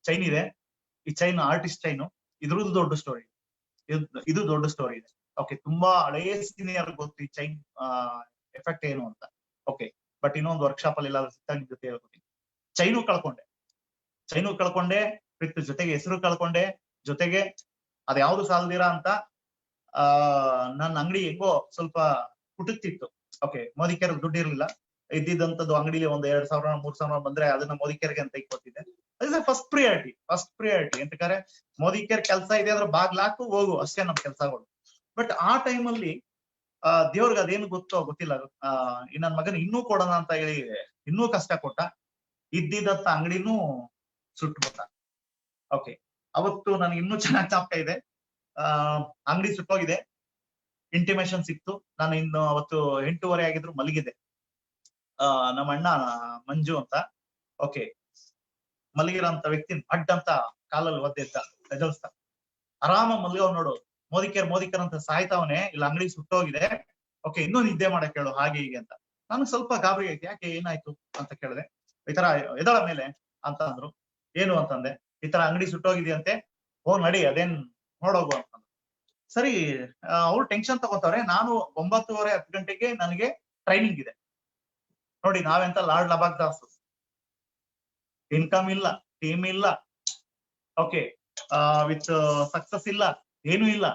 ಚೈನ್ ಇದೆ, ಈ ಚೈನ್ ಆರ್ಟಿಸ್ಟ್ ಚೈನು, ಇದ್ರದ್ದು ದೊಡ್ಡ ಸ್ಟೋರಿ, ಇದು ದೊಡ್ಡ ಸ್ಟೋರಿ ಇದೆ. ಓಕೆ, ತುಂಬಾ ಹಳೆಯ ಸೀನಿಯರ್ ಗೊತ್ತು ಈ ಚೈನ್ ಎಫೆಕ್ಟ್ ಏನು ಅಂತ. ಓಕೆ, ಬಟ್ ಇನ್ನೊಂದು ವರ್ಕ್ಶಾಪ್ ಅಲ್ಲಿ ಎಲ್ಲ ಸಿಕ್ತಾಗ ನಿಮ್ ಜೊತೆ ಹೇಳ್ಕೊತೀನಿ. ಚೈನು ಕಳ್ಕೊಂಡೆ, ವಿತ್ ಜೊತೆಗೆ ಹೆಸರು ಕಳ್ಕೊಂಡೆ, ಜೊತೆಗೆ ಅದ್ಯಾವ್ದು ಸಾಲ್ದಿರಾ ಅಂತ ನನ್ನ ಅಂಗಡಿ ಹೆಂಗೋ ಸ್ವಲ್ಪ ಪುಟುಕ್ತಿತ್ತು. ಓಕೆ, ಮೋದಿ ಕೇರ್ ದುಡ್ಡು ಇರ್ಲಿಲ್ಲ, ಇದ್ದಿದ್ದಂಥದ್ದು ಅಂಗಡಿಲಿ ಒಂದ್ 2,000 3,000 ಬಂದ್ರೆ ಅದನ್ನ ಮೋದಿ ಕೇರ್ಗೆ ಅಂತ ಕೊಡ್ತಿದ್ದೆ. ಫಸ್ಟ್ ಪ್ರಿಯಾರಿಟಿ ಅಂತಕಾರೆ ಮೋದಿ ಕೇರ್ ಕೆಲಸ ಇದೆ ಅಂದ್ರೆ ಬಾಗ್ಲಾಕು ಹೋಗು, ಅಷ್ಟೇ ನಮ್ ಕೆಲ್ಸಗಳು. ಬಟ್ ಆ ಟೈಮಲ್ಲಿ ದೇವ್ರಿಗೆ ಅದೇನು ಗೊತ್ತೋ ಗೊತ್ತಿಲ್ಲ, ನನ್ ಮಗನ ಇನ್ನೂ ಕೊಡೋಣ ಅಂತ ಹೇಳಿ ಇನ್ನೂ ಕಷ್ಟ ಕೊಟ್ಟ. ಇದ್ದಿದ್ದಂತ ಅಂಗಡಿನೂ ಸುಟ್ಬಿಟ್ಟ. ಓಕೆ, ಅವತ್ತು ನನಗೆ ಇನ್ನೂ ಚೆನ್ನಾಗಿ ಜ್ಞಾಪಕ ಇದೆ. ಅಂಗಡಿ ಸುಟ್ಟೋಗಿದೆ, ಇಂಟಿಮೇಶನ್ ಸಿಕ್ತು. ನಾನು ಇನ್ನು ಅವತ್ತು 8:30 ಆಗಿದ್ರು ಮಲಗಿದೆ. ನಮ್ಮ ಅಣ್ಣ ಮಂಜು ಅಂತ, ಓಕೆ, ಮಲಗಿರೋಂತ ವ್ಯಕ್ತಿ ಅಡ್ಡ ಅಂತ ಕಾಲಲ್ಲಿ ಒದ್ದೆದ್ದ ಎದಲ್ಸ್ತ, ಆರಾಮ ಮಲ್ಗವ್ ನೋಡು, ಮೋದಿ ಕೇರ್ ಅಂತ ಸಾಯ್ತಾವನೆ, ಇಲ್ಲ ಅಂಗಡಿ ಸುಟ್ಟೋಗಿದೆ, ಓಕೆ, ಇನ್ನೂ ನಿದ್ದೆ ಮಾಡಕ್ ಹೇಳು, ಹಾಗೆ ಹೀಗೆ ಅಂತ. ನಾನು ಸ್ವಲ್ಪ ಗಾಬರಿ ಆಯ್ತು, ಯಾಕೆ ಏನಾಯ್ತು ಅಂತ ಕೇಳಿದೆ. ಈ ತರ ಎದಳ ಮೇಲೆ ಅಂತ ಅಂದ್ರು. ಏನು ಅಂತಂದೆ, ಈ ತರ ಅಂಗಡಿ ಸುಟ್ಟೋಗಿದೆಯಂತೆ, ನಡಿ ಅದೇನ್ ನೋಡೋಗು ಅಂತಂದ್ರು. ಸರಿ, ಅವ್ರು ಟೆನ್ಷನ್ ತಗೋತಾರೆ. ನಾನು 9:30 10 ಗಂಟೆಗೆ ನನಗೆ ಟ್ರೈನಿಂಗ್ ಇದೆ. ನೋಡಿ, ನಾವೆಂತ ಲಾರ್ಡ್ ಲಬಾಕ್ ದಾಸ್, ಇನ್ಕಮ್ ಇಲ್ಲ, ಟೀಮ್ ಇಲ್ಲ, ಓಕೆ, ವಿತ್ ಸಕ್ಸಸ್ ಇಲ್ಲ, ಏನು ಇಲ್ಲ.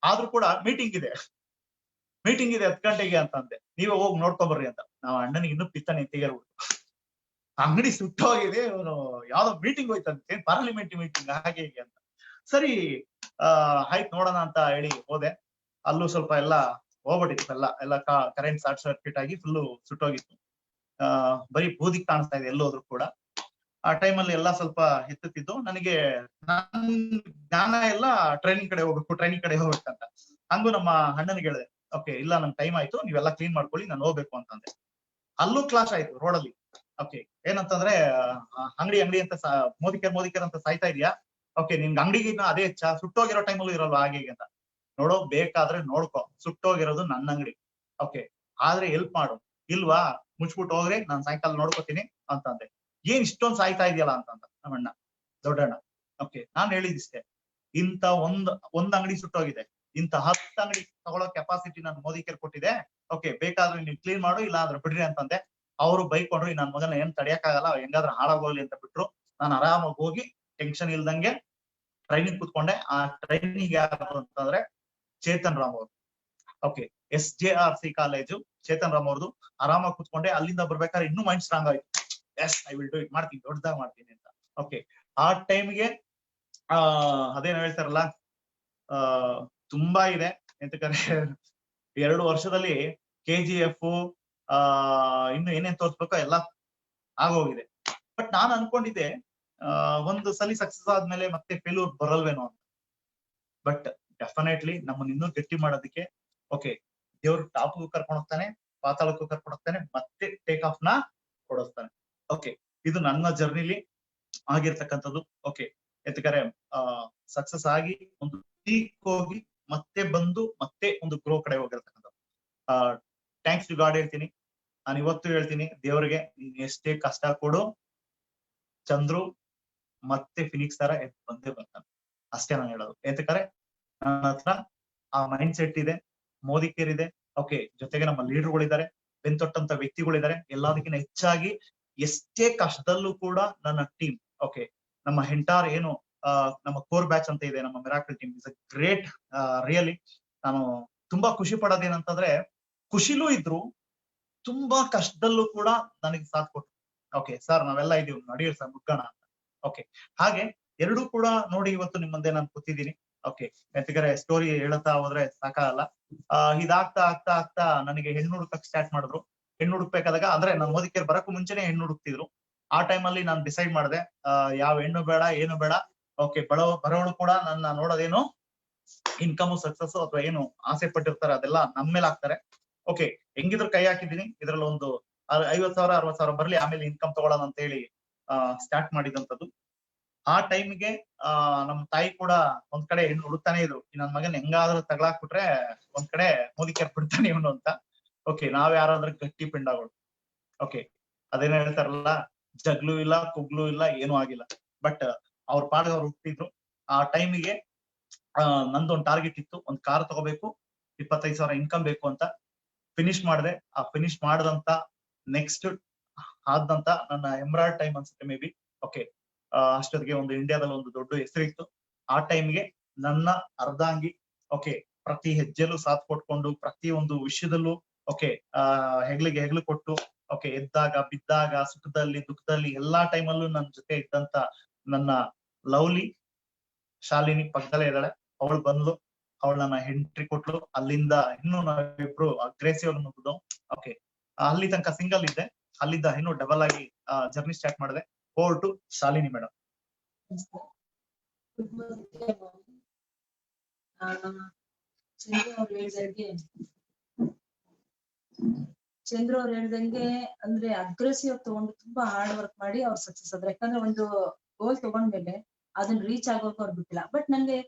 ಆದ್ರೂ ಕೂಡ ಮೀಟಿಂಗ್ ಇದೆ 10 ಗಂಟೆಗೆ ಅಂತಂದೆ. ನೀವೇ ಹೋಗಿ ನೋಡ್ಕೊಬರ್ರಿ ಅಂತ. ನಾವ್ ಅಣ್ಣನಿಗೆ ಇನ್ನೂ ಪಿತ್ತ ತೆಗೆರ್ಬಿಟ್ಟು, ಅಂಗಡಿ ಸುಟ್ಟೋಗಿದೆ, ಇವನು ಯಾವ್ದೋ ಮೀಟಿಂಗ್ ಹೋಯ್ತಂತೆ, ಪಾರ್ಲಿಮೆಂಟ್ ಮೀಟಿಂಗ್, ಹಾಗೆ ಹೀಗೆ ಅಂತ. ಸರಿ, ಆಯ್ತು ನೋಡೋಣ ಅಂತ ಹೇಳಿ ಹೋದೆ. ಅಲ್ಲೂ ಸ್ವಲ್ಪ ಎಲ್ಲ ಹೋಗ್ಬಿಟ್ಟಿತ್ತು, ಎಲ್ಲ ಕರೆಂಟ್ ಶಾರ್ಟ್ ಸರ್ಕ್ಯೂಟ್ ಆಗಿ ಫುಲ್ಲು ಸುಟ್ಟೋಗಿತ್ತು. ಬರೀ ಬೂದಿ ಕಾಣಿಸ್ತಾ ಇದೆ ಎಲ್ಲೋದ್ರು ಕೂಡ. ಆ ಟೈಮಲ್ಲಿ ಎಲ್ಲ ಸ್ವಲ್ಪ ಎತ್ತುತ್ತಿದ್ದು ನನಗೆ ನನ್ ಜ್ಞಾನ ಎಲ್ಲ ಟ್ರೈನಿಂಗ್ ಕಡೆ ಹೋಗ್ಬೇಕಂತ. ಹಂಗು ನಮ್ಮ ಅಣ್ಣನಿಗೆ ಹೇಳಿದೆ, ಓಕೆ ಇಲ್ಲ ನನ್ ಟೈಮ್ ಆಯ್ತು, ನೀವೆಲ್ಲ ಕ್ಲೀನ್ ಮಾಡ್ಕೊಳ್ಳಿ, ನಾನು ಹೋಗ್ಬೇಕು ಅಂತಂದೆ. ಅಲ್ಲೂ ಕ್ಲಾಸ್ ಆಯ್ತು ರೋಡಲ್ಲಿ. ಓಕೆ ಏನಂತಂದ್ರೆ ಅಂಗಡಿ ಅಂತ ಮೋದಿಕರ್ ಅಂತ ಸಾಯ್ತಾ ಇದೆಯಾ, ಓಕೆ ನಿಮ್ಗೆ ಅಂಗಡಿಗಿನ್ನ ಅದೇ ಸುಟ್ಟೋಗಿರೋ ಟೈಮಲ್ಲೂ ಇರಲ್ವಾ ಹಾಗೆ ಅಂತ. ನೋಡೋ ಬೇಕಾದ್ರೆ ನೋಡ್ಕೊ, ಸುಟ್ಟೋಗಿರೋದು ನನ್ನ ಅಂಗಡಿ, ಓಕೆ ಆದ್ರೆ ಹೆಲ್ಪ್ ಮಾಡು, ಇಲ್ವಾ ಮುಚ್ಬಿಟ್ಟು ಹೋಗ್ರಿ, ನಾನ್ ಸಾಯಂಕಾಲ ನೋಡ್ಕೋತೀನಿ ಅಂತಂದೆ. ಏನ್ ಇಷ್ಟೊಂದ್ ಸಾಯ್ತಾ ಇದೆಯಲ್ಲ ಅಂತಂದ ನಮ್ಮಣ್ಣ, ದೊಡ್ಡಣ್ಣ. ಓಕೆ ನಾನ್ ಹೇಳಿದಿಷ್ಟೇ, ಇಂತ ಒಂದ್ ಅಂಗಡಿ ಸುಟ್ಟೋಗಿದೆ, ಇಂತ 10 ಅಂಗಡಿ ತಗೊಳ್ಳೋ ಕೆಪಾಸಿಟಿ ನಾನು ಮೋದಿಕೇರ್ ಕೊಟ್ಟಿದೆ. ಓಕೆ ಬೇಕಾದ್ರೆ ನೀವು ಕ್ಲೀನ್ ಮಾಡು, ಇಲ್ಲ ಅಂದ್ರೆ ಬಿಡ್ರಿ ಅಂತಂದೆ. ಅವರು ಬೈಕೊಂಡ್ರು, ನನ್ ಮಗನ ಏನ್ ತಡಿಯಕ್ಕಾಗಲ್ಲ, ಹೆಂಗಾದ್ರೆ ಹಾಳಾಗೋಗ್ಲಿ ಅಂತ ಬಿಟ್ರು. ನಾನು ಆರಾಮಾಗಿ ಹೋಗಿ ಟೆನ್ಷನ್ ಇಲ್ದಂಗೆ ಟ್ರೈನಿಂಗ್ ಕೂತ್ಕೊಂಡೆ. ಆ ಟ್ರೈನಿಂಗ್ ಯಾರು ಅಂತಂದ್ರೆ ಚೇತನ್ ರಾಮ್ ಅವರು. Okay SJRC college Chetan Ram ಅವ್ರದ್ದು. ಆರಾಮಾಗಿ ಕೂತ್ಕೊಂಡೆ. ಅಲ್ಲಿಂದ ಬರ್ಬೇಕಾದ್ರೆ ಇನ್ನೂ ಮೈಂಡ್ ಸ್ಟ್ರಾಂಗ್ ಆಯ್ತು. Yes I will do it, ಮಾಡ್ತೀನಿ, ದೊಡ್ಡದಾಗ ಮಾಡ್ತೀನಿ ಅಂತ. ಓಕೆ ಆ ಟೈಮ್ಗೆ ಅದೇನು ಹೇಳ್ತಾರಲ್ಲ, ತುಂಬಾ ಇದೆ ಎಂತಕಂದ್ರೆ 2 ವರ್ಷದಲ್ಲಿ KGF ಇನ್ನು ಏನೇನ್ ತೋರ್ಸ್ಬೇಕೋ ಎಲ್ಲ ಆಗೋಗಿದೆ. ಬಟ್ ನಾನು ಅನ್ಕೊಂಡಿದ್ದೆ ಒಂದು ಸಲಿ ಸಕ್ಸಸ್ ಆದ್ಮೇಲೆ ಮತ್ತೆ ಫೇಲ್ಯೂರ್ ಬರಲ್ವೇನೋ ಅಂತ. ಬಟ್ ಡೆಫಿನೆಟ್ಲಿ ನಮ್ಮನ್ನ ಇನ್ನೂ ಗಟ್ಟಿ ಮಾಡೋದಕ್ಕೆ ಓಕೆ ದೇವ್ರು ಟಾಪ್ಗೂ ಕರ್ಕೊಂಡು ಹೋಗ್ತಾನೆ, ಪಾತಾಳಕ್ಕೂ ಕರ್ಕೊಂಡು ಹೋಗ್ತಾನೆ, ಮತ್ತೆ ಟೇಕ್ ಆಫ್ ನ ಕೊಡಿಸ್ತಾನೆ. ಓಕೆ ಇದು ನನ್ನ ಜರ್ನಿಲಿ ಆಗಿರ್ತಕ್ಕಂಥದ್ದು. ಓಕೆ ಯಾಕಂದ್ರೆ ಸಕ್ಸಸ್ ಆಗಿ ಒಂದು ಪೀಕ್ ಹೋಗಿ ಮತ್ತೆ ಬಂದು ಮತ್ತೆ ಒಂದು ಗ್ರೋ ಕಡೆ ಹೋಗಿರ್ತಕ್ಕಂಥದ್ದು. ಥ್ಯಾಂಕ್ಸ್ ಟು ಗಾಡ್ ಹೇಳ್ತೀನಿ. ನಾನು ಇವತ್ತು ಹೇಳ್ತೀನಿ ದೇವ್ರಿಗೆ, ನೀನ್ ಎಷ್ಟೇ ಕಷ್ಟ ಕೊಡು, ಚಂದ್ರು ಮತ್ತೆ ಫಿನಿಕ್ಸ್ ತರ ಬಂದೇ ಬರ್ತಾನೆ. ಅಷ್ಟೇ ನಾನು ಹೇಳೋದು. ಯಾಕಂದ್ರೆ ನನ್ನ ಹತ್ರ ಆ ಮೈಂಡ್ ಸೆಟ್ ಇದೆ, ಮೋದಿಕೇರ್ ಇದೆ. ಓಕೆ ಜೊತೆಗೆ ನಮ್ಮ ಲೀಡರ್ಗಳಿದ್ದಾರೆ, ಬೆಂತೊಟ್ಟಂತ ವ್ಯಕ್ತಿಗಳಿದ್ದಾರೆ. ಎಲ್ಲದಕ್ಕಿಂತ ಹೆಚ್ಚಾಗಿ ಎಷ್ಟೇ ಕಷ್ಟದಲ್ಲೂ ಕೂಡ ನನ್ನ ಟೀಮ್, ಓಕೆ ನಮ್ಮ ಎಂಟಾರ್ ಏನು ನಮ್ಮ ಕೋರ್ ಬ್ಯಾಚ್ ಅಂತ ಇದೆ, ನಮ್ಮ miracle team is a great. Really ನಾನು ತುಂಬಾ ಖುಷಿ ಪಡೋದೇನಂತಂದ್ರೆ, ಖುಷಿಲೂ ಇದ್ರು, ತುಂಬಾ ಕಷ್ಟದಲ್ಲೂ ಕೂಡ ನನಗೆ ಸಾಥ್ ಕೊಟ್ರು. ಓಕೆ ಸರ್ ನಾವೆಲ್ಲ ಇದೀವಿ, ನಡೆಯೋ ಸರ್ ಮುಗ್ಗೋಣ ಅಂತ. ಓಕೆ ಹಾಗೆ ಎರಡೂ ಕೂಡ ನೋಡಿ ಇವತ್ತು ನಿಮ್ಮ ಮುಂದೆ ನಾನು ಕೂತಿದ್ದೀನಿ. ಓಕೆ ಯಾಕಂದ್ರೆ ಸ್ಟೋರಿ ಹೇಳುತ್ತಾ ಹೋದ್ರೆ ಸಾಕಾಗಲ್ಲ. ಇದಾಗ್ತಾ ಆಗ್ತಾ ಆಗ್ತಾ ನನಗೆ ಹೆಣ್ಣು ಹುಡುಕಕ್ ಸ್ಟಾರ್ಟ್ ಮಾಡಿದ್ರು. ಹೆಣ್ಣು ಹುಡುಕ್ಬೇಕಾದಾಗ ಅಂದ್ರೆ ನಾನು ಮೋದಿಕೇರ್ ಬರಕ್ಕೂ ಮುಂಚೆನೆ ಹೆಣ್ಣು ಹುಡುಕ್ತಿದ್ರು. ಆ ಟೈಮಲ್ಲಿ ನಾನು ಡಿಸೈಡ್ ಮಾಡಿದೆ, ಯಾವ ಹೆಣ್ಣು ಬೇಡ ಏನು ಬೇಡ. ಓಕೆ ಬರೋಳು ಕೂಡ ನನ್ನ ನೋಡೋದೇನು ಇನ್ಕಮ್ ಸಕ್ಸಸ್ ಅಥವಾ ಏನು ಆಸೆ ಪಟ್ಟಿರ್ತಾರೆ ಅದೆಲ್ಲ ನಮ್ಮ ಮೇಲೆ ಹಾಕ್ತಾರೆ. ಓಕೆ ಹೆಂಗಿದ್ರು ಕೈ ಹಾಕಿದೀನಿ, ಇದ್ರಲ್ಲಿ ಒಂದು 50,000 60,000 ಬರ್ಲಿ, ಆಮೇಲೆ ಇನ್ಕಮ್ ತಗೊಳ್ಳೋಣ ಅಂತ ಹೇಳಿ ಸ್ಟಾರ್ಟ್ ಮಾಡಿದಂಥದ್ದು. ಆ ಟೈಮ್ಗೆ ನಮ್ ತಾಯಿ ಕೂಡ ಒಂದ್ ಕಡೆ ಹೆಣ್ಣು ಹುಡುಕ್ತಾನೆ ಇದ್ರು. ನನ್ ಮಗನ್ ಹೆಂಗಾದ್ರೂ ತಗ್ಲಾಕ್ಬಿಟ್ರೆ ಒಂದ್ ಕಡೆ ಮೋದಿಕೇರ್ ಬಿಡ್ತಾನೆ ಇವನು ಅಂತ. ಓಕೆ ನಾವ್ ಯಾರಾದ್ರೂ ಗಟ್ಟಿ ಪಿಂಡಗಳು. ಓಕೆ ಅದೇನೋ ಹೇಳ್ತಾರಲ್ಲ, ಜಗ್ಲು ಇಲ್ಲ, ಕುಗ್ಲು ಇಲ್ಲ, ಏನೂ ಆಗಿಲ್ಲ. ಬಟ್ ಅವ್ರ ಪಾಡಿಗೆ ಅವ್ರು ಹುಟ್ಟಿದ್ರು. ಆ ಟೈಮಿಗೆ ನಂದೊಂದು ಟಾರ್ಗೆಟ್ ಇತ್ತು, ಒಂದ್ ಕಾರ್ ತಗೋಬೇಕು, 25,000 ಇನ್ಕಮ್ ಬೇಕು ಅಂತ. ಫಿನಿಶ್ ಮಾಡಿದೆ. ಆ ಫಿನಿಶ್ ಮಾಡದಂತ ನೆಕ್ಸ್ಟ್ ಆದಂತ ನನ್ನ ಎಮ್ರಾಯ್ಡ್ ಟೈಮ್ ಅನ್ಸುತ್ತೆ ಮೇ ಬಿ. ಓಕೆ ಅಷ್ಟೊತ್ತಿಗೆ ಒಂದು ಇಂಡಿಯಾದಲ್ಲಿ ಒಂದು ದೊಡ್ಡ ಹೆಸರಿತ್ತು. ಆ ಟೈಮ್ಗೆ ನನ್ನ ಅರ್ಧಾಂಗಿ ಓಕೆ ಪ್ರತಿ ಹೆಜ್ಜೆಲ್ಲೂ ಸಾಥ್ ಕೊಟ್ಕೊಂಡು, ಪ್ರತಿ ಒಂದು ವಿಷಯದಲ್ಲೂ ಓಕೆ ಹೆಗ್ಲಿಗೆ ಹೆಗ್ಲು ಕೊಟ್ಟು, ಓಕೆ ಎದ್ದಾಗ ಬಿದ್ದಾಗ ಸುಖದಲ್ಲಿ ದುಃಖದಲ್ಲಿ ಎಲ್ಲಾ ಟೈಮಲ್ಲೂ ನನ್ನ ಜೊತೆ ಇದ್ದಂತ ನನ್ನ ಲವ್ಲಿ ಶಾಲಿನಿ ಪಕ್ಕದಲ್ಲೇ ಇದ್ದಾಳೆ. ಅವಳು ಬಂದ್ಲು, ಅವಳು ನನ್ನ ಎಂಟ್ರಿ ಕೊಟ್ಲು. ಅಲ್ಲಿಂದ ಇನ್ನು ನಾವಿಬ್ರು ಅಗ್ರೆಸಿವ್ ಅನ್ನೋದು. ಓಕೆ ಅಲ್ಲಿ ತನಕ ಸಿಂಗಲ್ ಇದ್ದೆ, ಅಲ್ಲಿದ್ದ ಇನ್ನು ಡಬಲ್ ಆಗಿ ಜರ್ನಿ ಸ್ಟಾರ್ಟ್ ಮಾಡಿದೆ. Over to Shalini madam. Chandra ಅವ್ರು ಹೇಳ್ದಂಗೆ ಅಂದ್ರೆ ಅಗ್ರೆಸಿವ್ ತಗೊಂಡು ತುಂಬಾ ಹಾರ್ಡ್ ವರ್ಕ್ ಮಾಡಿ ಅವ್ರು ಸಕ್ಸಸ್ ಆದ್ರೆ. ಯಾಕಂದ್ರೆ ಒಂದು ಗೋಲ್ ತಗೊಂಡ್ಮೇಲೆ ಅದನ್ನ ರೀಚ್ ಆಗೋಕೆ ಅವ್ರು ಬಿಟ್ಟಿಲ್ಲ. ಬಟ್ ನನ್ಗೆ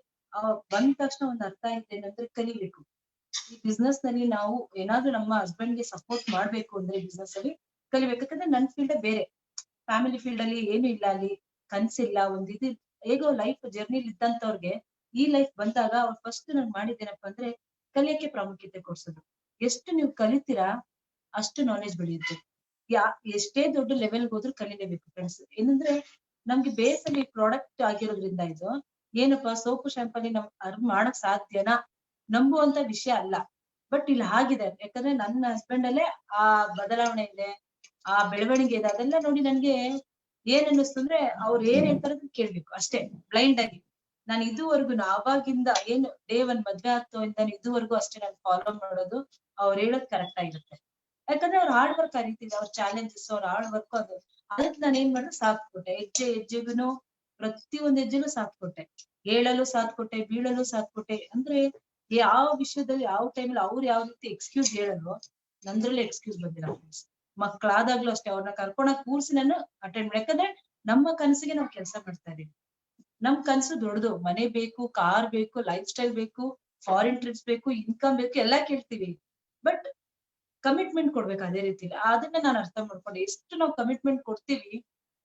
ಬಂದ ತಕ್ಷಣ ಒಂದು ಅರ್ಥ ಆಯ್ತು ಏನಂದ್ರೆ, ಕಲಿಬೇಕು. ಈ ಬಿಸ್ನೆಸ್ ನಲ್ಲಿ ನಾವು ಏನಾದ್ರೂ ನಮ್ಮ ಹಸ್ಬೆಂಡ್ ಗೆ ಸಪೋರ್ಟ್ ಮಾಡ್ಬೇಕು ಅಂದ್ರೆ ಬಿಸ್ನೆಸ್ ಅಲ್ಲಿ ಕಲಿಬೇಕು. ಯಾಕಂದ್ರೆ ನನ್ ಫೀಲ್ಡ್ ಬೇರೆ, ಫ್ಯಾಮಿಲಿ ಫೀಲ್ಡ್ ಅಲ್ಲಿ ಏನು ಇಲ್ಲ, ಅಲ್ಲಿ ಕನ್ಸಿಲ್ಲ, ಒಂದ್ ಇದು ಹೇಗೋ ಲೈಫ್ ಜರ್ನಿಲಿ ಇದ್ದಂತವ್ರಿಗೆ ಈ ಲೈಫ್ ಬಂದಾಗ ಅವ್ರು ಫಸ್ಟ್ ನಾನ್ ಮಾಡಿದ್ದೇನಪ್ಪ ಅಂದ್ರೆ ಕಲಿಯಕ್ಕೆ ಪ್ರಾಮುಖ್ಯತೆ ಕೊಡ್ಸೋದು. ಎಷ್ಟು ನೀವು ಕಲಿತೀರಾ ಅಷ್ಟು ನಾಲೆಜ್ ಬೆಳೆಯುತ್ತೆ. ಎಷ್ಟೇ ದೊಡ್ಡ ಲೆವೆಲ್ಗೆ ಹೋದ್ರು ಕಲಿಲೇಬೇಕು ಫ್ರೆಂಡ್ಸ್. ಏನಂದ್ರೆ ನಮ್ಗೆ ಬೇಸ್ ಅಲ್ಲಿ ಪ್ರಾಡಕ್ಟ್ ಆಗಿರೋದ್ರಿಂದ ಇದು ಏನಪ್ಪಾ ಸೋಪು ಶಾಂಪಲ್ಲಿ ನಮ್ ಅರ್ನ್ ಮಾಡಕ್ ಸಾಧ್ಯನಾ ನಂಬುವಂತ ವಿಷಯ ಅಲ್ಲ. ಬಟ್ ಇಲ್ಲಿ ಆಗಿದೆ. ಯಾಕಂದ್ರೆ ನನ್ನ ಹಸ್ಬೆಂಡ್ ಅಲ್ಲೇ ಆ ಬದಲಾವಣೆ ಇದೆ, ಆ ಬೆಳವಣಿಗೆ ಇದೆ. ಅದೆಲ್ಲ ನೋಡಿ ನನ್ಗೆ ಏನ್ ಅನ್ನಿಸ್ತು ಅಂದ್ರೆ, ಅವ್ರು ಏನ್ ಹೇಳ್ತಾರೆ ಕೇಳ್ಬೇಕು ಅಷ್ಟೇ ಬ್ಲೈಂಡ್ ಆಗಿ. ನಾನು ಇದುವರೆಗೂ ಅವಾಗಿಂದ ಏನು ಡೇ 1 ಮದ್ವೆ ಆಗ್ತೋ ಅಂತ ಇದುವರೆಗೂ ಅಷ್ಟೇ ನಾನು ಫಾಲೋ ಮಾಡೋದು. ಅವ್ರು ಹೇಳೋದ್ ಕರೆಕ್ಟ್ ಆಗಿರುತ್ತೆ. ಯಾಕಂದ್ರೆ ಅವ್ರ ಹಾರ್ಡ್ ವರ್ಕ್ ಆ ರೀತಿ ಇದೆ. ಅವ್ರ ಚಾಲೆಂಜಸ್, ಅವ್ರ ಹಾರ್ಡ್ ವರ್ಕ್ ಅದು ಅದಕ್ಕೆ ನಾನು ಏನ್ ಮಾಡಿದೆ, ಸಾಥ್ ಕೊಟ್ಟೆ. ಹೆಜ್ಜೆಗೂ ಪ್ರತಿಯೊಂದ್ ಹೆಜ್ಜೆನೂ ಸಾಥ್ ಕೊಟ್ಟೆ. ಹೇಳಲು ಸಾಥ್ ಕೊಟ್ಟೆ, ಬೀಳಲು ಸಾಥ್ ಕೊಟ್ಟೆ. ಅಂದ್ರೆ ಯಾವ ವಿಷಯದಲ್ಲಿ ಯಾವ ಟೈಮಲ್ಲಿ ಅವ್ರು ಯಾವ ರೀತಿ ಎಕ್ಸ್ಕ್ಯೂಸ್ ಹೇಳಲ್ವೋ, ನಂದ್ರಲ್ಲಿ ಎಕ್ಸ್ಕ್ಯೂಸ್ ಬಂದಿಲ್ಲ ಫ್ರೆಂಡ್ಸ್. ಮಕ್ಳಾದಾಗ್ಲೂ ಅಷ್ಟೇ, ಅವ್ರನ್ನ ಕರ್ಕೊಂಡೋಗ್ ಕೂರ್ಸಿ ನಾನು ಅಟೆಂಡ್ ಮಾಡಿ. ಯಾಕಂದ್ರೆ ನಮ್ಮ ಕನಸಿಗೆ ನಾವು ಕೆಲಸ ಮಾಡ್ತಾ ಇದೀವಿ. ನಮ್ ಕನ್ಸು ದೊಡ್ಡದು. ಮನೆ ಬೇಕು, ಕಾರ್ ಬೇಕು, ಲೈಫ್ ಸ್ಟೈಲ್ ಬೇಕು, ಫಾರಿನ್ ಟ್ರಿಪ್ಸ್ ಬೇಕು, ಇನ್ಕಮ್ ಬೇಕು, ಎಲ್ಲಾ ಕೇಳ್ತೀವಿ. ಬಟ್ ಕಮಿಟ್ಮೆಂಟ್ ಕೊಡ್ಬೇಕು ಅದೇ ರೀತಿಲಿ. ಅದನ್ನ ನಾನು ಅರ್ಥ ಮಾಡ್ಕೊಂಡೆ. ಎಷ್ಟು ನಾವು ಕಮಿಟ್ಮೆಂಟ್ ಕೊಡ್ತೀವಿ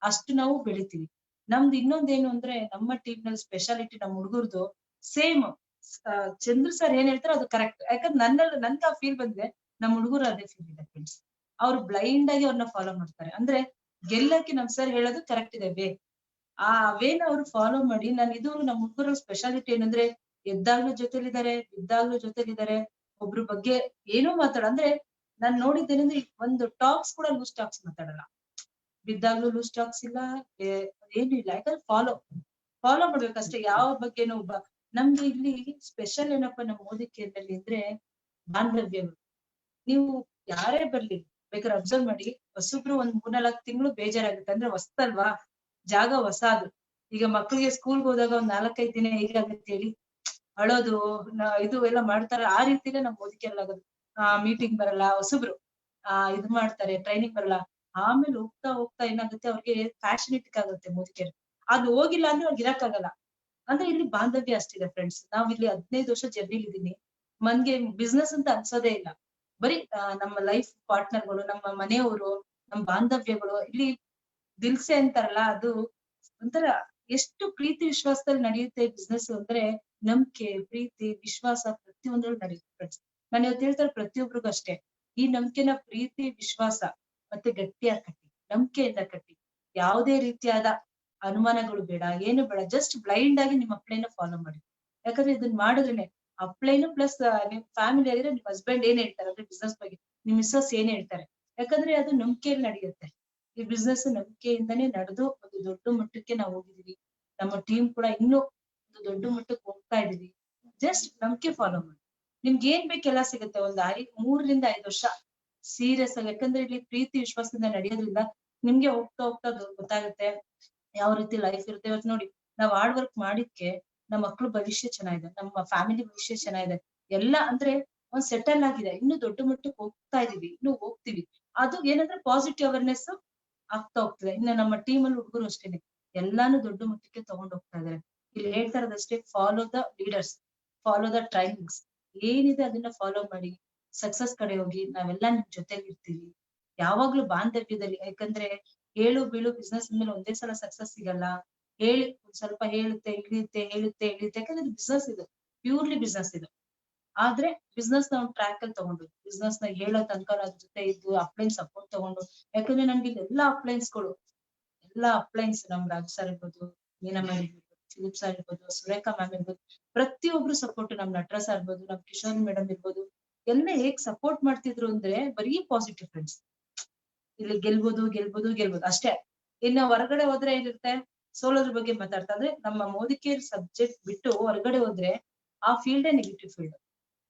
ಅಷ್ಟು ನಾವು ಬೆಳಿತೀವಿ. ನಮ್ದು ಇನ್ನೊಂದೇನು ಅಂದ್ರೆ, ನಮ್ಮ ಟೀಮ್ ನಲ್ಲಿ ಸ್ಪೆಷಾಲಿಟಿ ನಮ್ ಹುಡುಗರ್ದು ಸೇಮ್ ಚಂದ್ರು ಸರ್ ಏನ್ ಹೇಳ್ತಾರೆ ಅದು ಕರೆಕ್ಟ್. ಯಾಕಂದ್ರೆ ನನ್ಗೆ ಆ ಫೀಲ್ ಬಂದ್ರೆ ನಮ್ ಹುಡುಗರು ಅದೇ ಫೀಲ್ ಇದೆ ಫ್ರೆಂಡ್ಸ್. ಅವ್ರು ಬ್ಲೈಂಡ್ ಆಗಿ ಅವ್ರನ್ನ ಫಾಲೋ ಮಾಡ್ತಾರೆ. ಅಂದ್ರೆ ಗೆಲ್ಲಕ್ಕೆ ನಮ್ ಸರ್ ಹೇಳೋದು ಕರೆಕ್ಟ್ ಇದೆ ವೇ. ಆ ವೇನ ಅವ್ರು ಫಾಲೋ ಮಾಡಿ, ಇದು ನಮ್ ಹುಡುಗರ ಸ್ಪೆಷಾಲಿಟಿ ಏನಂದ್ರೆ, ಎದ್ದಾಗ್ಲೂ ಜೊತೆಲಿದ್ದಾರೆ, ಬಿದ್ದಾಗ್ಲೂ ಜೊತೆಲಿದ್ದಾರೆ. ಒಬ್ರ ಬಗ್ಗೆ ಏನೂ ಅಂದ್ರೆ ನಾನ್ ನೋಡಿದ್ದೇನೆಂದ್ರೆ, ಒಂದು ಟಾಕ್ಸ್ ಕೂಡ ಲೂಸ್ ಟಾಕ್ಸ್ ಮಾತಾಡಲ್ಲ. ಬಿದ್ದಾಗ್ಲೂ ಲೂಸ್ ಟಾಕ್ಸ್ ಇಲ್ಲ, ಏನು ಇಲ್ಲ. ಯಾಕಂದ್ರೆ ಫಾಲೋ ಮಾಡ್ಬೇಕಷ್ಟೇ. ಯಾವ ಬಗ್ಗೆನೂ ನಮ್ಗೆ ಇಲ್ಲಿ ಸ್ಪೆಷಲ್ ಏನಪ್ಪಾ ನಮ್ಮ ಮೋದಿ ಕೇಂದ್ರದಲ್ಲಿ ಅಂದ್ರೆ ಬಾಂಧವ್ಯಗಳು. ನೀವು ಯಾರೇ ಬರ್ಲಿ ಬೇಕಾದ್ರೆ ಅಬ್ಸರ್ವ್ ಮಾಡಿ, ಹೊಸಬ್ರು ಒಂದ್ 3-4 ತಿಂಗಳು ಬೇಜಾರಾಗುತ್ತೆ. ಅಂದ್ರೆ ಹೊಸ್ತಲ್ವಾ, ಜಾಗ ಹೊಸಾದು. ಈಗ ಮಕ್ಳಿಗೆ ಸ್ಕೂಲ್ಗೆ ಹೋದಾಗ ಒಂದ್ 4-5 ದಿನ ಹೇಗಾಗುತ್ತೆ ಹೇಳಿ, ಅಳೋದು ಇದು ಎಲ್ಲ ಮಾಡ್ತಾರೆ. ಆ ರೀತಿನೇ ನಮ್ ಮೋದಿಕೆಲ್ಲ ಆಗೋದು. ಮೀಟಿಂಗ್ ಬರಲ್ಲ ಹೊಸಬ್ರು, ಇದು ಮಾಡ್ತಾರೆ, ಟ್ರೈನಿಂಗ್ ಬರಲ್ಲ. ಆಮೇಲೆ ಹೋಗ್ತಾ ಹೋಗ್ತಾ ಏನಾಗುತ್ತೆ, ಅವ್ರಿಗೆ ಫ್ಯಾಷನೇಟಿಕ್ ಆಗುತ್ತೆ ಮೋದಿಕೆರ್. ಅದು ಹೋಗಿಲ್ಲ ಅಂದ್ರೆ ಅವ್ರಿಗೆ ಇರಕ್ಕಾಗಲ್ಲ. ಅಂದ್ರೆ ಇಲ್ಲಿ ಬಾಂಧವ್ಯ ಅಷ್ಟಿದೆ ಫ್ರೆಂಡ್ಸ್. ನಾವ್ ಇಲ್ಲಿ 15 ವರ್ಷ ಜರ್ನಿಲಿ ಇದೀನಿ. ನನ್ಗೆ ಬಿಸ್ನೆಸ್ ಅಂತ ಅನ್ಸೋದೇ ಇಲ್ಲ. ಬರೀ ನಮ್ಮ ಲೈಫ್ ಪಾರ್ಟ್ನರ್ಗಳು, ನಮ್ಮ ಮನೆಯವರು, ನಮ್ಮ ಬಾಂಧವ್ಯಗಳು. ಇಲ್ಲಿ ದಿಲ್ಸೆ ಅಂತಾರಲ್ಲ, ಅದು ಒಂಥರ ಎಷ್ಟು ಪ್ರೀತಿ ವಿಶ್ವಾಸದಲ್ಲಿ ನಡೆಯುತ್ತೆ ಬಿಸ್ನೆಸ್ ಅಂದ್ರೆ, ನಂಬಿಕೆ, ಪ್ರೀತಿ, ವಿಶ್ವಾಸ ಪ್ರತಿಯೊಂದ್ರಲ್ಲಿ ನಡೆಯುತ್ತೆ ಫ್ರೆಂಡ್ಸ್. ನಾನು ಇವತ್ತು ಹೇಳ್ತಾರೆ ಪ್ರತಿಯೊಬ್ರಿಗೂ ಅಷ್ಟೇ, ಈ ನಂಬಿಕೆನ ಪ್ರೀತಿ, ವಿಶ್ವಾಸ ಮತ್ತೆ ಗಟ್ಟಿಯಾಗಿ ಕಟ್ಟಿ, ನಂಬಿಕೆಯಿಂದ ಕಟ್ಟಿ. ಯಾವುದೇ ರೀತಿಯಾದ ಅನುಮಾನಗಳು ಬೇಡ, ಏನು ಬೇಡ. ಜಸ್ಟ್ ಬ್ಲೈಂಡ್ ಆಗಿ ನಿಮ್ಮ ಅಪ್ಲೈನ ಫಾಲೋ ಮಾಡಿ. ಯಾಕಂದ್ರೆ ಇದನ್ನ ಮಾಡಿದ್ರೇನೆ ಅಪ್ಲೈನು ಪ್ಲಸ್ ನಿಮ್ ಫ್ಯಾಮಿಲಿ ಆಗಿದ್ರೆ ನಿಮ್ ಹಸ್ಬೆಂಡ್ ಏನ್ ಹೇಳ್ತಾರೆ ಅಂದ್ರೆ ಬಿಸ್ನೆಸ್ ಬಗ್ಗೆ, ನಿಮ್ ಮಿಸ್ಸಸ್ ಏನ್ ಹೇಳ್ತಾರೆ. ಯಾಕಂದ್ರೆ ಅದು ನಂಬಿಕೆಯಲ್ಲಿ ನಡೆಯುತ್ತೆ. ಈ ಬಿಸ್ನೆಸ್ ನಂಬಿಕೆಯಿಂದಾನೇ ನಡೆದು ಒಂದು ದೊಡ್ಡ ಮಟ್ಟಕ್ಕೆ ನಾವು ಹೋಗಿದೀವಿ. ನಮ್ಮ ಟೀಮ್ ಕೂಡ ಇನ್ನೂ ಒಂದು ದೊಡ್ಡ ಮಟ್ಟಕ್ಕೆ ಹೋಗ್ತಾ ಇದೀವಿ. ಜಸ್ಟ್ ನಂಬಿಕೆ ಫಾಲೋ ಮಾಡಿ, ನಿಮ್ಗೆ ಏನ್ ಬೇಕೆಲ್ಲ ಸಿಗುತ್ತೆ. ಒಂದು 3-5 ವರ್ಷ ಸೀರಿಯಸ್ ಆಗಿ. ಯಾಕಂದ್ರೆ ಇಲ್ಲಿ ಪ್ರೀತಿ ವಿಶ್ವಾಸದಿಂದ ನಡೆಯೋದ್ರಿಂದ ನಿಮ್ಗೆ ಹೋಗ್ತಾ ಹೋಗ್ತಾ ಗೊತ್ತಾಗುತ್ತೆ ಯಾವ ರೀತಿ ಲೈಫ್ ಇರುತ್ತೆ. ಇವತ್ತು ನೋಡಿ, ನಾವ್ ಹಾರ್ಡ್ ವರ್ಕ್ ಮಾಡಿದ್ಕೆ ನಮ್ಮ ಮಕ್ಳು ಭವಿಷ್ಯ ಚೆನ್ನಾಗಿದೆ, ನಮ್ಮ ಫ್ಯಾಮಿಲಿ ಭವಿಷ್ಯ ಚೆನ್ನಾಗಿದೆ. ಎಲ್ಲ ಅಂದ್ರೆ ಒಂದ್ ಸೆಟಲ್ ಆಗಿದೆ. ಇನ್ನು ದೊಡ್ಡ ಮಟ್ಟಕ್ಕೆ ಹೋಗ್ತಾ ಇದೀವಿ, ಇನ್ನು ಹೋಗ್ತೀವಿ. ಅದು ಏನಂದ್ರೆ ಪಾಸಿಟಿವ್ ಅವೇರ್ನೆಸ್ ಆಗ್ತಾ ಹೋಗ್ತದೆ. ಇನ್ನು ನಮ್ಮ ಟೀಮ್ ಅಲ್ಲಿ ಹುಡುಗರು ಅಷ್ಟೇನೆ, ಎಲ್ಲಾನು ದೊಡ್ಡ ಮಟ್ಟಕ್ಕೆ ತಗೊಂಡ್ ಹೋಗ್ತಾ ಇದಾರೆ. ಇಲ್ಲಿ ಹೇಳ್ತಾ ಇರೋದಷ್ಟೇ, follow the leaders, follow the trainings. ಏನಿದೆ ಅದನ್ನ ಫಾಲೋ ಮಾಡಿ ಸಕ್ಸಸ್ ಕಡೆ ಹೋಗಿ. ನಾವೆಲ್ಲಾ ನಿಮ್ ಜೊತೆಲಿ ಇರ್ತೀವಿ ಯಾವಾಗ್ಲೂ ಬಾಂಧವ್ಯದಲ್ಲಿ. ಯಾಕಂದ್ರೆ ಏಳು ಬೀಳು ಬಿಸ್ನೆಸ್ ಮೇಲೆ ಒಂದೇ ಸಲ ಸಕ್ಸಸ್ ಸಿಗಲ್ಲ. ಒಂದ್ ಸ್ವಲ್ಪ ಹೇಳುತ್ತೆ ಇಳಿಯುತ್ತೆ. ಯಾಕಂದ್ರೆ ಬಿಸ್ನೆಸ್ ಇದು, ಪ್ಯೂರ್ಲಿ ಬಿಸ್ನೆಸ್ ಇದು. ಆದ್ರೆ ಬಿಸ್ನೆಸ್ ನ ಒಂದ್ ಟ್ರ್ಯಾಕ್ ಅಲ್ಲಿ ತಗೊಂಡು, ಬಿಸ್ನೆಸ್ ನ ಹೇಳೋ ತನಕ ಅದ್ರ ಜೊತೆ ಇದ್ದು ಅಪ್ಲೈನ್ ಸಪೋರ್ಟ್ ತಗೊಂಡು. ಯಾಕಂದ್ರೆ ನನ್ಗೆ ಎಲ್ಲಾ ಅಪ್ಲೈನ್ಸ್ ನಮ್ ರಾಜ್ ಸರ್ ಇರ್ಬೋದು, ಮೀನಾ ಮ್ಯಾಮ್ ಇರ್ಬೋದು, ಫಿಲಿಪ್ ಸರ್ ಇರ್ಬೋದು, ಸುರೇಖಾ ಮ್ಯಾಮ್ ಇರ್ಬೋದು, ಪ್ರತಿಯೊಬ್ರು ಸಪೋರ್ಟ್. ನಮ್ ನಟರಾಜ್ ಸರ್ ಇರ್ಬೋದು, ನಮ್ ಕಿಶೋರ್ ಮೇಡಮ್ ಇರ್ಬೋದು, ಎಲ್ಲ ಹೇಗ್ ಸಪೋರ್ಟ್ ಮಾಡ್ತಿದ್ರು ಅಂದ್ರೆ ಬರೀ ಪಾಸಿಟಿವ್ ಫ್ರೆಂಡ್ಸ್. ಇಲ್ಲಿ ಗೆಲ್ಬೋದು ಅಷ್ಟೇ. ಇನ್ನ ಹೊರಗಡೆ ಹೋದ್ರೆ ಏನಿರುತ್ತೆ, ಸೋಲೋದ್ರ ಬಗ್ಗೆ ಮಾತಾಡ್ತಾ. ಅಂದ್ರೆ ನಮ್ಮ ಮೋದಿಕೇರ್ ಸಬ್ಜೆಕ್ಟ್ ಬಿಟ್ಟು ಹೊರಗಡೆ ಹೋದ್ರೆ ಆ ಫೀಲ್ಡೇ ನೆಗೆಟಿವ್ ಫೀಲ್ಡ್.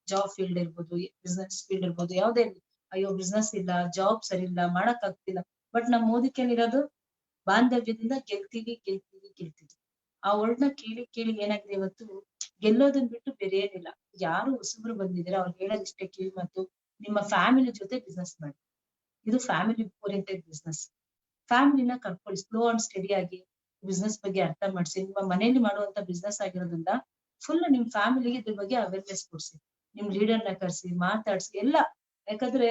ಜಾಬ್ ಫೀಲ್ಡ್ ಇರ್ಬೋದು, ಬಿಸ್ನೆಸ್ ಫೀಲ್ಡ್ ಇರ್ಬೋದು, ಯಾವ್ದೇ ಅಯ್ಯೋ ಬಿಸ್ನೆಸ್ ಇಲ್ಲ, ಜಾಬ್ ಸರಿ ಇಲ್ಲ, ಮಾಡಕ್ ಆಗ್ತಿಲ್ಲ. ಬಟ್ ನಮ್ ಮೋದಿಕೇರ್ ಇರೋದು ಬಾಂಧವ್ಯದಿಂದ ಗೆಲ್ತೀವಿ. ಆ ವರ್ಡ್ನ ಕೇಳಿ ಏನಾಗಿದೆ, ಇವತ್ತು ಗೆಲ್ಲೋದನ್ ಬಿಟ್ಟು ಬೇರೆ ಏನಿಲ್ಲ. ಯಾರು ಹೊಸಬ್ರು ಬಂದಿದ್ರೆ ಅವ್ರು ಹೇಳೋದಿಷ್ಟೇ ಕಿವಿ ಮಾತು, ನಿಮ್ಮ ಫ್ಯಾಮಿಲಿ ಜೊತೆ ಬಿಸ್ನೆಸ್ ಮಾಡಿ. ಇದು ಫ್ಯಾಮಿಲಿ ಓರಿಯೆಂಟೆಡ್ ಬಿಸ್ನೆಸ್. ಫ್ಯಾಮಿಲಿನ ಕರ್ಕೊಳ್ಳಿ, ಸ್ಲೋ ಅಂಡ್ ಸ್ಟಡಿ ಆಗಿ ಬಿಸ್ನೆಸ್ ಬಗ್ಗೆ ಅರ್ಥ ಮಾಡ್ಸಿ. ನಿಮ್ಮ ಮನೆಯಲ್ಲಿ ಮಾಡುವಂತ ಬಿಸ್ನೆಸ್ ಆಗಿರೋದ್ರಿಂದ ಫುಲ್ ನಿಮ್ ಫ್ಯಾಮಿಲಿಗೆ ಇದ್ರ ಬಗ್ಗೆ ಅವೇರ್ನೆಸ್ ಕೊಡ್ಸಿ. ನಿಮ್ ಲೀಡರ್ನ ಕರ್ಸಿ, ಮಾತಾಡ್ಸಿ ಎಲ್ಲ. ಯಾಕಂದ್ರೆ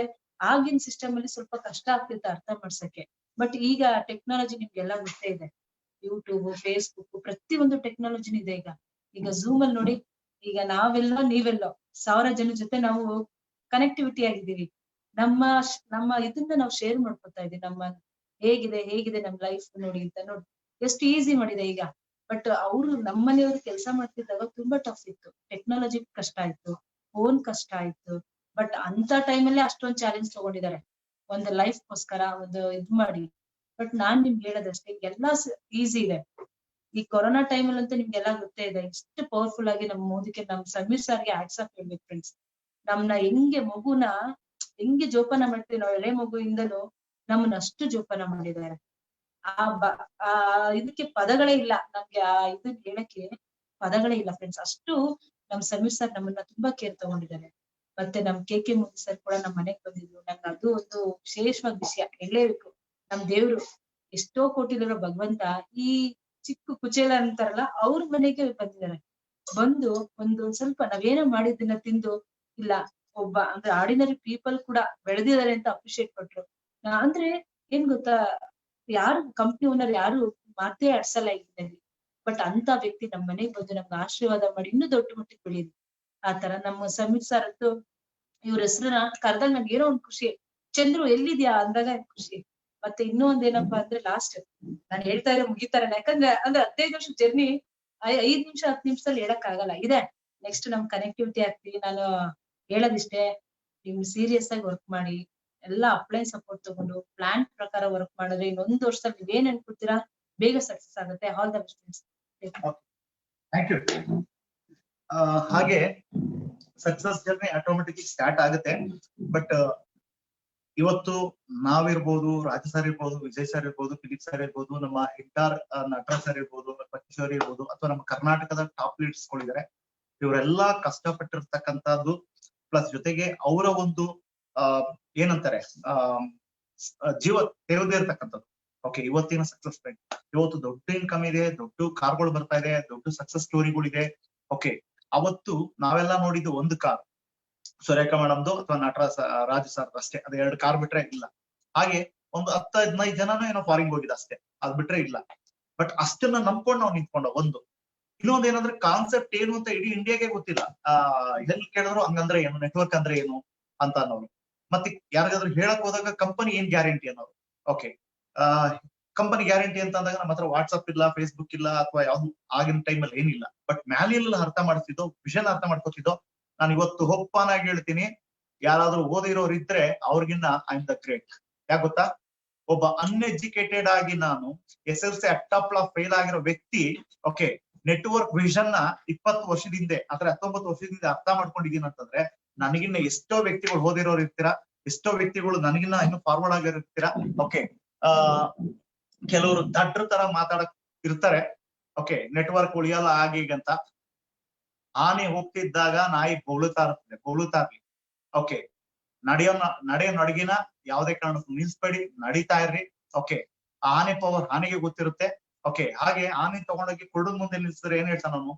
ಆಗಿನ ಸಿಸ್ಟಮ್ ಅಲ್ಲಿ ಸ್ವಲ್ಪ ಕಷ್ಟ ಆಗ್ತಿತ್ತು ಅರ್ಥ ಮಾಡ್ಸಕ್ಕೆ. ಬಟ್ ಈಗ ಟೆಕ್ನಾಲಜಿ ನಿಮ್ಗೆಲ್ಲ ಗೊತ್ತೇ ಇದೆ. ಯೂಟ್ಯೂಬ್, ಫೇಸ್ಬುಕ್, ಪ್ರತಿಯೊಂದು ಟೆಕ್ನಾಲಜಿನ ಇದೆ ಈಗ ಝೂಮ್ ಅಲ್ಲಿ ನೋಡಿ, ಈಗ ನೀವೆಲ್ಲೋ 1000 ಜನ ಜೊತೆ ನಾವು ಕನೆಕ್ಟಿವಿಟಿ ಆಗಿದ್ದೀವಿ. ನಮ್ಮ ಇದನ್ನ ನಾವು ಶೇರ್ ಮಾಡ್ಕೊತಾ ಇದೀವಿ. ಹೇಗಿದೆ ನಮ್ ಲೈಫ್ ನೋಡಿ ಎಷ್ಟು ಈಸಿ ಮಾಡಿದೆ ಈಗ. ಬಟ್ ಅವ್ರು ನಮ್ಮನೆಯವ್ರು ಕೆಲಸ ಮಾಡ್ತಿದ್ದಾಗ ತುಂಬಾ ಟಫ್ ಇತ್ತು. ಟೆಕ್ನಾಲಜಿ ಕಷ್ಟ ಆಯ್ತು, ಫೋನ್ ಕಷ್ಟ ಆಯ್ತು. ಬಟ್ ಅಂತ ಟೈಮಲ್ಲೇ ಅಷ್ಟೊಂದು ಚಾಲೆಂಜ್ ತಗೊಂಡಿದ್ದಾರೆ ಒಂದು ಲೈಫ್ಗೋಸ್ಕರ, ಒಂದು ಮಾಡಿ. ಬಟ್ ನಾನ್ ನಿಮ್ಗೆ ಹೇಳೋದಷ್ಟೇ, ಎಲ್ಲ ಈಸಿ ಇದೆ. ಈ ಕೊರೋನಾ ಟೈಮಲ್ಲಿ ಅಂತೂ ನಿಮ್ಗೆಲ್ಲ ಗೊತ್ತೇ ಇದೆ ಎಷ್ಟು ಪವರ್ಫುಲ್ ಆಗಿ ನಮ್ ಮೋದಿಗೆ, ನಮ್ ಸಮೀರ್ ಸರ್ಗೆ ಆಟ್ಸಾಫ್ ಹೇಳ್ಬೇಕು ಫ್ರೆಂಡ್ಸ್. ಹೆಂಗೆ ಜೋಪಾನ ಮಾಡ್ತೀವಿ ನಾವು, ಎಳೆ ಮಗುವಿಂದಲೂ ನಮ್ಮನ್ನ ಅಷ್ಟು ಜೋಪಾನ ಮಾಡಿದ್ದಾರೆ. ಆ ಇದಕ್ಕೆ ಪದಗಳೇ ಇಲ್ಲ ನಮ್ಗೆ, ಆ ಇದನ್ನ ಹೇಳಕ್ಕೆ ಪದಗಳೇ ಇಲ್ಲ ಫ್ರೆಂಡ್ಸ್. ಅಷ್ಟು ನಮ್ ಸಮೀರ್ ಸರ್ ನಮ್ಮನ್ನ ತುಂಬಾ ಕೇರ್ ತಗೊಂಡಿದ್ದಾರೆ. ಮತ್ತೆ ನಮ್ KK ಮೂರ್ತಿ ಸರ್ ಕೂಡ ನಮ್ ಮನೆಗ್ ಬಂದಿದ್ರು. ನಂಗೆ ಅದು ಒಂದು ವಿಶೇಷವಾದ ವಿಷಯ ಹೇಳಲೇಬೇಕು. ನಮ್ ದೇವ್ರು ಎಷ್ಟೋ ಕೋಟಿಲಿರೋ ಭಗವಂತ ಈ ಚಿಕ್ಕ ಕುಚೇಲ ಅಂತಾರಲ್ಲ ಅವ್ರ ಮನೆಗೆ ಬಂದಿದ್ದಾರೆ. ಬಂದು ಒಂದ್ ಸ್ವಲ್ಪ ನಾವೇನೋ ಮಾಡಿದ್ದನ್ನ ತಿಂದು, ಇಲ್ಲ ಒಬ್ಬ ಅಂದ್ರೆ ಆರ್ಡಿನರಿ ಪೀಪಲ್ ಕೂಡ ಬೆಳೆದಿದ್ದಾರೆ ಅಂತ ಅಪ್ರಿಶಿಯೇಟ್ ಕೊಟ್ರು. ಅಂದ್ರೆ ಏನ್ ಗೊತ್ತಾ, ಯಾರು ಕಂಪ್ನಿ ಓನರ್ ಯಾರು ಮಾತೇ ಆಡ್ಸಲ್ಲ ಇಲ್ಲಿ. ಬಟ್ ಅಂತ ವ್ಯಕ್ತಿ ನಮ್ ಮನೆಗ್ ಬಂದು ನಮ್ಗೆ ಆಶೀರ್ವಾದ ಮಾಡಿ ಇನ್ನೂ ದೊಡ್ಡ ಮಟ್ಟಿಗೆ ಬೆಳೀಲಿ. ಆ ತರ ನಮ್ಮ ಸಮೀರ್ ಸರ್ ಅಂತೂ ಇವ್ರ ಹೆಸರನ್ನ ಕರ್ದಾಗ ನಂಗೆ ಏನೋ ಒಂದ್ ಖುಷಿ. ಚಂದ್ರು ಎಲ್ಲಿದ್ಯಾ ಅಂದಾಗ ಖುಷಿ. ಮತ್ತೆ ಇನ್ನೂ ಒಂದೇನಪ್ಪಾ ಅಂದ್ರೆ ಲಾಸ್ಟ್ ನಾನ್ ಹೇಳ್ತಾ ಇರೋ ಮುಗಿತಾರೆ, ಯಾಕಂದ್ರೆ ಅಂದ್ರೆ 15 ವರ್ಷ ಜರ್ನಿ 5 ನಿಮಿಷ 10 ನಿಮಿಷದಲ್ಲಿ ಹೇಳಕ್ ಆಗಲ್ಲ. ಇದೆ ನೆಕ್ಸ್ಟ್ ನಮ್ ಕನೆಕ್ಟಿವಿಟಿ ಆಗ್ತೀವಿ. ನಾನು ಹೇಳೋದಿಷ್ಟೇ, ನೀವು ಸೀರಿಯಸ್ ಆಗಿ ವರ್ಕ್ ಮಾಡಿ, ಎಲ್ಲಾ ಅಪ್ಲೈನ್ ಸಪೋರ್ಟ್ ತಗೊಂಡು ಪ್ಲಾನ್ ಪ್ರಕಾರ ವರ್ಕ್ ಮಾಡಿದ್ರೆ ಇನ್ನೊಂದು ವರ್ಷದಲ್ಲಿ ನೀವ್ ಏನ್ ಅನ್ಕೊತೀರಾ ಬೇಗ ಸಕ್ಸಸ್ ಆಗುತ್ತೆ. All the best. Thank you. ಹಾಗೆ ಸಕ್ಸಸ್ ಜರ್ನಿ ಆಟೋಮೆಟಿಕ್ ಸ್ಟಾರ್ಟ್ ಆಗುತ್ತೆ. ಬಟ್ ಇವತ್ತು ನಾವಿರ್ಬೋದು, ರಾಜ ಸರ್ ಇರ್ಬೋದು, ವಿಜಯ್ ಸರ್ ಇರ್ಬೋದು, ಫಿಲಿಪ್ ಸರ್ ಇರ್ಬೋದು, ನಮ್ಮ ಹೆಕ್ಟಾರ್ ನಟರಾಜ್ ಸರ್ ಇರ್ಬೋದು, ಕಿಶೋರ್ ಇರ್ಬೋದು, ಅಥವಾ ನಮ್ಮ ಕರ್ನಾಟಕದ ಟಾಪ್ ಲೀಡರ್ಸ್ ಗಳಿದ್ದಾರೆ. ಇವರೆಲ್ಲಾ ಕಷ್ಟಪಟ್ಟಿರ್ತಕ್ಕಂಥದ್ದು ಪ್ಲಸ್ ಜೊತೆಗೆ ಅವರ ಒಂದು ಏನಂತಾರೆ ಜೀವ ತೆರೆದೇ ಇರ್ತಕ್ಕಂಥದ್ದು. ಓಕೆ, ಇವತ್ತಿನ ಸಕ್ಸಸ್ ರೇಟ್, ಇವತ್ತು ದೊಡ್ಡ ಇನ್ಕಮ್ ಇದೆ, ದೊಡ್ಡ ಕಾರ್ಗಳು ಬರ್ತಾ ಇದೆ, ದೊಡ್ಡ ಸಕ್ಸಸ್ ಸ್ಟೋರಿಗಳಿದೆ. ಓಕೆ, ಅವತ್ತು ನಾವೆಲ್ಲ ನೋಡಿದ್ದು ಒಂದು ಕಾರ್, ಸುರೇಖಾ ಮೇಡಮ್ದು ಅಥವಾ ರಾಜು ಸರ್ ಅಷ್ಟೇ. ಅದು 2 ಕಾರ್ ಬಿಟ್ರೆ ಇಲ್ಲ. ಹಾಗೆ ಒಂದು 10-15 ಜನನೂ ಏನೋ ಫಾರಿನ್ ಹೋಗಿದೆ ಅಷ್ಟೇ, ಅದ್ ಬಿಟ್ರೆ ಇಲ್ಲ. ಬಟ್ ಅಷ್ಟನ್ನ ನಂಬ್ಕೊಂಡು ನಾವು ನಿಂತ್ಕೊಂಡ. ಇನ್ನೊಂದ್ ಏನಂದ್ರೆ ಕಾನ್ಸೆಪ್ಟ್ ಏನು ಅಂತ ಇಡೀ ಇಂಡಿಯಾಗೆ ಗೊತ್ತಿಲ್ಲ. ಎಲ್ಲಿ ಕೇಳಿದ್ರು ಹಂಗಂದ್ರೆ ಏನು, ನೆಟ್ವರ್ಕ್ ಅಂದ್ರೆ ಏನು ಅಂತ ಅನ್ನೋರು. ಮತ್ತೆ ಯಾರಿಗಾದ್ರೂ ಹೇಳಕ್ ಹೋದಾಗ ಕಂಪನಿ ಏನ್ ಗ್ಯಾರಂಟಿ ಅನ್ನೋರು. ಓಕೆ, ಕಂಪನಿ ಗ್ಯಾರಂಟಿ ಅಂತ ಅಂದಾಗ ನಮ್ಮ ಹತ್ರ ವಾಟ್ಸ್ಆಪ್ ಇಲ್ಲ, ಫೇಸ್ಬುಕ್ ಇಲ್ಲ, ಅಥವಾ ಯಾವ್ದು ಆಗಿನ ಟೈಮಲ್ಲಿ ಏನಿಲ್ಲ. ಬಟ್ ಮ್ಯಾಲಿಯಲ್ಲ ಅರ್ಥ ಮಾಡ್ತಿದ್ದೋ, ವಿಷನ್ ಅರ್ಥ ಮಾಡ್ಕೊತಿದ್ದೋ. ನಾನು ಇವತ್ತು ಹೊಪ್ಪಾನಾಗಿ ಹೇಳ್ತೀನಿ, ಯಾರಾದ್ರೂ ಓದಿರೋರು ಇದ್ರೆ ಅವ್ರಿಗಿನ್ನ ಐ ಆಮ್ ದ ಗ್ರೇಟ್. ಯಾಕೆ ಗೊತ್ತಾ, ಒಬ್ಬ ಅನ್ಎಜುಕೇಟೆಡ್ ಆಗಿ ನಾನು SLC ಅಟ್ಟಾಪ್ಲ ಫೇಲ್ ಆಗಿರೋ ವ್ಯಕ್ತಿ ಓಕೆ ನೆಟ್ವರ್ಕ್ ವಿಷನ್ ನ 20 ವರ್ಷದಿಂದ ಅಥವಾ 19 ವರ್ಷದಿಂದ ಅರ್ಥ ಮಾಡ್ಕೊಂಡಿದೀನಿ ಅಂತಂದ್ರೆ, ನನಗಿನ್ನ ಎಷ್ಟೋ ವ್ಯಕ್ತಿಗಳು ಓದಿರೋರು ಇರ್ತೀರಾ, ಎಷ್ಟೋ ವ್ಯಕ್ತಿಗಳು ನನಗಿನ್ನ ಇನ್ನು ಫಾರ್ವರ್ಡ್ ಆಗಿರ್ತೀರಾ. ಓಕೆ, ಕೆಲವರು ದಡ್ರ ತರ ಮಾತಾಡಕ್ ಇರ್ತಾರೆ. ಓಕೆ, ನೆಟ್ವರ್ಕ್ ಉಳಿಯಲ್ಲ ಹಾಗೆ ಅಂತ. ಆನೆ ಹೋಗ್ತಿದ್ದಾಗ ನಾಯಿ ಬೊಗಳುತ್ತಾ ಇರ್ಲಿ. ಓಕೆ, ನಡೆಯೋ ನಡಗಿನ ಯಾವುದೇ ಕಾರಣಕ್ಕೂ ನಿಲ್ಸ್ಬೇಡಿ, ನಡೀತಾ ಇರ್ರಿ. ಓಕೆ, ಆನೆ ಪವರ್ ಆನೆಗೆ ಗೊತ್ತಿರುತ್ತೆ. ಓಕೆ, ಹಾಗೆ ಆನೆ ತಗೊಂಡೋಗಿ ಕುರುಡನ್ ಮುಂದೆ ನಿಲ್ಸಿದ್ರೆ ಏನ್ ಹೇಳ್ತಾನ ಅವನು,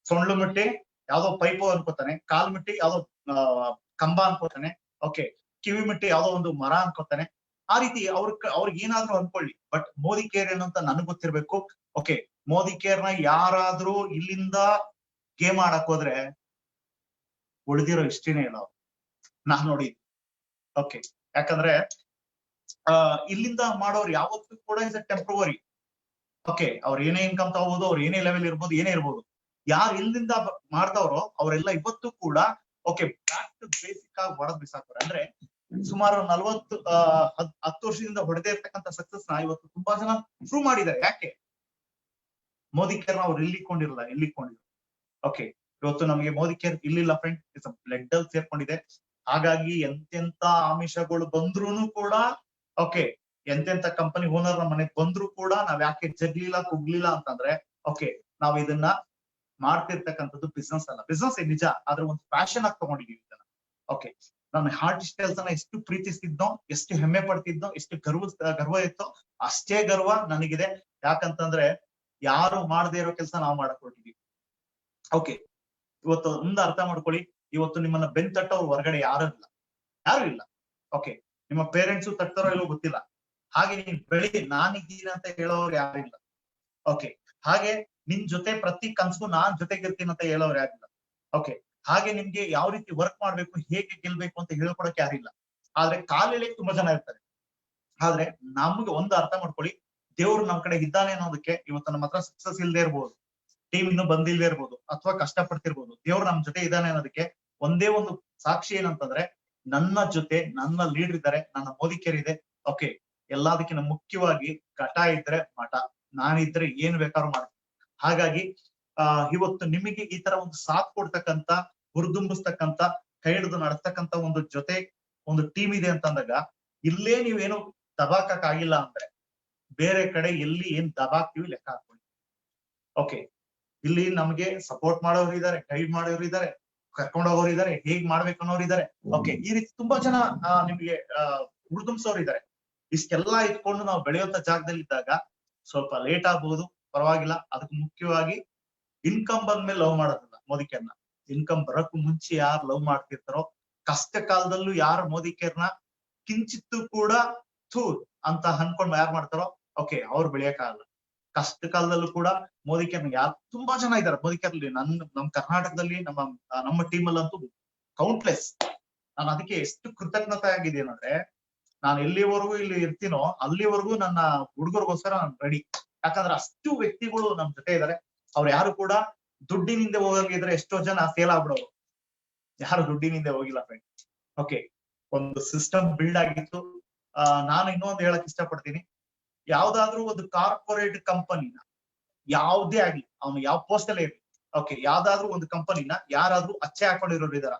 ಸೊಂಡ್ಲು ಮಿಟ್ಟಿ ಯಾವ್ದೋ ಪೈಪು ಅನ್ಕೋತಾನೆ, ಕಾಲ್ ಮಿಟ್ಟಿ ಯಾವ್ದೋ ಕಂಬ ಅನ್ಕೋತಾನೆ. ಓಕೆ, ಕಿವಿ ಮಿಟ್ಟಿ ಯಾವ್ದೋ ಒಂದು ಮರ ಅನ್ಕೋತಾನೆ. ಆ ರೀತಿ ಅವ್ರಿಗೆ ಏನಾದ್ರೂ ಅನ್ಕೊಳ್ಳಿ, ಬಟ್ ಮೋದಿ ಕೇರ್ ಏನು ಅಂತ ನನಗ್ ಗೊತ್ತಿರ್ಬೇಕು. ಓಕೆ, ಮೋದಿ ಕೇರ್ ನ ಯಾರಾದ್ರೂ ಇಲ್ಲಿಂದ ಗೇಮ್ ಆಡಕ್ ಹೋದ್ರೆ ಉಳಿದಿರೋ ಇಷ್ಟೇನೆ ಇಲ್ಲ ನಾನ್ ನೋಡಿ. ಓಕೆ, ಯಾಕಂದ್ರೆ ಇಲ್ಲಿಂದ ಮಾಡೋರು ಯಾವತ್ತೂ ಕೂಡ ಇಸ್ ಅ ಟೆಂಪ್ರವರಿ. ಓಕೆ, ಅವ್ರು ಏನೇ ಇನ್ಕಮ್ ತಗೋಬಹುದು, ಅವ್ರು ಏನೇ ಲೆವೆಲ್ ಇರ್ಬೋದು, ಏನೇ ಇರ್ಬೋದು. ಯಾರು ಇಲ್ಲಿಂದ ಮಾಡ್ದವ್ರೋ ಅವರೆಲ್ಲ ಇವತ್ತು ಕೂಡ ಓಕೆ ಬ್ಯಾಕ್ ಟು ಬೇಸಿಕ್ ಆಗಿ ಹೊಡೆದ್ ಬಿಸಾಕ್ತಾರೆ. ಅಂದ್ರೆ ಸುಮಾರು 10 ವರ್ಷದಿಂದ ಹೊಡೆದೇ ಇರ್ತಕ್ಕಂಥ ಸಕ್ಸಸ್ ನ ಇವತ್ತು ತುಂಬಾ ಜನ ಪ್ರೂವ್ ಮಾಡಿದ್ದಾರೆ. ಯಾಕೆ? ಮೋದಿ ಕೇರ್ ಅವ್ರು ಎಲ್ಲಿಕೊಂಡಿಲ್ಲ. ಓಕೆ, ಇವತ್ತು ನಮಗೆ ಮೋದಿ ಕೇರ್ ಇಲ್ಲಿಲ್ಲ ಫ್ರೆಂಡ್, ಇಟ್ಸ್ ಬ್ಲಡ್ ಅಲ್ಲಿ ಸೇರ್ಕೊಂಡಿದೆ. ಹಾಗಾಗಿ ಎಂತೆಂತ ಆಮಿಷಗಳು ಬಂದ್ರೂನು ಕೂಡ ಓಕೆ, ಎಂತೆಂತ ಕಂಪನಿ ಓನರ್ ನಮ್ಮ ಮನೆಗ್ ಬಂದ್ರು ಕೂಡ ನಾವ್ ಯಾಕೆ ಜಗ್ಲಿಲ್ಲ ಕುಗ್ಲಿಲ್ಲ ಅಂತಂದ್ರೆ ಓಕೆ, ನಾವ್ ಇದನ್ನ ಮಾಡ್ತಿರ್ತಕ್ಕಂಥದ್ದು ಬಿಸ್ನೆಸ್ ಅಲ್ಲ. ಬಿಸ್ನೆಸ್ ನಿಜ, ಆದ್ರೆ ಒಂದು ಫ್ಯಾಷನ್ ಆಗಿ ತಗೊಂಡಿದೀವಿ ಇದನ್ನ. ಓಕೆ, ನಾನು ಹಾರ್ಟ್ ಸ್ಟೈಲ್ಸ್ ಅನ್ನ ಎಷ್ಟು ಪ್ರೀತಿಸ್ತಿದ್ನೋ, ಎಷ್ಟು ಹೆಮ್ಮೆ ಪಡ್ತಿದ್ನೋ, ಎಷ್ಟು ಗರ್ವ ಇತ್ತೋ ಅಷ್ಟೇ ಗರ್ವ ನನಗಿದೆ. ಯಾಕಂತಂದ್ರೆ ಯಾರು ಮಾಡದೇ ಇರೋ ಕೆಲಸ ನಾವು ಮಾಡಕ್ ಹೊರಟಿದೀವಿ. ಓಕೆ, ಇವತ್ತು ಮುಂದೆ ಅರ್ಥ ಮಾಡ್ಕೊಳ್ಳಿ, ಇವತ್ತು ನಿಮ್ಮನ್ನ ಬೆನ್ ತಟ್ಟೋರು ಹೊರಗಡೆ ಯಾರು ಇಲ್ಲ. ಓಕೆ, ನಿಮ್ಮ ಪೇರೆಂಟ್ಸು ತಟ್ತಾರೋ ಇಲ್ಲೋ ಗೊತ್ತಿಲ್ಲ. ಹಾಗೆ ನೀನ್ ಬೆಳಿ ನಾನಿದ್ದೀನಿ ಅಂತ ಹೇಳೋರು ಯಾರಿಲ್ಲ. ಓಕೆ, ಹಾಗೆ ನಿನ್ ಜೊತೆ ಪ್ರತಿ ಕನ್ಸ್ಗೂ ನಾನ್ ಜೊತೆಗಿರ್ತೀನಿ ಅಂತ ಹೇಳೋರು ಯಾರಿಲ್ಲ. ಓಕೆ, ಹಾಗೆ ನಿಮ್ಗೆ ಯಾವ ರೀತಿ ವರ್ಕ್ ಮಾಡ್ಬೇಕು, ಹೇಗೆ ಗೆಲ್ಬೇಕು ಅಂತ ಹೇಳ್ಕೊಡಕ್ ಯಾರಿಲ್ಲ. ಆದ್ರೆ ಕಾಲೆಲೆ ತುಂಬಾ ಜನ ಇರ್ತಾರೆ. ಆದ್ರೆ ನಮ್ಗೆ ಒಂದು ಅರ್ಥ ಮಾಡ್ಕೊಳ್ಳಿ, ದೇವ್ರು ನಮ್ ಕಡೆ ಇದ್ದಾನೆ ಅನ್ನೋದಕ್ಕೆ ಇವತ್ತು ನಮ್ಮ ಹತ್ರ ಸಕ್ಸಸ್ ಇಲ್ದೇ ಇರ್ಬೋದು, ಟೀಮ್ ಇನ್ನು ಬಂದಿಲ್ದೇ ಇರ್ಬೋದು, ಅಥವಾ ಕಷ್ಟ ಪಡ್ತಿರ್ಬೋದು. ದೇವ್ರು ನಮ್ ಜೊತೆ ಇದ್ದಾನೆ ಅನ್ನೋದಕ್ಕೆ ಒಂದೇ ಒಂದು ಸಾಕ್ಷಿ ಏನಂತಂದ್ರೆ, ನನ್ನ ಜೊತೆ ನನ್ನ ಲೀಡರ್ ಇದ್ದಾರೆ, ನನ್ನ ಮೋದಿ ಕೇರ್ ಇದೆ. ಓಕೆ, ಎಲ್ಲದಕ್ಕಿಂತ ಮುಖ್ಯವಾಗಿ ಘಟ ಇದ್ರೆ ಮಠ, ನಾನಿದ್ರೆ ಏನ್ ಬೇಕಾದ್ರೂ ಮಾಡ್ತೀನಿ. ಹಾಗಾಗಿ ಇವತ್ತು ನಿಮಗೆ ಈ ತರ ಒಂದು ಸಾಥ್ ಕೊಡ್ತಕ್ಕಂತ, ಹುರಿದುಂಬಿಸ್ತಕ್ಕಂತ, ಕೈ ಹಿಡಿದು ನಡೆಸ್ತಕ್ಕಂತ ಒಂದು ಜೊತೆ ಒಂದು ಟೀಮ್ ಇದೆ ಅಂತ ಅಂದಾಗ, ಇಲ್ಲೇ ನೀವೇನು ದಬಾಕಕ್ ಆಗಿಲ್ಲ ಅಂದ್ರೆ ಬೇರೆ ಕಡೆ ಎಲ್ಲಿ ಏನ್ ದಬಾಕ್ತಿವಿ ಲೆಕ್ಕ ಹಾಕೊಳ್ಳಿ. ಓಕೆ, ಇಲ್ಲಿ ನಮ್ಗೆ ಸಪೋರ್ಟ್ ಮಾಡೋರು ಇದಾರೆ, ಗೈಡ್ ಮಾಡೋರು ಇದಾರೆ, ಕರ್ಕೊಂಡು ಹೋಗೋರು ಇದಾರೆ, ಹೇಗ್ ಮಾಡ್ಬೇಕು ಅನ್ನೋರು ಇದಾರೆ. ಓಕೆ, ಈ ರೀತಿ ತುಂಬಾ ಜನ ನಿಮ್ಗೆ ಹುಡ್ದುಂಬ್ಸೋರು ಇದಾರೆ. ಇಷ್ಟೆಲ್ಲಾ ಇಟ್ಕೊಂಡು ನಾವು ಬೆಳೆಯುವಂತ ಜಾಗದಲ್ಲಿ ಇದ್ದಾಗ ಸ್ವಲ್ಪ ಲೇಟ್ ಆಗ್ಬಹುದು, ಪರವಾಗಿಲ್ಲ. ಅದಕ್ಕೆ ಮುಖ್ಯವಾಗಿ ಇನ್ಕಮ್ ಬಂದ್ಮೇಲೆ ಲವ್ ಮಾಡೋದಿಲ್ಲ ಮೋದಿಕೇರ್ನ. ಇನ್ಕಮ್ ಬರಕ್ಕೂ ಮುಂಚೆ ಯಾರು ಲವ್ ಮಾಡ್ತಿರ್ತಾರೋ, ಕಷ್ಟ ಕಾಲದಲ್ಲೂ ಯಾರು ಮೋದಿಕೇರ್ನ ಕಿಂಚಿತ್ತು ಕೂಡ ಥೂ ಅಂತ ಅನ್ಕೊಂಡ್ ಯಾರು ಮಾಡ್ತಾರೋ ಓಕೆ ಅವ್ರು ಬೆಳೆಯಕ್ಕಾಗಲ್ಲ. ಕಷ್ಟ ಕಾಲದಲ್ಲೂ ಕೂಡ ಮೋದಿಕೇರ್ನ ಯಾರು ತುಂಬಾ ಜನ ಇದಾರೆ ಮೋದಿಕೇರ್ಲಿ. ನಮ್ ಕರ್ನಾಟಕದಲ್ಲಿ ನಮ್ಮ ಟೀಮ್ ಅಲ್ಲಂತೂ ಕೌಂಟ್ಲೆಸ್. ನಾನು ಅದಕ್ಕೆ ಎಷ್ಟು ಕೃತಜ್ಞತೆ ಆಗಿದ್ದೇನೆ ಅಂದ್ರೆ, ನಾನು ಎಲ್ಲಿವರೆಗೂ ಇಲ್ಲಿ ಇರ್ತೀನೋ ಅಲ್ಲಿವರೆಗೂ ನನ್ನ ಹುಡುಗರಿಗೋಸ್ಕರ ನಾನು ರೆಡಿ. ಯಾಕಂದ್ರೆ ಅಷ್ಟು ವ್ಯಕ್ತಿಗಳು ನಮ್ ಜೊತೆ ಇದಾರೆ. ಅವ್ರು ಯಾರು ಕೂಡ ದುಡ್ಡಿನಿಂದ ಹೋಗಿದ್ರೆ ಎಷ್ಟೋ ಜನ ಫೇಲ್ ಆಗ್ಬಿಡೋರು, ಯಾರು ದುಡ್ಡಿನಿಂದ ಹೋಗಿಲ್ಲ ಫ್ರೆಂಡ್. ಓಕೆ, ಒಂದು ಸಿಸ್ಟಮ್ ಬಿಲ್ಡ್ ಆಗಿತ್ತು. ನಾನು ಇನ್ನೊಂದು ಹೇಳಕ್ ಇಷ್ಟಪಡ್ತೀನಿ, ಯಾವ್ದಾದ್ರು ಒಂದು ಕಾರ್ಪೊರೇಟ್ ಕಂಪನಿನ ಯಾವ್ದೇ ಆಗ್ಲಿ, ಅವನು ಯಾವ ಪೋಸ್ಟ್ ಅಲ್ಲೇ ಇರ್ಲಿ, ಓಕೆ, ಯಾವ್ದಾದ್ರು ಒಂದು ಕಂಪನಿನ ಯಾರಾದ್ರೂ ಅಚ್ಚೆ ಹಾಕೊಂಡಿರೋರು ಇದಾರ?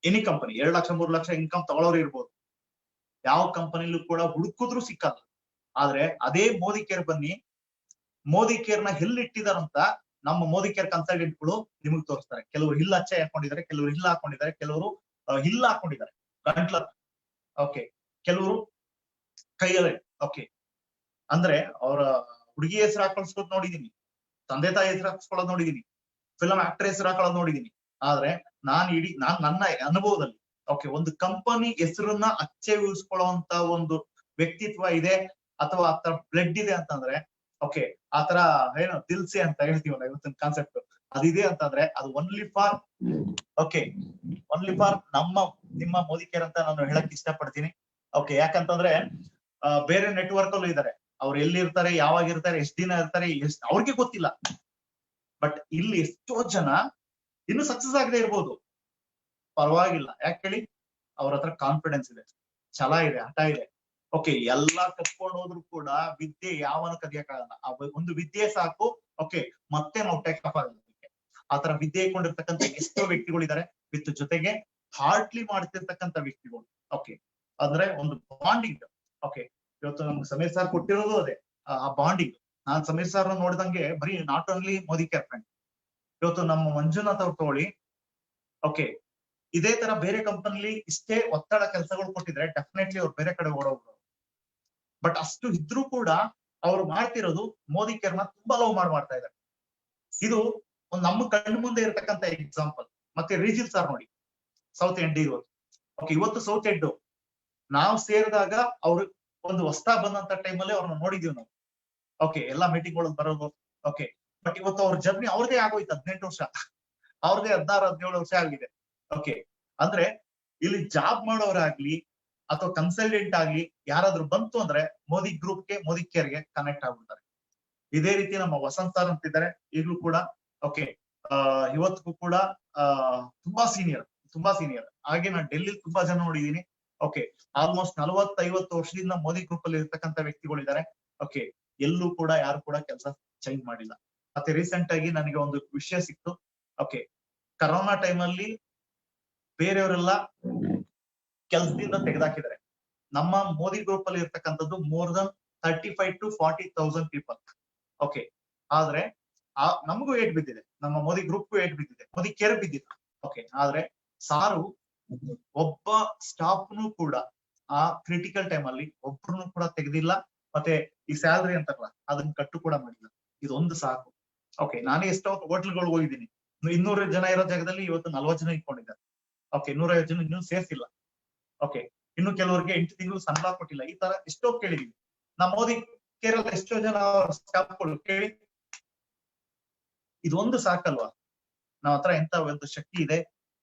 Any company 2 lakh 3 lakh income ತಗೊಳ್ಳೋರು ಇರ್ಬೋದು. ಯಾವ ಕಂಪನಿಲೂ ಕೂಡ ಹುಡುಕಿದ್ರು ಸಿಕ್ಕಲ್ಲ. ಆದ್ರೆ ಅದೇ ಮೋದಿಕೇರ್ ಬನ್ನಿ, ಮೋದಿಕೇರ್ನ ಎಲ್ಲಿಟ್ಟಿದಾರಂತ ನಮ್ಮ ಮೋದಿಕೇರ್ ಕನ್ಸಲ್ಟೆಂಟ್ಗಳು ನಿಮಗ್ ತೋರಿಸ್ತಾರೆ. ಕೆಲವರು ಇಲ್ಲ ಅಚ್ಚೆ ಹಾಕೊಂಡಿದ್ದಾರೆ, ಕೆಲವರು ಇಲ್ಲ ಹಾಕೊಂಡಿದ್ದಾರೆ, ಕೆಲವರು ಇಲ್ಲ ಹಾಕೊಂಡಿದ್ದಾರೆ ಗಂಟ್ಲ. ಓಕೆ, ಕೆಲವರು ಕೈಯಲ್ಲಿ. ಓಕೆ, ಅಂದ್ರೆ ಅವರ ಹುಡುಗಿ ಹೆಸರು ಹಾಕೊಳ್ಸ್ಕೊದ್ ನೋಡಿದೀನಿ, ತಂದೆ ತಾಯಿ ಹೆಸರು ಹಾಕ್ಸ್ಕೊಳ್ಳೋದ್ ನೋಡಿದೀನಿ, ಫಿಲಂ ಆಕ್ಟರ್ ಹೆಸರು ಹಾಕೊಳ್ಳೋದ್ ನೋಡಿದೀನಿ. ಆದ್ರೆ ನಾನ್ ನನ್ನ ಅನುಭವದಲ್ಲಿ ಓಕೆ, ಒಂದು ಕಂಪನಿ ಹೆಸರನ್ನ ಅಚ್ಚೆ ಉಳಿಸ್ಕೊಳ್ಳುವಂತ ಒಂದು ವ್ಯಕ್ತಿತ್ವ ಇದೆ ಅಥವಾ ಆತರ ಬ್ಲಡ್ ಇದೆ ಅಂತಂದ್ರೆ, ಓಕೆ, ಆತರ ಏನು ದಿಲ್ಸೆ ಅಂತ ಹೇಳ್ತೀವಲ್ಲ ಇವತ್ತಿನ ಕಾನ್ಸೆಪ್ಟ್, ಅದಿದೆ ಅಂತಂದ್ರೆ ಅದು ಓನ್ಲಿ ಫಾರ್ ನಿಮ್ಮ ಮೋದಿಕೇರ್ ಅಂತ ನಾನು ಹೇಳಕ್ ಇಷ್ಟಪಡ್ತೀನಿ. ಓಕೆ, ಯಾಕಂತಂದ್ರೆ ಬೇರೆ ನೆಟ್ವರ್ಕ್ ಅಲ್ಲೂ ಇದಾರೆ, ಅವ್ರು ಎಲ್ಲಿರ್ತಾರೆ, ಯಾವಾಗ ಇರ್ತಾರೆ, ಎಷ್ಟ್ ದಿನ ಇರ್ತಾರೆ, ಅವ್ರಿಗೆ ಗೊತ್ತಿಲ್ಲ. ಬಟ್ ಇಲ್ಲಿ ಎಷ್ಟೋ ಜನ ಇನ್ನು ಸಕ್ಸಸ್ ಆಗದೆ ಇರ್ಬೋದು, ಪರವಾಗಿಲ್ಲ. ಯಾಕೆ ಹೇಳಿ, ಅವ್ರ ಹತ್ರ ಕಾನ್ಫಿಡೆನ್ಸ್ ಇದೆ, ಛಲ ಇದೆ, ಹಠ ಇದೆ. ಓಕೆ, ಎಲ್ಲಾ ಕತ್ಕೊಂಡು ಹೋದ್ರು ಕೂಡ ವಿದ್ಯೆ ಯಾವನ ಕದಿಯಕ್ಕಾಗಲ್ಲ. ಒಂದು ವಿದ್ಯೆ ಸಾಕು. ಓಕೆ, ಮತ್ತೆ ನಾವು ಟೇಕ್ ಅಪ್ ಆಗಲ್ಲ. ಆತರ ವಿದ್ಯೆ ಇಟ್ಕೊಂಡಿರ್ತಕ್ಕಂಥ ಎಷ್ಟೋ ವ್ಯಕ್ತಿಗಳಿದ್ದಾರೆ, ವಿತ್ ಜೊತೆಗೆ ಹಾರ್ಟ್ಲಿ ಮಾಡ್ತಿರ್ತಕ್ಕಂಥ ವ್ಯಕ್ತಿಗಳು. ಓಕೆ, ಅಂದ್ರೆ ಒಂದು ಬಾಂಡಿಂಗ್. ಓಕೆ, ಇವತ್ತು ನಮ್ಗೆ ಸಮೀರ್ ಸರ್ ಕೊಟ್ಟಿರೋದು ಅದೇ ಆ ಬಾಂಡಿಂಗ್. ನಾನ್ ಸಮೀರ್ ಸರ್ ನೋಡಿದಂಗೆ ಬರೀ ನಾಟ್ ಓನ್ಲಿ ಮೋದಿಕೇರ್ ಫ್ರೆಂಡ್, ಇವತ್ತು ನಮ್ಮ ಮಂಜುನಾಥ್ ಅವ್ರು ತಗೊಳ್ಳಿ. ಓಕೆ, ಇದೇ ತರ ಬೇರೆ ಕಂಪನಿಲಿ ಇಷ್ಟೇ ಒತ್ತಡ ಕೆಲಸಗಳು ಕೊಟ್ಟಿದ್ರೆ ಡೆಫಿನೆಟ್ಲಿ ಅವ್ರು ಬೇರೆ ಕಡೆ ಓಡೋಗ್ರು. ಬಟ್ ಅಷ್ಟು ಇದ್ರೂ ಕೂಡ ಅವ್ರು ಮಾಡ್ತಿರೋದು ಮೋದಿಕೇರ್ನ ತುಂಬಾ ಲವ್ ಮಾಡ್ತಾ ಇದ್ದಾರೆ. ಇದು ಒಂದು ನಮ್ಮ ಕಣ್ಣು ಮುಂದೆ ಇರತಕ್ಕಂತ ಎಕ್ಸಾಂಪಲ್. ಮತ್ತೆ ರೀಜಿಲ್ ಸರ್ ನೋಡಿ, ಸೌತ್ ಎಂಡ್ ಇವತ್ತು. ಓಕೆ, ಇವತ್ತು ಸೌತ್ ಎಂಡ್ ನಾವು ಸೇರಿದಾಗ ಅವ್ರು ಒಂದು ಹೊಸ್ತಾ ಬಂದಂತ ಟೈಮಲ್ಲಿ ಅವ್ರನ್ನ ನೋಡಿದೀವಿ ನಾವು. ಓಕೆ, ಎಲ್ಲಾ ಮೀಟಿಂಗ್ ಒಳಗ್ ಬರೋದು. ಓಕೆ, ಬಟ್ ಇವತ್ತು ಅವ್ರ ಜರ್ನಿ ಅವ್ರದೇ ಆಗೋಯ್ತು 18 ವರ್ಷ, ಅವ್ರದೇ 16-17 ವರ್ಷ ಆಗಿದೆ. ಓಕೆ, ಅಂದ್ರೆ ಇಲ್ಲಿ ಜಾಬ್ ಮಾಡೋರಾಗ್ಲಿ ಅಥವಾ ಕನ್ಸಲ್ಟೆಂಟ್ ಆಗ್ಲಿ ಯಾರಾದ್ರೂ ಬಂತು ಅಂದ್ರೆ ಮೋದಿ ಗ್ರೂಪ್ಗೆ, ಮೋದಿಕೇರ್ಗೆ ಕನೆಕ್ಟ್ ಆಗ್ಬಿಡ್ತಾರೆ. ಇದೇ ರೀತಿ ನಮ್ಮ ವಸಂತ್ ಸರ್ ಅಂತಿದ್ದಾರೆ ಈಗಲೂ ಕೂಡ. ಓಕೆ, ಇವತ್ತಿಗೂ ಕೂಡ ತುಂಬಾ ಸೀನಿಯರ್. ಹಾಗೆ ನಾನು ಡೆಲ್ಲಿ ತುಂಬಾ ಜನ ನೋಡಿದೀನಿ. ಓಕೆ, ಆಲ್ಮೋಸ್ಟ್ 40-50 ವರ್ಷದಿಂದ ಮೋದಿ ಗ್ರೂಪ್ ಅಲ್ಲಿ ಇರ್ತಕ್ಕಂಥ ವ್ಯಕ್ತಿಗಳಿದ್ದಾರೆ. ಓಕೆ, ಎಲ್ಲೂ ಕೂಡ ಯಾರು ಕೂಡ ಕೆಲಸ ಚೇಂಜ್ ಮಾಡಿಲ್ಲ. ಮತ್ತೆ ರೀಸೆಂಟ್ ಆಗಿ ನನಗೆ ಒಂದು ವಿಷಯ ಸಿಕ್ತು. ಓಕೆ, ಕರೋನಾ ಟೈಮ್ ಅಲ್ಲಿ ಬೇರೆಯವರೆಲ್ಲ ಕೆಲಸದಿಂದ ತೆಗೆದಾಕಿದ್ದಾರೆ. ನಮ್ಮ ಮೋದಿ ಗ್ರೂಪ್ ಅಲ್ಲಿ ಇರ್ತಕ್ಕಂಥದ್ದು more than 35,000 to 40,000 people. Okay, ಆದ್ರೆ ನಮಗೂ ಏಟ್ ಬಿದ್ದಿದೆ, ನಮ್ಮ ಮೋದಿ ಗ್ರೂಪ್ಗೂ ಏಟ್ ಬಿದ್ದಿದೆ, ಮೋದಿಕೇರ್ ಬಿದ್ದಿದೆ. ಓಕೆ, ಆದ್ರೆ ಸಾರು ಒಬ್ಬ ಸ್ಟಾಫ್ನು ಕೂಡ ಆ ಕ್ರಿಟಿಕಲ್ ಟೈಮ್ ಅಲ್ಲಿ ಒಬ್ರು ಕೂಡ ತೆಗೆದಿಲ್ಲ. ಮತ್ತೆ ಈ ಸ್ಯಾಲರಿ ಅಂತಾರಲ್ಲ ಅದನ್ನ ಕಟ್ಟು ಕೂಡ ಮಾಡಿಲ್ಲ. ಇದೊಂದು ಸಾಕು. ಓಕೆ, ನಾನೇ ಎಷ್ಟೋ ಹೋಟ್ಲ್ಗಳಿಗೆ ಹೋಗಿದ್ದೀನಿ, 200 ಜನ ಇರೋ ಜಾಗದಲ್ಲಿ ಇವತ್ತು 40 ಜನ ಇಟ್ಕೊಂಡಿದ್ದಾರೆ. ಓಕೆ, 150 ಜನ ಇನ್ನೂ ಸೇರ್ಸಿಲ್ಲ. ಓಕೆ, ಇನ್ನು ಕೆಲವರಿಗೆ 8 ತಿಂಗಳು ಸಂಬಳ ಕೊಟ್ಟಿಲ್ಲ. ಈ ತರ ಎಷ್ಟೋ ಕೇಳಿದೀವಿ. ನಮ್ಮ ಮೋದಿ ಕೇರಳ ಎಷ್ಟೋ ಜನ ಸ್ಟಾಫ್ಗಳು ಕೇಳಿ, ಇದೊಂದು ಸಾಕಲ್ವಾ? ನಾವ್ ಹತ್ರ ಎಂತ ಒಂದು ಶಕ್ತಿ ಇದೆ,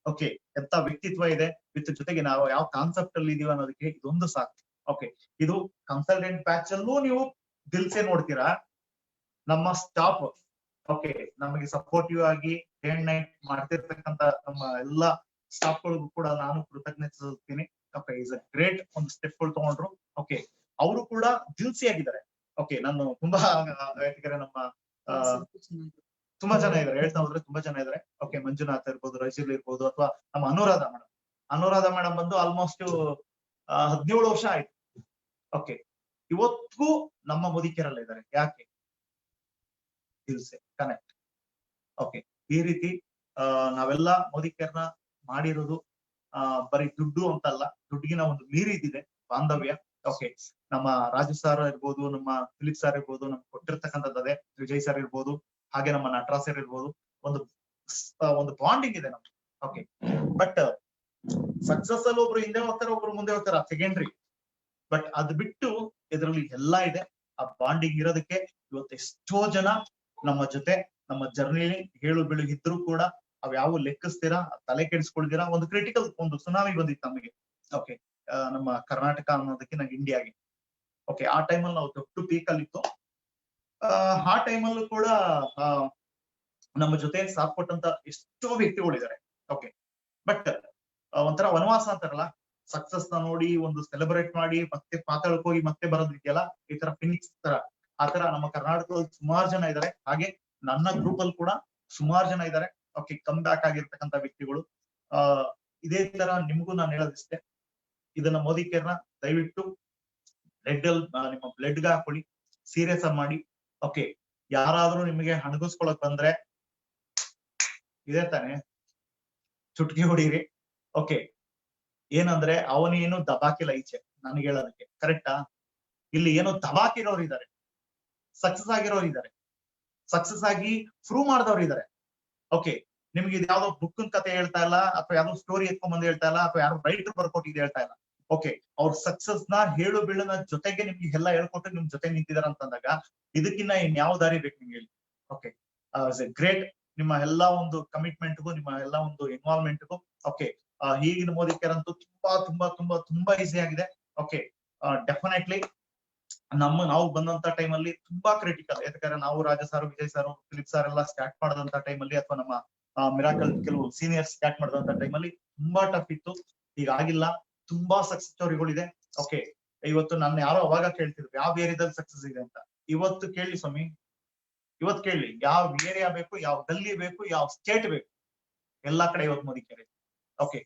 ಓಕೆ, ಎಂತ ವ್ಯಕ್ತಿತ್ವ ಇದೆ, ವಿತ್ ಜೊತೆಗೆ ನಾವು ಯಾವ ಕಾನ್ಸೆಪ್ಟ್ ಅಲ್ಲಿ ಇದೀವಿ ಅನ್ನೋದಕ್ಕೆ ಇದೊಂದು ಸಾಕು. ಓಕೆ, ಇದು ಕನ್ಸಲ್ಟೆಂಟ್ ಬ್ಯಾಚ್ ಅಲ್ಲೂ ನೀವು ದಿಲ್ಸೆ ನೋಡ್ತೀರಾ. ನಮ್ಮ ಸ್ಟಾಫ್ ಓಕೆ, ನಮಗೆ ಸಪೋರ್ಟಿವ್ ಆಗಿ ಡೇ ಅಂಡ್ ನೈಟ್ ಮಾಡ್ತಿರ್ತಕ್ಕಂಥ ನಮ್ಮ ಎಲ್ಲಾ ಸ್ಟಾಫ್ಗಳಿಗೂ ಕೂಡ ನಾನು ಕೃತಜ್ಞತೆ ಸಲ್ಲಿಸ್ತೀನಿ. ಓಕೆ, ಇಸ್ ಅ ಗ್ರೇಟ್ ಒಂದು ಸ್ಟೆಪ್ಗಳು ತಗೊಂಡ್ರು. ಓಕೆ, ಅವರು ಕೂಡ ದಿಲ್ಸಿ ಆಗಿದ್ದಾರೆ. ಓಕೆ, ನಾನು ತುಂಬಾ ನಮ್ಮ ತುಂಬಾ ಜನ ಇದಾರೆ, ಹೇಳ್ತಾ ಹೋದ್ರೆ ತುಂಬಾ ಜನ ಇದಾರೆ. ಓಕೆ, ಮಂಜುನಾಥ್ ಇರ್ಬೋದು, ರಜಿಲ್ ಇರ್ಬೋದು, ಅಥವಾ ನಮ್ಮ ಅನುರಾಧ ಮೇಡಮ್ ಬಂದು ಆಲ್ಮೋಸ್ಟ್ 17 ವರ್ಷ ಆಯ್ತು ಓಕೆ, ಇವತ್ತಿಗೂ ನಮ್ಮ ಮುದುಕಿಯರಲ್ಲ ಇದ್ದಾರೆ. ಯಾಕೆ? ದಿಲ್ಸೆ ಕನೆಕ್ಟ್. ಓಕೆ, ಈ ರೀತಿ ನಾವೆಲ್ಲ ಮುದುಕಿಯರನ್ನ ಮಾಡಿರೋದು ಬರೀ ದುಡ್ಡು ಅಂತಲ್ಲ, ದುಡ್ಡಿಗಿನ ಒಂದು ಮೀರಿದಿದೆ ಬಾಂಧವ್ಯ. ಓಕೆ, ನಮ್ಮ ರಾಜು ಸರ್ ಇರ್ಬೋದು, ನಮ್ಮ ಫಿಲಿಪ್ ಸರ್ ಇರ್ಬೋದು, ನಮ್ಗೆ ಕೊಟ್ಟಿರ್ತಕ್ಕಂಥದ್ದೇ ವಿಜಯ್ ಸರ್ ಇರ್ಬೋದು, ಹಾಗೆ ನಮ್ಮ ನಟರಾಜ್ ಸರ್ ಇರ್ಬೋದು, ಒಂದು ಬಾಂಡಿಂಗ್ ಇದೆ ನಮ್ಗೆ. ಓಕೆ, ಬಟ್ ಸಕ್ಸಸ್ ಅಲ್ಲಿ ಒಬ್ರು ಹಿಂದೆ ಹೋಗ್ತಾರೆ, ಒಬ್ರು ಮುಂದೆ ಹೋಗ್ತಾರ, ಸೆಕೆಂಡ್ರಿ. ಬಟ್ ಅದ್ ಬಿಟ್ಟು ಇದರಲ್ಲಿ ಎಲ್ಲಾ ಇದೆ. ಆ ಬಾಂಡಿಂಗ್ ಇರೋದಕ್ಕೆ ಇವತ್ತು ಎಷ್ಟೋ ಜನ ನಮ್ಮ ಜೊತೆ ನಮ್ಮ ಜರ್ನಿಲಿ ಹೇಳು ಬೀಳು ಇದ್ರು ಕೂಡ ಅವ್ಯಾವು ಲೆಕ್ಕಿಸ್ತೀರಾ, ತಲೆ ಕೆಡಿಸ್ಕೊಳ್ತೀರಾ. ಒಂದು ಕ್ರಿಟಿಕಲ್ ಒಂದು ಸುನಾಮಿ ಬಂದಿತ್ತು ನಮಗೆ. ಓಕೆ, ನಮ್ಮ ಕರ್ನಾಟಕ ಅನ್ನೋದಕ್ಕೆ ನಂಗೆ ಇಂಡಿಯಾಗೆ. ಓಕೆ, ಆ ಟೈಮಲ್ಲಿ ನಾವು ದೊಡ್ಡ ಪೀಕ್ ಅಲ್ಲಿ ಇತ್ತು. ಆ ಟೈಮಲ್ಲೂ ಕೂಡ ನಮ್ಮ ಜೊತೆ ಸಾಥ್ ಕೊಟ್ಟಂತ ಎಷ್ಟೋ ವ್ಯಕ್ತಿಗಳಿದ್ದಾರೆ. ಓಕೆ, ಬಟ್ ಒಂಥರ ವನವಾಸ ಅಂತಾರಲ್ಲ, ಸಕ್ಸಸ್ ನ ನೋಡಿ ಒಂದು ಸೆಲೆಬ್ರೇಟ್ ಮಾಡಿ ಮತ್ತೆ ಪಾತಾಳಕ್ಕೆ ಹೋಗಿ ಮತ್ತೆ ಬರೋದಿದೆಯಲ್ಲ, ಈ ತರ ಫಿನಿಕ್ಸ್ ತರ, ಆ ತರ ನಮ್ಮ ಕರ್ನಾಟಕದಲ್ಲಿ ಸುಮಾರು ಜನ ಇದ್ದಾರೆ. ಹಾಗೆ ನನ್ನ ಗ್ರೂಪ್ ಅಲ್ಲಿ ಕೂಡ ಸುಮಾರು ಜನ ಇದ್ದಾರೆ. ಓಕೆ, ಕಮ್ ಬ್ಯಾಕ್ ಆಗಿರ್ತಕ್ಕಂಥ ವ್ಯಕ್ತಿಗಳು. ಇದೇ ತರ ನಿಮ್ಗೂ ನಾನು ಹೇಳೋದಿಷ್ಟೇ, ಇದನ್ನ ಮೋದಿ ಕೇರ್ನ ದಯವಿಟ್ಟು ರೆಡ್ ಅಲ್ಲಿ ನಿಮ್ಮ ಬ್ಲಡ್ ಗೆ ಹಾಕೊಳ್ಳಿ, ಸೀರಿಯಸ್ ಆಗಿ ಮಾಡಿ. ಓಕೆ, ಯಾರಾದ್ರೂ ನಿಮಗೆ ಹಣಗಿಸ್ಕೊಳಕ್ ಬಂದ್ರೆ ಇದೇ ತಾನೆ ಚುಟ್ಕಿ ಹೊಡೀರಿ. ಓಕೆ, ಏನಂದ್ರೆ ಅವನೇನು ದಬಾಕಿಲ್ಲ ಈಚೆ, ನನ್ಗೆ ಹೇಳೋದಕ್ಕೆ ಕರೆಕ್ಟಾ? ಇಲ್ಲಿ ಏನೋ ದಬಾಕಿರೋರು ಇದ್ದಾರೆ, ಸಕ್ಸಸ್ ಆಗಿರೋರು ಇದ್ದಾರೆ, ಸಕ್ಸಸ್ ಆಗಿ ಪ್ರೂವ್ ಮಾಡಿದವ್ರು ಇದ್ದಾರೆ. ಓಕೆ, ನಿಮ್ಗೆ ಇದು ಯಾವ್ದೋ ಬುಕ್ ಕತೆ ಹೇಳ್ತಾ ಇಲ್ಲ, ಅಥವಾ ಯಾವ್ದೋ ಸ್ಟೋರಿ ಎತ್ಕೊಂಡ್ ಬಂದು ಹೇಳ್ತಾ ಇಲ್ಲ, ಅಥವಾ ಯಾರು ರೈಟರ್ ಬರ್ಕೊಟ್ಟಿದ್ದು ಹೇಳ್ತಾ ಇಲ್ಲ. ಓಕೆ, ಅವ್ರ ಸಕ್ಸಸ್ ನ ಹೇಳು ಬೀಳನ ಜೊತೆಗೆ ನಿಮ್ಗೆ ಎಲ್ಲ ಹೇಳ್ಕೊಟ್ಟು ನಿಮ್ ಜೊತೆ ನಿಂತಿದಾರ ಅಂತಂದಾಗ ಇದಕ್ಕಿನ್ನ ಇನ್ಯಾವ ದಾರಿ ಬೇಕು ನಿಮ್ಗೆ ಹೇಳಿ? Okay, great. ನಿಮ್ಮ ಎಲ್ಲಾ ಒಂದು ಕಮಿಟ್ಮೆಂಟ್ಗೂ, ನಿಮ್ಮ ಎಲ್ಲಾ ಒಂದು ಇನ್ವಾಲ್ವ್ಮೆಂಟ್ಗೂ. ಓಕೆ, ಈಗಿನ ಮೋದಿ ಕೇರ್ ಅಂತೂ ತುಂಬಾ ತುಂಬಾ ತುಂಬಾ ತುಂಬಾ ಈಸಿ ಆಗಿದೆ. ಓಕೆ, ಡೆಫಿನೆಟ್ಲಿ ನಾವು ಬಂದಂತ ಟೈಮಲ್ಲಿ ತುಂಬಾ ಕ್ರಿಟಿಕಲ್. ಯಾಕಂದ್ರೆ ನಾವು ರಾಜ ಸಾರು, ವಿಜಯ್ ಸಾರು, ಫಿಲಿಪ್ ಸಾರ್ ಎಲ್ಲ ಸ್ಟಾರ್ಟ್ ಮಾಡಿದಂತ ಟೈಮಲ್ಲಿ, ಅಥವಾ ನಮ್ಮ ಮಿರಾಕಲ್ ಕೆಲವು ಸೀನಿಯರ್ ಸ್ಟಾರ್ಟ್ ಮಾಡಿದಂತ ಟೈಮಲ್ಲಿ ತುಂಬಾ ಟಫ್ ಇತ್ತು. ಈಗ ಆಗಿಲ್ಲ, ತುಂಬಾ ಸಕ್ಸಸ್ ಸ್ಟೋರಿಗಳಿದೆ. ಓಕೆ, ಇವತ್ತು ನನ್ನ ಯಾರೋ ಅವಾಗ ಕೇಳ್ತಿದ್ರು ಯಾವ ಏರಿಯಾದಲ್ಲಿ ಸಕ್ಸಸ್ ಇದೆ ಅಂತ. ಇವತ್ತು ಕೇಳಿ ಸ್ವಾಮಿ, ಇವತ್ತು ಕೇಳಿ, ಯಾವ ಏರಿಯಾ ಬೇಕು, ಯಾವ ಗಲ್ಲಿ ಬೇಕು, ಯಾವ ಸ್ಟೇಟ್ ಬೇಕು, ಎಲ್ಲಾ ಕಡೆ ಇವತ್ತು ಮೋದಿ ಕೇರ್. ಓಕೆ,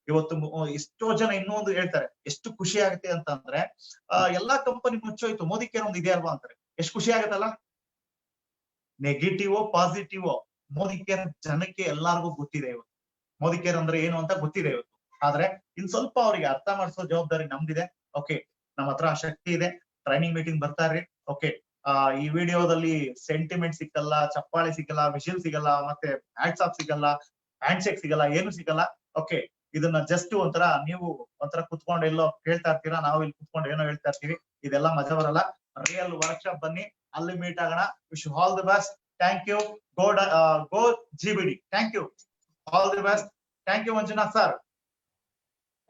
ಇವತ್ತು ಎಷ್ಟೋ ಜನ ಇನ್ನೊಂದು ಹೇಳ್ತಾರೆ, ಎಷ್ಟು ಖುಷಿ ಆಗುತ್ತೆ ಅಂತ ಅಂದ್ರೆ, ಎಲ್ಲಾ ಕಂಪನಿ ಮುಚ್ಚೋಯ್ತು, ಮೋದಿ ಕೇರ್ ಒಂದು ಇದೆ ಅಲ್ವಾ ಅಂತಾರೆ. ಎಷ್ಟು ಖುಷಿ ಆಗತ್ತಲ್ಲ? ನೆಗೆಟಿವ್ ಪಾಸಿಟಿವ್ ಮೋದಿ ಕೇರ್ ಜನಕ್ಕೆ ಎಲ್ಲಾರ್ಗೂ ಗೊತ್ತಿದೆ ಇವತ್ತು. ಮೋದಿ ಕೇರ್ ಅಂದ್ರೆ ಏನು ಅಂತ ಗೊತ್ತಿದೆ ಇವತ್ತು. ಆದ್ರೆ ಇನ್ ಸ್ವಲ್ಪ ಅವ್ರಿಗೆ ಅರ್ಥ ಮಾಡಿಸೋ ಜವಾಬ್ದಾರಿ ನಮ್ದಿದೆ. ಓಕೆ, ನಮ್ಮ ಹತ್ರ ಶಕ್ತಿ ಇದೆ. ಟ್ರೈನಿಂಗ್ ಮೀಟಿಂಗ್ ಬರ್ತಾ ಇರ್ರಿ. ಓಕೆ, ಈ ವಿಡಿಯೋದಲ್ಲಿ ಸೆಂಟಿಮೆಂಟ್ ಸಿಕ್ಕಲ್ಲ, ಚಪ್ಪಾಳಿ ಸಿಗಲ್ಲ, ವಿಷಲ್ ಸಿಗಲ್ಲ, ಮತ್ತೆ ಹ್ಯಾಟ್ಸ್ ಆಫ್ ಸಿಗಲ್ಲ, ಹ್ಯಾಂಡ್ ಶೇಕ್ ಸಿಗಲ್ಲ, ಏನು ಸಿಗಲ್ಲ. ಓಕೆ, ಇದನ್ನ ಜಸ್ಟ್ ನೀವು ಒಂಥರ ಕುತ್ಕೊಂಡು ಎಲ್ಲೋ ಕೇಳ್ತಾ ಇರ್ತೀರಾ, ನಾವು ಇಲ್ಲಿ ಕುತ್ಕೊಂಡು ಏನೋ ಹೇಳ್ತಾ ಇರ್ತೀವಿ. ಇದೆಲ್ಲ ಮಜಾ ಬರಲ್ಲ. ರಿಯಲ್ ವರ್ಕ್ಶಾಪ್ ಬನ್ನಿ, ಅಲ್ಲಿ ಮೀಟ್ ಆಗೋಣ. Wish you all the best. Thank you. Go GBD. Thank you. All the best. Thank you Manjunath sir.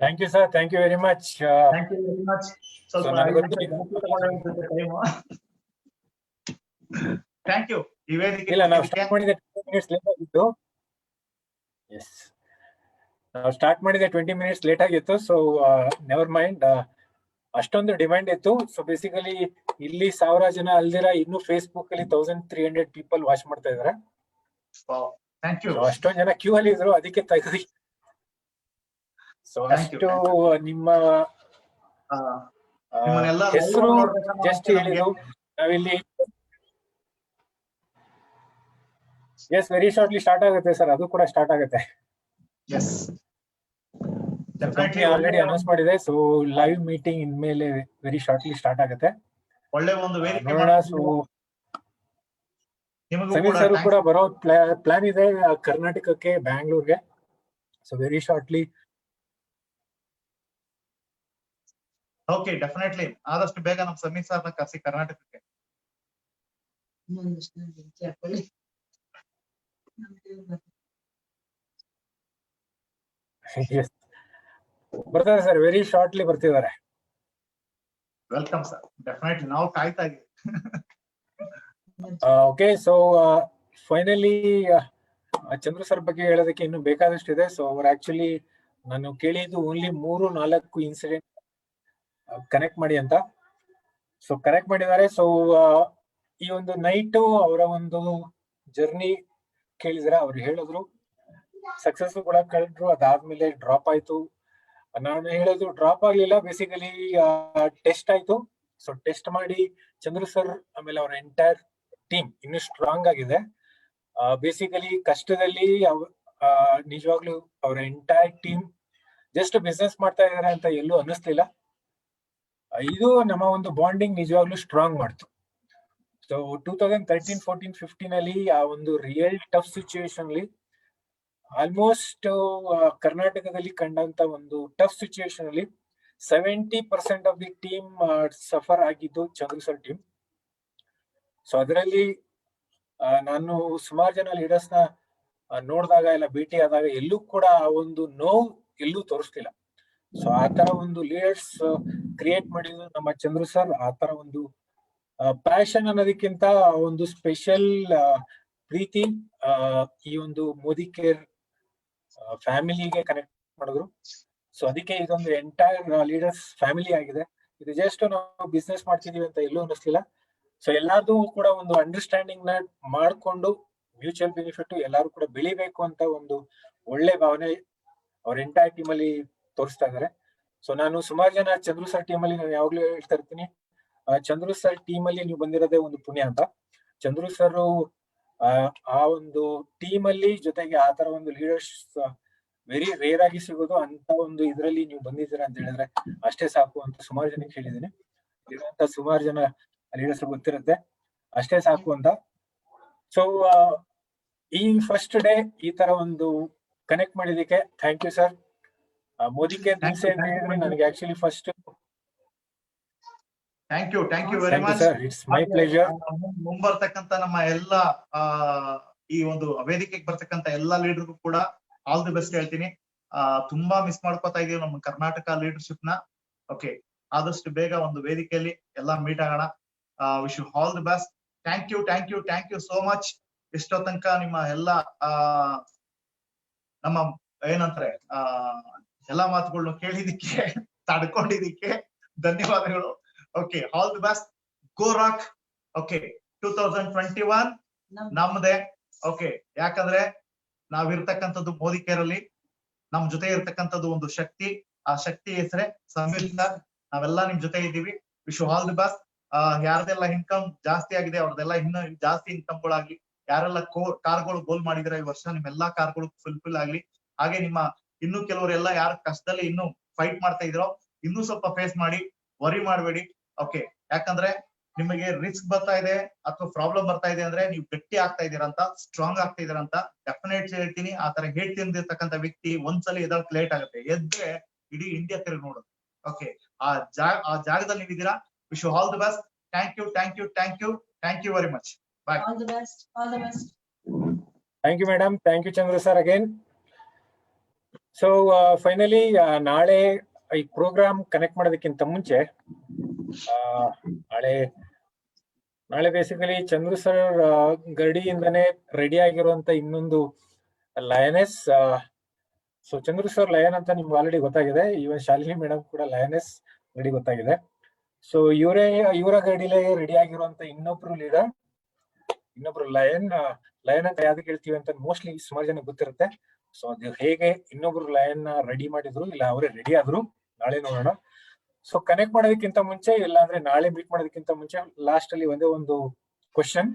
Thank you sir, thank you very much. Thank you very much. ಸ್ವಲ್ಪ thank you. ಈ ವೇದಿಕೆ ಇಲ್ಲ, ನಾವು start ಮಾಡಿದ 20 minutes late ಆಗಿತ್ತು. Yes, ನಾವು start ಮಾಡಿದ 20 minutes late ಆಗಿತ್ತು. ಸೊ ನೆವರ್ ಮೈಂಡ್, ಅಷ್ಟೊಂದು ಡಿಮ್ಯಾಂಡ್ ಇತ್ತು. ಸೊ ಬೇಸಿಕಲಿ ಇಲ್ಲಿ 1000 ಜನ ಅಲ್ದಿರ ಇನ್ನು ಫೇಸ್ಬುಕ್ ಅಲ್ಲಿ 1300 ಪೀಪಲ್ ವಾಚ್ ಮಾಡ್ತಾ ಇದಾರೆ. Thank you. ಅಷ್ಟೊಂದು ಜನ ಕ್ಯೂ ಅಲ್ಲಿ ಇದ್ರು, ಅದಕ್ಕೆ ತೆಗೆದ್ವಿ. ಸೊ ಅಷ್ಟು ನಿಮ್ಮ ಹೆಸರು ಜಸ್ಟ್ ಹೇಳಿದ್ರು. ನಾವಿಲ್ಲಿ ಎಸ್, ವೆರಿ ಶಾರ್ಟ್ಲಿ ಸ್ಟಾರ್ಟ್ ಆಗುತ್ತೆ ಸರ್, ಅದು ಕೂಡ ಸ್ಟಾರ್ಟ್ ಆಗುತ್ತೆ. ಆಲ್ರೆಡಿ ಅನೌನ್ಸ್ ಮಾಡಿದೆ. ಸೊ ಲೈವ್ ಮೀಟಿಂಗ್ ಇನ್ಮೇಲೆ ವೆರಿ ಶಾರ್ಟ್ಲಿ ಸ್ಟಾರ್ಟ್ ಆಗುತ್ತೆ. ಒಳ್ಳೆ ಒಂದು ವೇದಿಕೆ. ಸಮೀರ್ ಸರ್ ಕೂಡ ಬರೋ ಪ್ಲಾನ್ ಇದೆ ಕರ್ನಾಟಕಕ್ಕೆ, ಬ್ಯಾಂಗ್ಳೂರ್ಗೆ. So very shortly. Okay, definitely ಆದಷ್ಟು ಬೇಗ ನಮ್ಮ ಸಮೀರ್ ಸರ್ ನ ಕರ್ಸಿ ಕರ್ನಾಟಕಕ್ಕೆ. ಬರ್ತಾರೆ ಸರ್, ವೆರಿ ಶಾರ್ಟ್ಲಿ ಬರ್ತಿದ್ದಾರೆ. ವೆಲ್ಕಮ್ ಸರ್, ಡೆಫಿನೆಟ್ಲಿ ನಾವು ಕಾಯ್ತಾ ಇದ್ದೀವಿ. Okay, so finally Chandru sir ಬಗ್ಗೆ ಹೇಳೋದಕ್ಕೆ ಇನ್ನು ಬೇಕಾದಷ್ಟು ಇದೆ. ಸೊ ಅವ್ರು ಆಕ್ಚುಲಿ ನಾನು ಕೇಳಿದ್ದು ಓನ್ಲಿ 3-4 ಇನ್ಸಿಡೆಂಟ್ ಕನೆಕ್ಟ್ ಮಾಡಿ ಅಂತ. ಸೊ ಕನೆಕ್ಟ್ ಮಾಡಿದ್ದಾರೆ. ಸೊ ಈ ಒಂದು ನೈಟ್ ಅವರ ಒಂದು ಜರ್ನಿ ಕೇಳಿದ್ರೆ ಅವ್ರು ಹೇಳಿದ್ರು, ಸಕ್ಸಸ್ ಕೂಡ ಕಳೆದ್ರು, ಅದಾದ್ಮೇಲೆ ಡ್ರಾಪ್ ಆಯ್ತು, ನಾನು ಹೇಳೋದು ಡ್ರಾಪ್ ಆಗ್ಲಿಲ್ಲ. ಬೇಸಿಕಲಿ ಟೆಸ್ಟ್ ಆಯ್ತು. ಸೊ ಟೆಸ್ಟ್ ಮಾಡಿ ಚಂದ್ರು ಸರ್ ಆಮೇಲೆ ಅವರ ಎಂಟೈರ್ ಟೀಮ್ ಇನ್ನು ಸ್ಟ್ರಾಂಗ್ ಆಗಿದೆ. ಬೇಸಿಕಲಿ ಕಷ್ಟದಲ್ಲಿ ನಿಜವಾಗ್ಲೂ ಅವರ ಎಂಟೈರ್ ಟೀಮ್ ಜಸ್ಟ್ ಬಿಸ್ನೆಸ್ ಮಾಡ್ತಾ ಇದಾರೆ ಅಂತ ಎಲ್ಲೂ ಅನ್ನಿಸ್ಲಿಲ್ಲ. ಇದು ನಮ್ಮ ಒಂದು ಬಾಂಡಿಂಗ್ ನಿಜವಾಗ್ಲೂ ಸ್ಟ್ರಾಂಗ್ ಮಾಡ್ತು. ಸೊ 2013, 14, 15 ಅಲ್ಲಿ ಆ ಒಂದು ರಿಯಲ್ ಟಫ್ ಸಿಚುವೇಶನ್ ಅಲ್ಲಿ ಆಲ್ಮೋಸ್ಟ್ ಕರ್ನಾಟಕದಲ್ಲಿ ಕಂಡಂತ ಒಂದು ಟಫ್ ಸಿಚುವೇಶನ್ ಅಲ್ಲಿ 70% ಆಫ್ ದಿ ಟೀಮ್ ಸಫರ್ ಆಗಿದ್ದು ಚಂದ್ರು ಸರ್ ಟೀಮ್. ಸೊ ಅದರಲ್ಲಿ ನಾನು ಸುಮಾರು ಜನ ಲೀಡರ್ಸ್ ನ ನೋಡಿದಾಗ ಎಲ್ಲ ಭೇಟಿ ಆದಾಗ ಎಲ್ಲೂ ಕೂಡ ಆ ಒಂದು ನೋವು ಎಲ್ಲೂ ತೋರಿಸ್ತಿಲ್ಲ. ಸೊ ಆ ತರ ಒಂದು ಲೀಡರ್ಸ್ ಕ್ರಿಯೇಟ್ ಮಾಡಿದ್ರು ನಮ್ಮ ಚಂದ್ರು ಸರ್. ಆ ತರ ಒಂದು ಪ್ಯಾಷನ್ ಅನ್ನೋದಕ್ಕಿಂತ ಒಂದು ಸ್ಪೆಷಲ್ ಪ್ರೀತಿ ಈ ಒಂದು ಮೋದಿ ಕೇರ್ ಫ್ಯಾಮಿಲಿಗೆ ಕನೆಕ್ಟ್ ಮಾಡಿದ್ರು. ಸೊ ಅದಕ್ಕೆ ಇದೊಂದು ಎಂಟೈರ್ ಲೀಡರ್ಸ್ ಫ್ಯಾಮಿಲಿ ಆಗಿದೆ. ಇದು ಜಸ್ಟ್ ನಾವು ಬಿಸ್ನೆಸ್ ಮಾಡ್ತಿದೀವಿ ಅಂತ ಎಲ್ಲೂ ಅನ್ನಿಸ್ಲಿಲ್ಲ. ಸೊ ಎಲ್ಲಾರ್ದು ಕೂಡ ಒಂದು ಅಂಡರ್ಸ್ಟ್ಯಾಂಡಿಂಗ್ ನ ಮಾಡ್ಕೊಂಡು ಮ್ಯೂಚುವಲ್ ಬೆನಿಫಿಟ್ ಎಲ್ಲಾರು ಕೂಡ ಬೆಳಿಬೇಕು ಅಂತ ಒಂದು ಒಳ್ಳೆ ಭಾವನೆ ಅವ್ರ ಎಂಟೈರ್ ಟೀಮ್ ಅಲ್ಲಿ ತೋರಿಸ್ತಾ ಇದಾರೆ. ಸೊ ನಾನು ಸುಮಾರು ಜನ ಚಂದ್ರು ಸರ್ ಟೀಮ್ ಅಲ್ಲಿ ನಾನು ಯಾವಾಗ್ಲೂ ಹೇಳ್ತಾ ಇರ್ತೀನಿ, ಚಂದ್ರು ಸರ್ ಟೀಮ್ ಅಲ್ಲಿ ನೀವು ಬಂದಿರೋದೇ ಒಂದು ಪುಣ್ಯ ಅಂತ. ಚಂದ್ರು ಸರ್ ಆ ಒಂದು ಟೀಮ್ ಅಲ್ಲಿ ಜೊತೆಗೆ ಆ ತರ ಒಂದು ಲೀಡರ್ಸ್ ವೆರಿ ರೇರ್ ಆಗಿ ಸಿಗೋದು. ಅಂತ ಒಂದು ಇದ್ರಲ್ಲಿ ನೀವು ಬಂದಿದ್ದೀರಾ ಅಂತ ಹೇಳಿದ್ರೆ ಅಷ್ಟೇ ಸಾಕು ಅಂತ ಸುಮಾರು ಜನಕ್ಕೆ ಹೇಳಿದೀನಿ. ಇರುವಂತ ಸುಮಾರು ಜನ ಲೀಡರ್ಸ್ ಗೊತ್ತಿರುತ್ತೆ, ಅಷ್ಟೇ ಸಾಕು ಅಂತ. ಸೊ ಈ ಫಸ್ಟ್ ಡೇ ಈ ತರ ಒಂದು ಕನೆಕ್ಟ್ ಮಾಡಿದಕ್ಕೆ thank you sir. Modi care ದಿವಸ ಅಂತ ಹೇಳಿದ್ರೆ ನನಗೆ actually first thank you very much sir. It's my pleasure. ಮುಂಬರ್ತಕ್ಕಂತ ನಮ್ಮ ಎಲ್ಲಾ ಈ ಒಂದು ವೇದಿಕೆಗೆ ಬರ್ತಕ್ಕಂತ ಎಲ್ಲಾ ಲೀಡರ್ಗೂ ಕೂಡ ಆಲ್ ದಿ ಬೆಸ್ಟ್ ಹೇಳ್ತೀನಿ. ತುಂಬಾ ಮಿಸ್ ಮಾಡ್ಕೋತಾ ಇದೀವಿ ನಮ್ಮ ಕರ್ನಾಟಕ ಲೀಡರ್ಶಿಪ್ ನ. ಓಕೆ, ಆದಷ್ಟು ಬೇಗ ಒಂದು ವೇದಿಕೆಯಲ್ಲಿ ಎಲ್ಲಾ ಮೀಟ್ ಆಗೋಣ. Wish you all the best. Thank you so much. ಇಷ್ಟೋ ತನಕ ನಿಮ್ಮ ಎಲ್ಲಾ ನಮ್ಮ ಏನಂತಾರೆ ಎಲ್ಲಾ ಮಾತುಗಳನ್ನ ಕೇಳಿದಿಕ್ಕೆ ತಡ್ಕೊಂಡಿದಿಕ್ಕೆ ಧನ್ಯವಾದಗಳು. Okay, all the best. Go rock. Okay, 2021 ನಮ್ದೇ. ಓಕೆ, ಯಾಕಂದ್ರೆ ನಾವಿರ್ತಕ್ಕಂಥದ್ದು ಮೋದಿ ಕೇರ್ ಅಲ್ಲಿ ನಮ್ ಜೊತೆ ಇರ್ತಕ್ಕಂಥದ್ದು ಒಂದು ಶಕ್ತಿ. ಆ ಶಕ್ತಿ ಹೆಸರೇ ಸಂವಿಧಾನ. ನಾವೆಲ್ಲ ನಿಮ್ ಜೊತೆ ಇದ್ದೀವಿ. Wish all the best. ಯಾರ್ದೆಲ್ಲ ಇನ್ಕಮ್ ಜಾಸ್ತಿ ಆಗಿದೆ ಅವ್ರದೆಲ್ಲ ಇನ್ನು ಜಾಸ್ತಿ ಇನ್ಕಮ್ಗಳಾಗ್ಲಿ. ಯಾರೆಲ್ಲ ಕಾರ್ಗಳು ಗೋಲ್ ಮಾಡಿದ್ರೆ ಈ ವರ್ಷ ನಿಮ್ಮೆಲ್ಲಾ ಕಾರ್ಗಳು ಫುಲ್ಫಿಲ್ ಆಗ್ಲಿ. ಹಾಗೆ ನಿಮ್ಮ ಇನ್ನು ಕೆಲವರೆಲ್ಲ ಯಾರು ಕಷ್ಟದಲ್ಲಿ ಇನ್ನು ಫೈಟ್ ಮಾಡ್ತಾ ಇದ್ರೋ ಇನ್ನೂ ಸ್ವಲ್ಪ ಫೇಸ್ ಮಾಡಿ, ವರಿ ಮಾಡಬೇಡಿ. ಓಕೆ, ಯಾಕಂದ್ರೆ ನಿಮಗೆ ರಿಸ್ಕ್ ಬರ್ತಾ ಇದೆ ಅಥವಾ ಪ್ರಾಬ್ಲಮ್ ಬರ್ತಾ ಇದೆ ಅಂದ್ರೆ ನೀವು ಗಟ್ಟಿ ಆಗ್ತಾ ಇದೀರಾ ಅಂತ, ಸ್ಟ್ರಾಂಗ್ ಆಗ್ತಾ ಇದೀರಾ ಅಂತ ಡೆಫಿನೆಟ್ಲಿ ಹೇಳ್ತೀನಿ. ಆ ತರ ಹೇಳ್ತಿರ್ತಕ್ಕಂಥ ವ್ಯಕ್ತಿ ಒಂದ್ಸಲಿ ಎದ್ದಕ್ಕೆ ಲೇಟ್ ಆಗುತ್ತೆ, ಎದ್ರೆ ಇಡೀ ಇಂಡಿಯಾ ತಿರುಗಿ ನೋಡೋದು. ಓಕೆ, ಆ ಜಾಗದಲ್ಲಿ ನೀವಿದ್ದೀರಾ. Wish you all the best. Thank you very much. Bye. All the best. Thank you madam. Thank you Chandra sir again. So finally ನಾಳೆ ಈ ಪ್ರೋಗ್ರಾಮ್ ಕನೆಕ್ಟ್ ಮಾಡೋದಕ್ಕಿಂತ ಮುಂಚೆ ನಾಳೆ ಬೇಸಿಕಲಿ ಚಂದ್ರು ಸರ್ ಗರಡಿಯಿಂದನೇ ರೆಡಿ ಆಗಿರುವಂತ ಇನ್ನೊಂದು lioness. So Chandru sir lion ಅಂತ ನಿಮ್ಗೆ ಆಲ್ರೆಡಿ ಗೊತ್ತಾಗಿದೆ. ಈವನ್ ಶಾಲಿನಿ ಮೇಡಮ್ ಕೂಡ ಲಯನೆಸ್ ರೆಡಿ ಗೊತ್ತಾಗಿದೆ. ಸೊ ಇವರ ಗರಡಿಲೇ ರೆಡಿ ಆಗಿರುವಂತ ಇನ್ನೊಬ್ರು ಲೀಡರ್, ಇನ್ನೊಬ್ರು ಲಯನ್ ಅಂತ ಯಾವ್ದಕ್ಕೆ ಹೇಳ್ತೀವಿ ಅಂತ ಮೋಸ್ಟ್ಲಿ ಸುಮಾರು ಜನ ಗೊತ್ತಿರುತ್ತೆ. ಸೊ ಅದು ಹೇಗೆ ಇನ್ನೊಬ್ರು ಲಯನ್ ರೆಡಿ ಮಾಡಿದ್ರು ಇಲ್ಲ ಅವರೇ ರೆಡಿ ಆದ್ರು ನಾಳೆ ನೋಡೋಣ. ಸೊ ಕನೆಕ್ಟ್ ಮಾಡೋದಕ್ಕಿಂತ ಮುಂಚೆ ಇಲ್ಲ ಅಂದ್ರೆ ನಾಳೆ ಮೀಟ್ ಮಾಡೋದಕ್ಕಿಂತ ಮುಂಚೆ ಲಾಸ್ಟ್ ಅಲ್ಲಿ ಒಂದೇ ಒಂದು ಕ್ವಶನ್.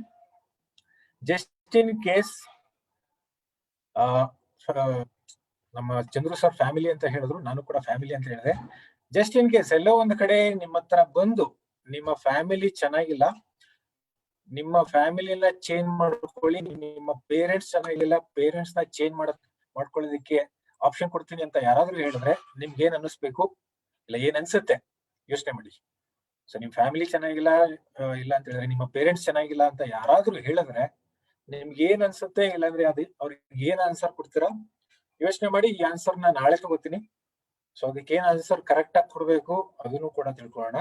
ಜಸ್ಟ್ ಇನ್ ಕೇಸ್ ನಮ್ಮ ಚಂದ್ರು ಸರ್ ಫ್ಯಾಮಿಲಿ ಅಂತ ಹೇಳಿದ್ರು, ನಾನು ಕೂಡ ಫ್ಯಾಮಿಲಿ ಅಂತ ಹೇಳಿದೆ. ಜಸ್ಟ್ ಇನ್ ಕೇಸ್ ಎಲ್ಲೋ ಒಂದ್ ಕಡೆ ನಿಮ್ಮ ಹತ್ರ ಬಂದು ನಿಮ್ಮ ಫ್ಯಾಮಿಲಿ ಚೆನ್ನಾಗಿಲ್ಲ, ನಿಮ್ಮ ಫ್ಯಾಮಿಲಿನ ಚೇಂಜ್ ಮಾಡ್ಕೊಳ್ಳಿ, ನಿಮ್ಮ ಪೇರೆಂಟ್ಸ್ ಚೆನ್ನಾಗಿಲ್ಲ, ಪೇರೆಂಟ್ಸ್ ನ ಚೇಂಜ್ ಮಾಡ್ಕೊಳ್ಳೋದಕ್ಕೆ ಆಪ್ಷನ್ ಕೊಡ್ತೀನಿ ಅಂತ ಯಾರಾದ್ರೂ ಹೇಳಿದ್ರೆ ನಿಮ್ಗೆ ಏನ್ ಅನ್ನಿಸ್ಬೇಕು ಇಲ್ಲ ಏನ್ ಅನ್ಸುತ್ತೆ ಯೋಚನೆ ಮಾಡಿ. ಸೊ ನಿಮ್ ಫ್ಯಾಮಿಲಿ ಚೆನ್ನಾಗಿಲ್ಲ ಇಲ್ಲ ಅಂತ ಹೇಳಿದ್ರೆ, ನಿಮ್ಮ ಪೇರೆಂಟ್ಸ್ ಚೆನ್ನಾಗಿಲ್ಲ ಅಂತ ಯಾರಾದ್ರೂ ಹೇಳಿದ್ರೆ ನಿಮ್ಗೆ ಏನ್ ಅನ್ಸುತ್ತೆ, ಇಲ್ಲಾಂದ್ರೆ ಅವ್ರಿಗೆ ಏನ್ ಆನ್ಸರ್ ಕೊಡ್ತೀರಾ ಯೋಚನೆ ಮಾಡಿ. ಈ ಆನ್ಸರ್ ನ ನಾಳೆ ತಗೋತೀನಿ. ಸೊ ಅದಕ್ಕೆ ಏನ್ ಆನ್ಸರ್ ಕರೆಕ್ಟ್ ಆಗಿ ಕೊಡ್ಬೇಕು ಅದನ್ನು ಕೂಡ ತಿಳ್ಕೊಳ್ಳೋಣ.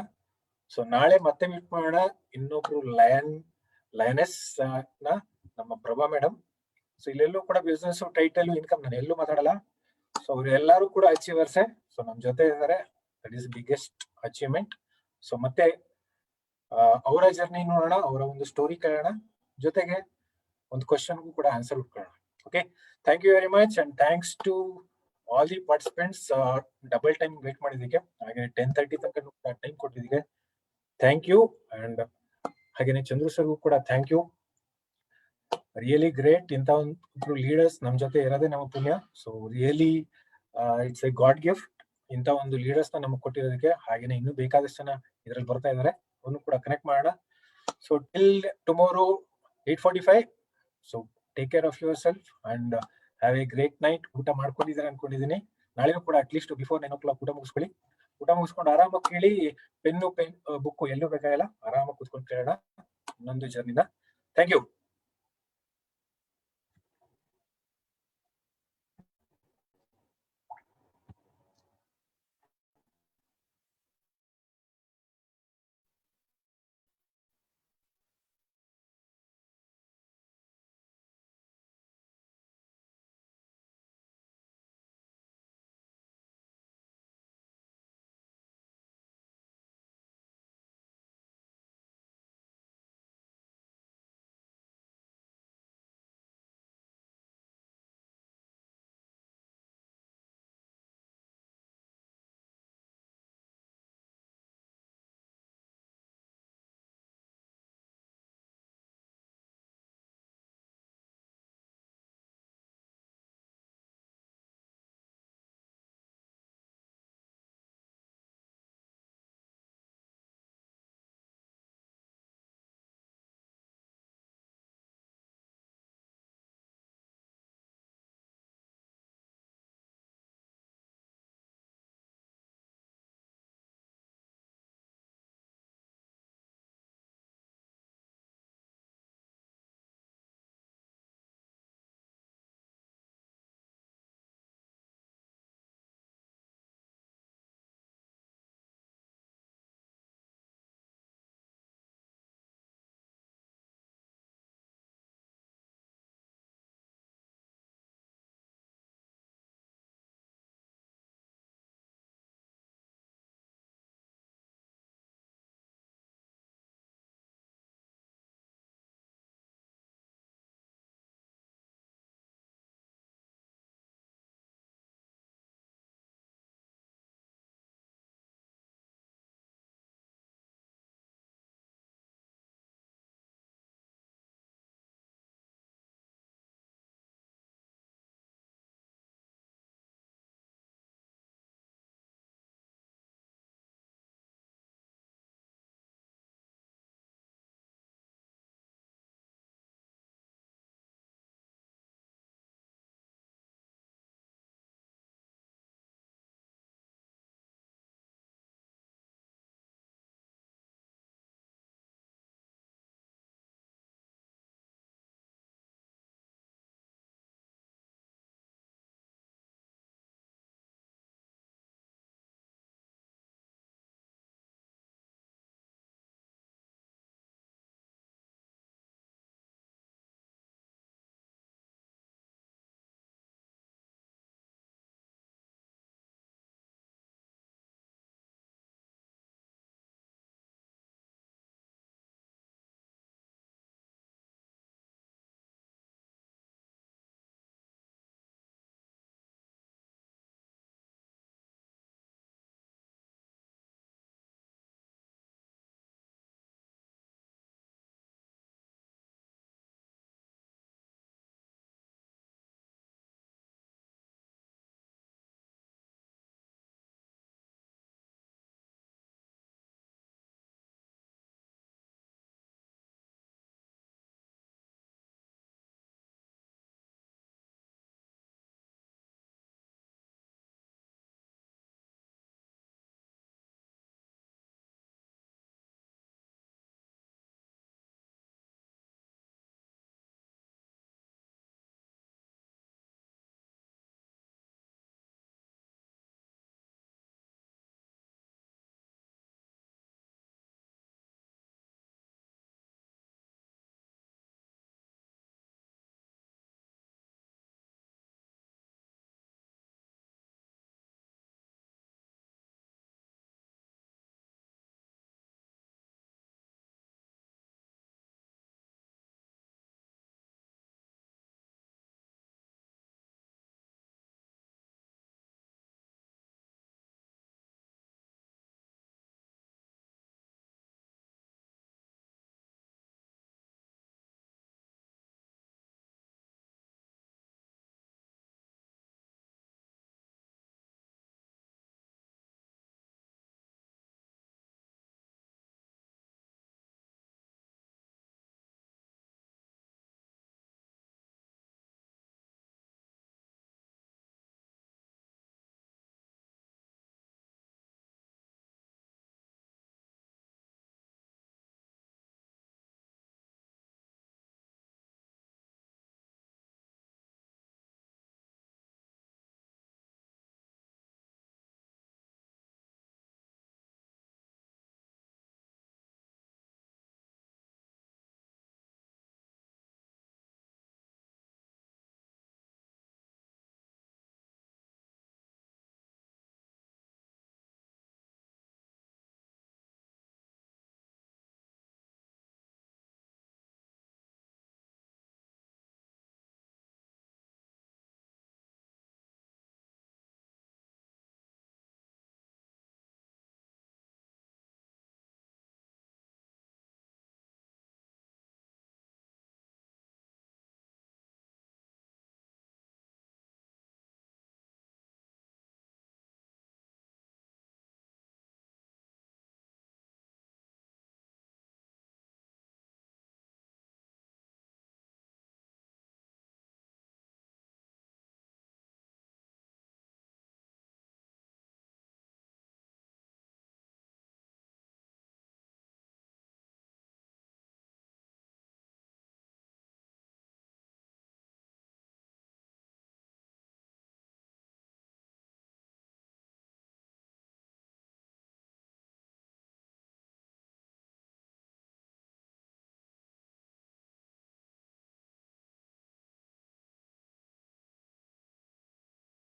ಸೊ ನಾಳೆ ಮತ್ತೆ ಮೀಟ್ ಮಾಡೋಣ. ಇನ್ನೊಬ್ರು ಲಯನೆಸ್ ನಮ್ಮ ಪ್ರಭಾ ಮೇಡಮ್. ಸೊ ಇಲ್ಲೆಲ್ಲೂ ಕೂಡ ಬಿಸ್ನೆಸ್ ಟೈಟಲ್ ಇನ್ಕಮ್ ನಾನು ಎಲ್ಲೂ ಮಾತಾಡಲ್ಲ. ಸೊ ಅವ್ರು ಎಲ್ಲರೂ ಕೂಡ ಅಚೀವರ್ಸೆ. ಸೊ ನಮ್ ಜೊತೆ ಇದ್ದಾರೆ. That is biggest achievement. So ಮತ್ತೆ ಅವರ ಜರ್ನಿ ನೋಡೋಣ, ಅವರ ಒಂದು ಸ್ಟೋರಿ ಕೇಳೋಣ, ಜೊತೆಗೆ ಒಂದು ಕ್ವಶನ್ಗೂ ಕೂಡ ಆನ್ಸರ್ ಉಟ್ಕೊಳ್ಳೋಣ. Okay, thank you very much and thanks to all the participants double time wait ಮಾಡಿದ್ದಕ್ಕೆ, ಹಾಗೆ 10:30 ತನಕ ಟೈಮ್ ಕೊಟ್ಟಿದ್ದಕ್ಕೆ ಥ್ಯಾಂಕ್ ಯು. ಅಂಡ್ ಹಾಗೇನೆ ಚಂದ್ರು ಸರ್ಗೂ ಕೂಡ ಥ್ಯಾಂಕ್ ಯು. Really great. ಇಂಥ ಒಂದು ಲೀಡರ್ಸ್ ನಮ್ ಜೊತೆ ಇರೋದೇ ನಮ್ಮ ಪುಣ್ಯ. So really it's A god gift ಇಂಥ ಒಂದು ಲೀಡರ್ಸ್ ನ ನಮಗೆ ಕೊಟ್ಟಿರೋದಕ್ಕೆ. ಹಾಗೇನೆ ಇನ್ನೂ ಬೇಕಾದಷ್ಟು ಜನ ಇದ್ರಲ್ಲಿ ಬರ್ತಾ ಇದಾರೆ, ಅವನು ಕೂಡ ಕನೆಕ್ಟ್ ಮಾಡೋಣ. So till tomorrow 8:45. So take care of your self and have A great night. ಊಟ ಮಾಡ್ಕೊಂಡಿದ್ದಾರೆ ಅನ್ಕೊಂಡಿದೀನಿ. ನಾಳೆನೂ ಕೂಡ ಅಟ್ಲೀಸ್ಟ್ ಬಿಫೋರ್ 9 o'clock ಊಟ ಮುಗಿಸ್ಕೊಳ್ಳಿ. ಊಟ ಮುಗಿಸ್ಕೊಂಡು ಆರಾಮಾಗಿ ಕೇಳಿ, ಪೆನ್ ಬುಕ್ ಎಲ್ಲೂ ಬೇಕಾಗಿಲ್ಲ, ಆರಾಮಾಗಿ ಕೂತ್ಕೊಂಡು ಕೇಳೋಣ ಇನ್ನೊಂದು ಜರ್ನಿನ. Thank you.